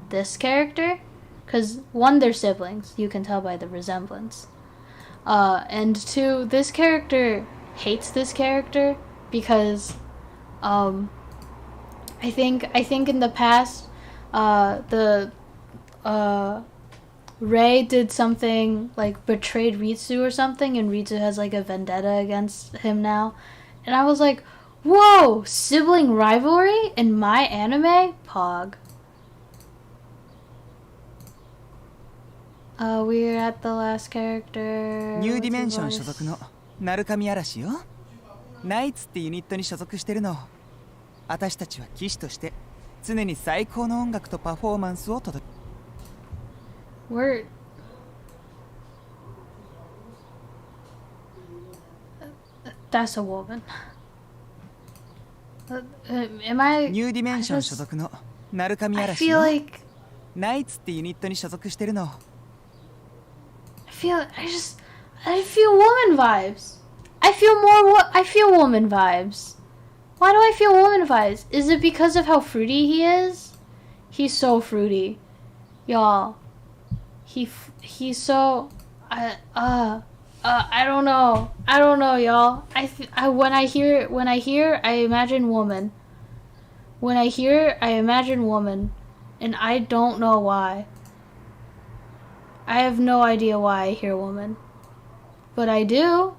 this character. Because one, they're siblings. You can tell by the resemblance. And two, this character hates this character because I think in the past Rei did something like betrayed Ritsu or something, and Ritsu has like a vendetta against him now. And I was like, whoa, sibling rivalry in my anime? Pog. We're at the last character. ニューディメンション所属の鳴神嵐よ。ナイツってユニットに所属してるの。私たちは騎士として常に最高の音楽とパフォーマンスを届け。We're That's a woman. Am I? ニューディメンション所属の鳴神 I 嵐 feel よ。 like ナイツってユニットに所属してるの。I feel woman vibes. I feel woman vibes. Why do I feel woman vibes? Is it because of how fruity he is? He's so fruity, y'all. He's so I don't know. I don't know, y'all. When I hear, I imagine woman. When I hear, I imagine woman, and I don't know why. I have no idea why I hear woman, but I do.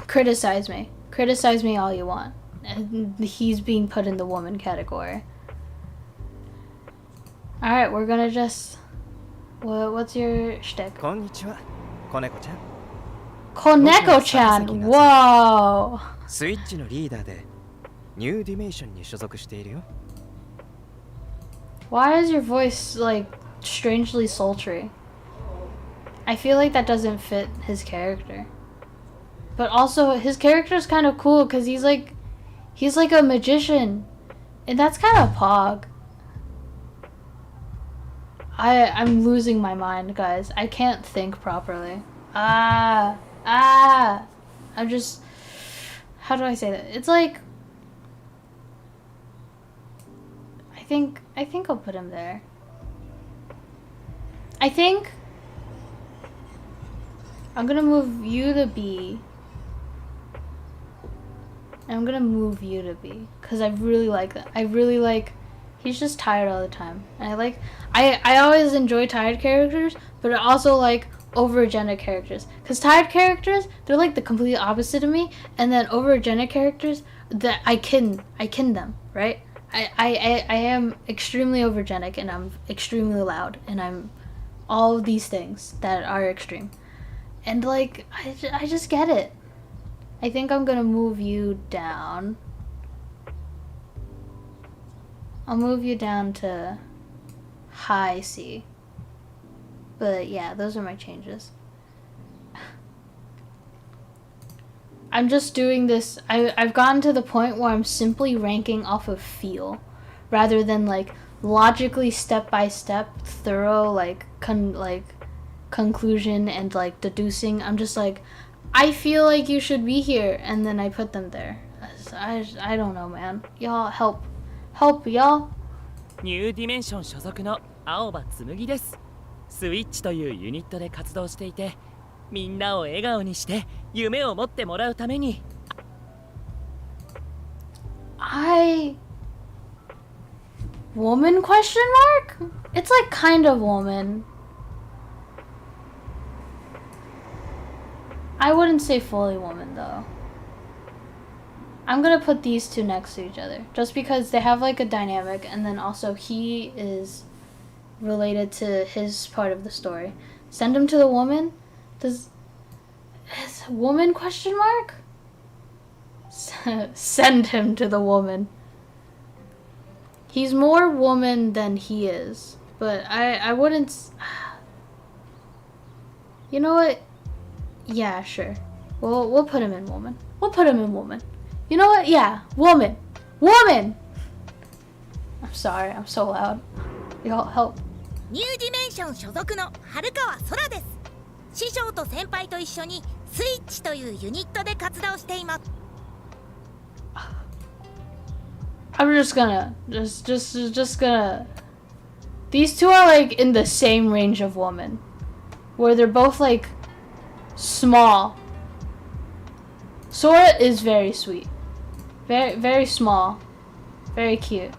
Criticize me all you want. And he's being put in the woman category. Alright, we're gonna just... What's your shtick? こんにちは、子猫ちゃん。 Koneko-chan! Whoa! スイッチのリーダーでニューディメーションに所属しているよ。 Why is your voice, like, strangely sultry? I feel like that doesn't fit his character. But also, his character is kind of cool because he's like a magician. And that's kind of pog. I'm losing my mind, guys. I can't think properly. I'm just... How do I say that? It's like... I think I'll put him there. I think I'm gonna move you to B. And I'm gonna move you to B because I really like that. I really like. He's just tired all the time, and I always enjoy tired characters, but I also like overagenic characters. Cause tired characters, they're like the complete opposite of me, and then overagenic characters, that I kin them, right? I am extremely overgenic, and I'm extremely loud, and I'm all of these things that are extreme. And like, I just get it. I think I'm gonna move you down. I'll move you down to high C. But yeah, those are my changes. I'm just doing this. I've gotten to the point where I'm simply ranking off of feel, rather than like logically step by step, thorough conclusion and like deducing. I'm just like, I feel like you should be here, and then I put them there. I don't know, man. Y'all help, y'all. ニューディメンション所属の青葉紬です。スイッチというユニットで活動していて、みんなを笑顔にして夢を持ってもらうために。Woman question mark? It's like kind of woman. I wouldn't say fully woman though. I'm gonna put these two next to each other just because they have like a dynamic, and then also he is related to his part of the story. Send him to the woman? Is woman question mark? Send him to the woman. He's more woman than he is, but I wouldn't. You know what? Yeah, sure. We'll put him in woman. We'll put him in woman. You know what? Yeah, woman. Woman! I'm sorry, I'm so loud. Y'all help. ニューディメンション所属の春川空です。師匠と先輩と一緒にスイッチというユニットで活動しています。I'm just gonna these two are like in the same range of woman, where they're both like small. Sora is very sweet, very small, very cute.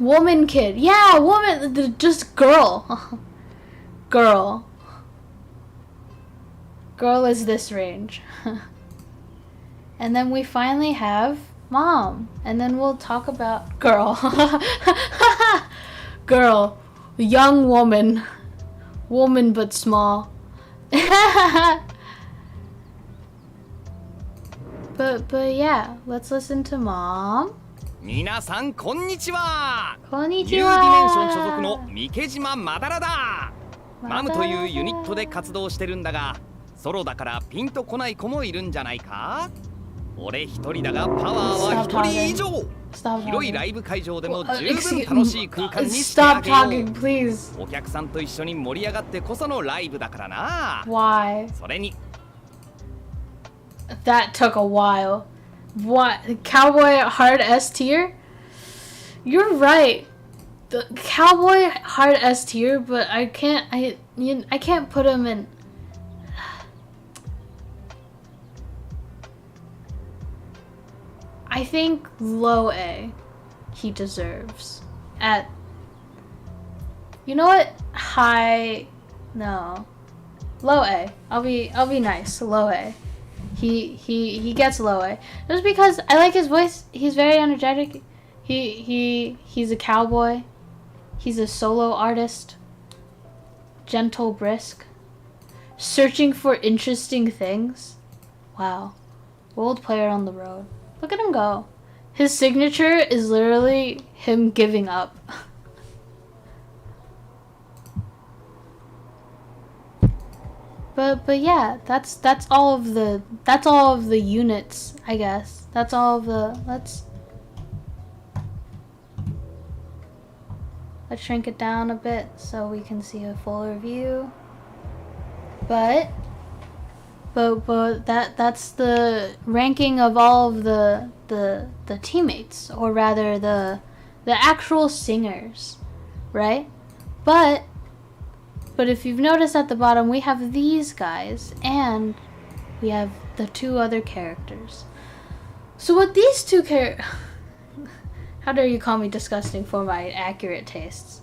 Woman kid, yeah, woman, just girl. Girl is this range. And then we finally have mom, and then we'll talk about girl. Girl, young woman but small. but yeah, let's listen to mom. 皆さんこんにちは。こんにニューデちは。ィメンション所属の三毛島まだらだ。マムというユニットで活動してるんだが、ソロだからピンとこない子もいるんじゃないか。俺一人だがパワーは一人以上。広いライブ会場でも十分楽しい空間にしてあげよう。お客さんと一緒に盛り上がってこそのライブだからな。Why? それに That took a while. What? Cowboy hard S tier? You're right. The cowboy hard S tier, but I can't put him in. I think low A he deserves. At, you know what? High, no. Low A. I'll be nice. Low A. He gets low A. Just because I like his voice. He's very energetic. He's a cowboy. He's a solo artist. Gentle, brisk. Searching for interesting things. Wow. World player on the road. Look at him go. His signature is literally him giving up. But yeah, that's all of the units, I guess. That's all of the let's shrink it down a bit so we can see a fuller view. But that's the ranking of all of the teammates, or rather the actual singers, right? But if you've noticed at the bottom, we have these guys and we have the two other characters. So what these two how dare you call me disgusting for my accurate tastes?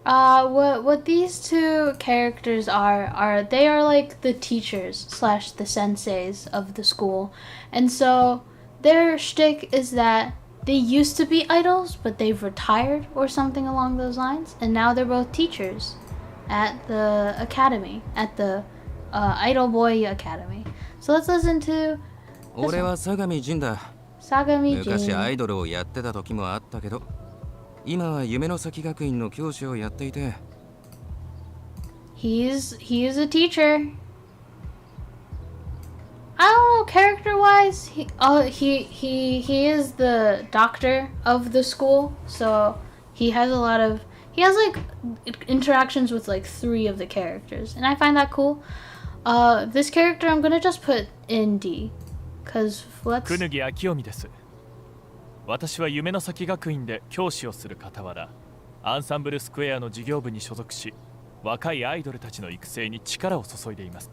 What these two characters are they are like the teachers / the senseis of the school. And so their shtick is that they used to be idols, but they've retired or something along those lines, and now they're both teachers at the academy, at the Idol Boy Academy. So let's listen to 俺は相模仁だ。相模仁。昔アイドルをやってた時もあったけど、今は夢の先学院の教師をやっていて。He is a teacher. I don't know, character-wise, he is the doctor of the school, so he has like interactions with like 3 of the characters, and I find that cool. This character I'm gonna just put in D, cause let's. 久木明臣です。私は夢の先学院で教師をする傍ら、アンサンブルスクエアの事業部に所属し、若いアイドルたちの育成に力を注いでいます。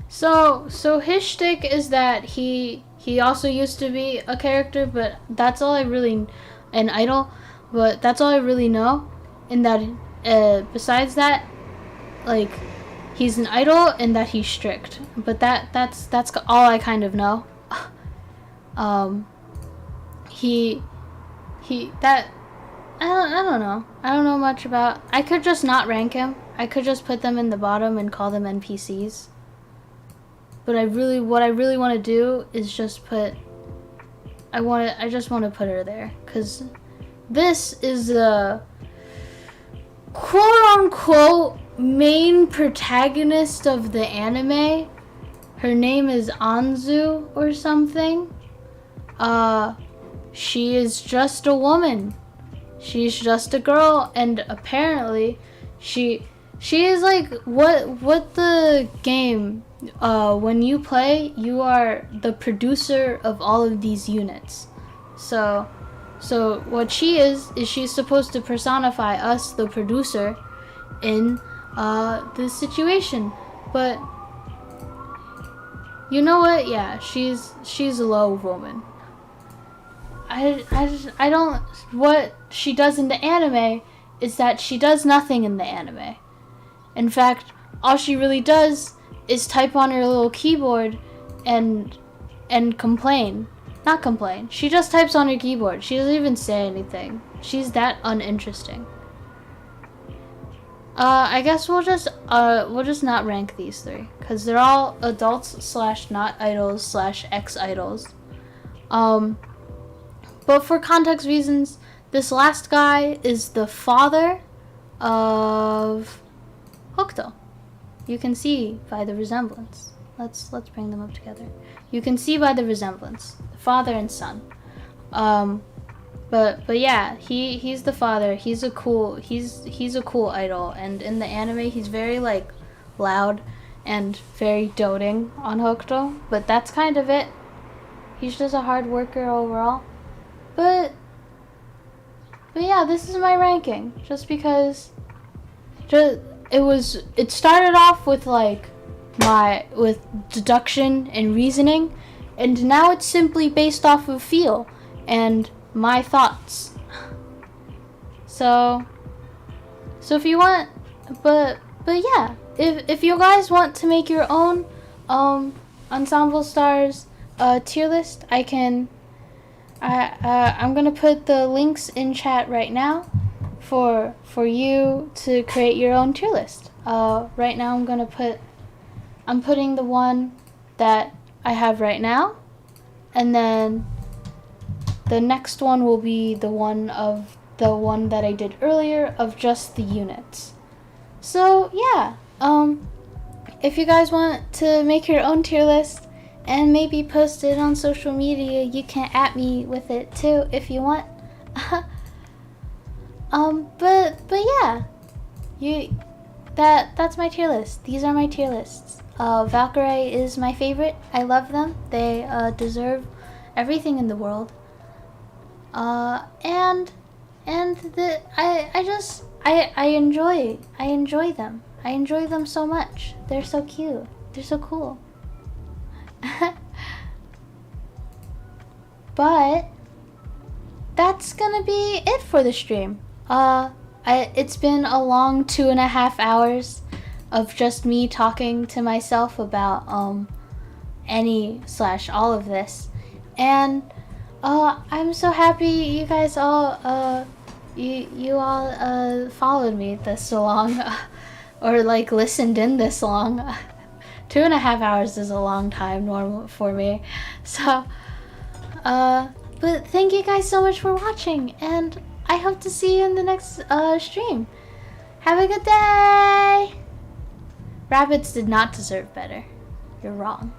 So his shtick is that he also used to be a character, but that's all I really an idol, but that's all I really know. And that besides that, like he's an idol and that he's strict. But that's all I kind of know. He that I don't know. I don't know much about. I could just not rank him. I could just put them in the bottom and call them NPCs. But what I really want to do is just put. I just want to put her there, cause this is a quote unquote main protagonist of the anime. her name is Anzu or something. She is just a woman. She's just a girl, and apparently she is like what the game, when you play, you are the producer of all of these units. So what she is she's supposed to personify us, the producer, in this situation. But you know what? Yeah, she's a low woman. I don't. What she does in the anime is that she does nothing in the anime. In fact, all she really does is type on her little keyboard and complain. Not complain. She just types on her keyboard. She doesn't even say anything. She's that uninteresting. I guess we'll just not rank these three, because they're all adults / not idols / ex-idols. But for context reasons, this last guy is the father of Hokuto. You can see by the resemblance. Let's bring them up together. You can see by the resemblance, father and son. But yeah, he's the father. He's a cool idol, and in the anime he's very like loud and very doting on Hokuto, but that's kind of it. He's just a hard worker overall. But yeah, this is my ranking, just because it started off with like with deduction and reasoning, and now it's simply based off of feel and my thoughts. So if you want, but yeah, if you guys want to make your own Ensemble Stars tier list, I'm gonna put the links in chat right now for you to create your own tier list. Right now I'm putting the one that I have right now, and then the next one will be the one that I did earlier of just the units. So yeah, if you guys want to make your own tier list and maybe post it on social media, you can @ me with it too if you want. But yeah, that's my tier list. These are my tier lists. Valkyrae is my favorite. I love them. They deserve everything in the world. And I enjoy them. I enjoy them so much. They're so cute. They're so cool. But that's gonna be it for the stream. It's been a long 2.5 hours of just me talking to myself about any / all of this, and I'm so happy you guys all you all followed me this long, or like listened in this long. 2.5 hours is a long time normal for me. So but thank you guys so much for watching, and I hope to see you in the next stream. Have a good day. Rabbits did not deserve better. You're wrong.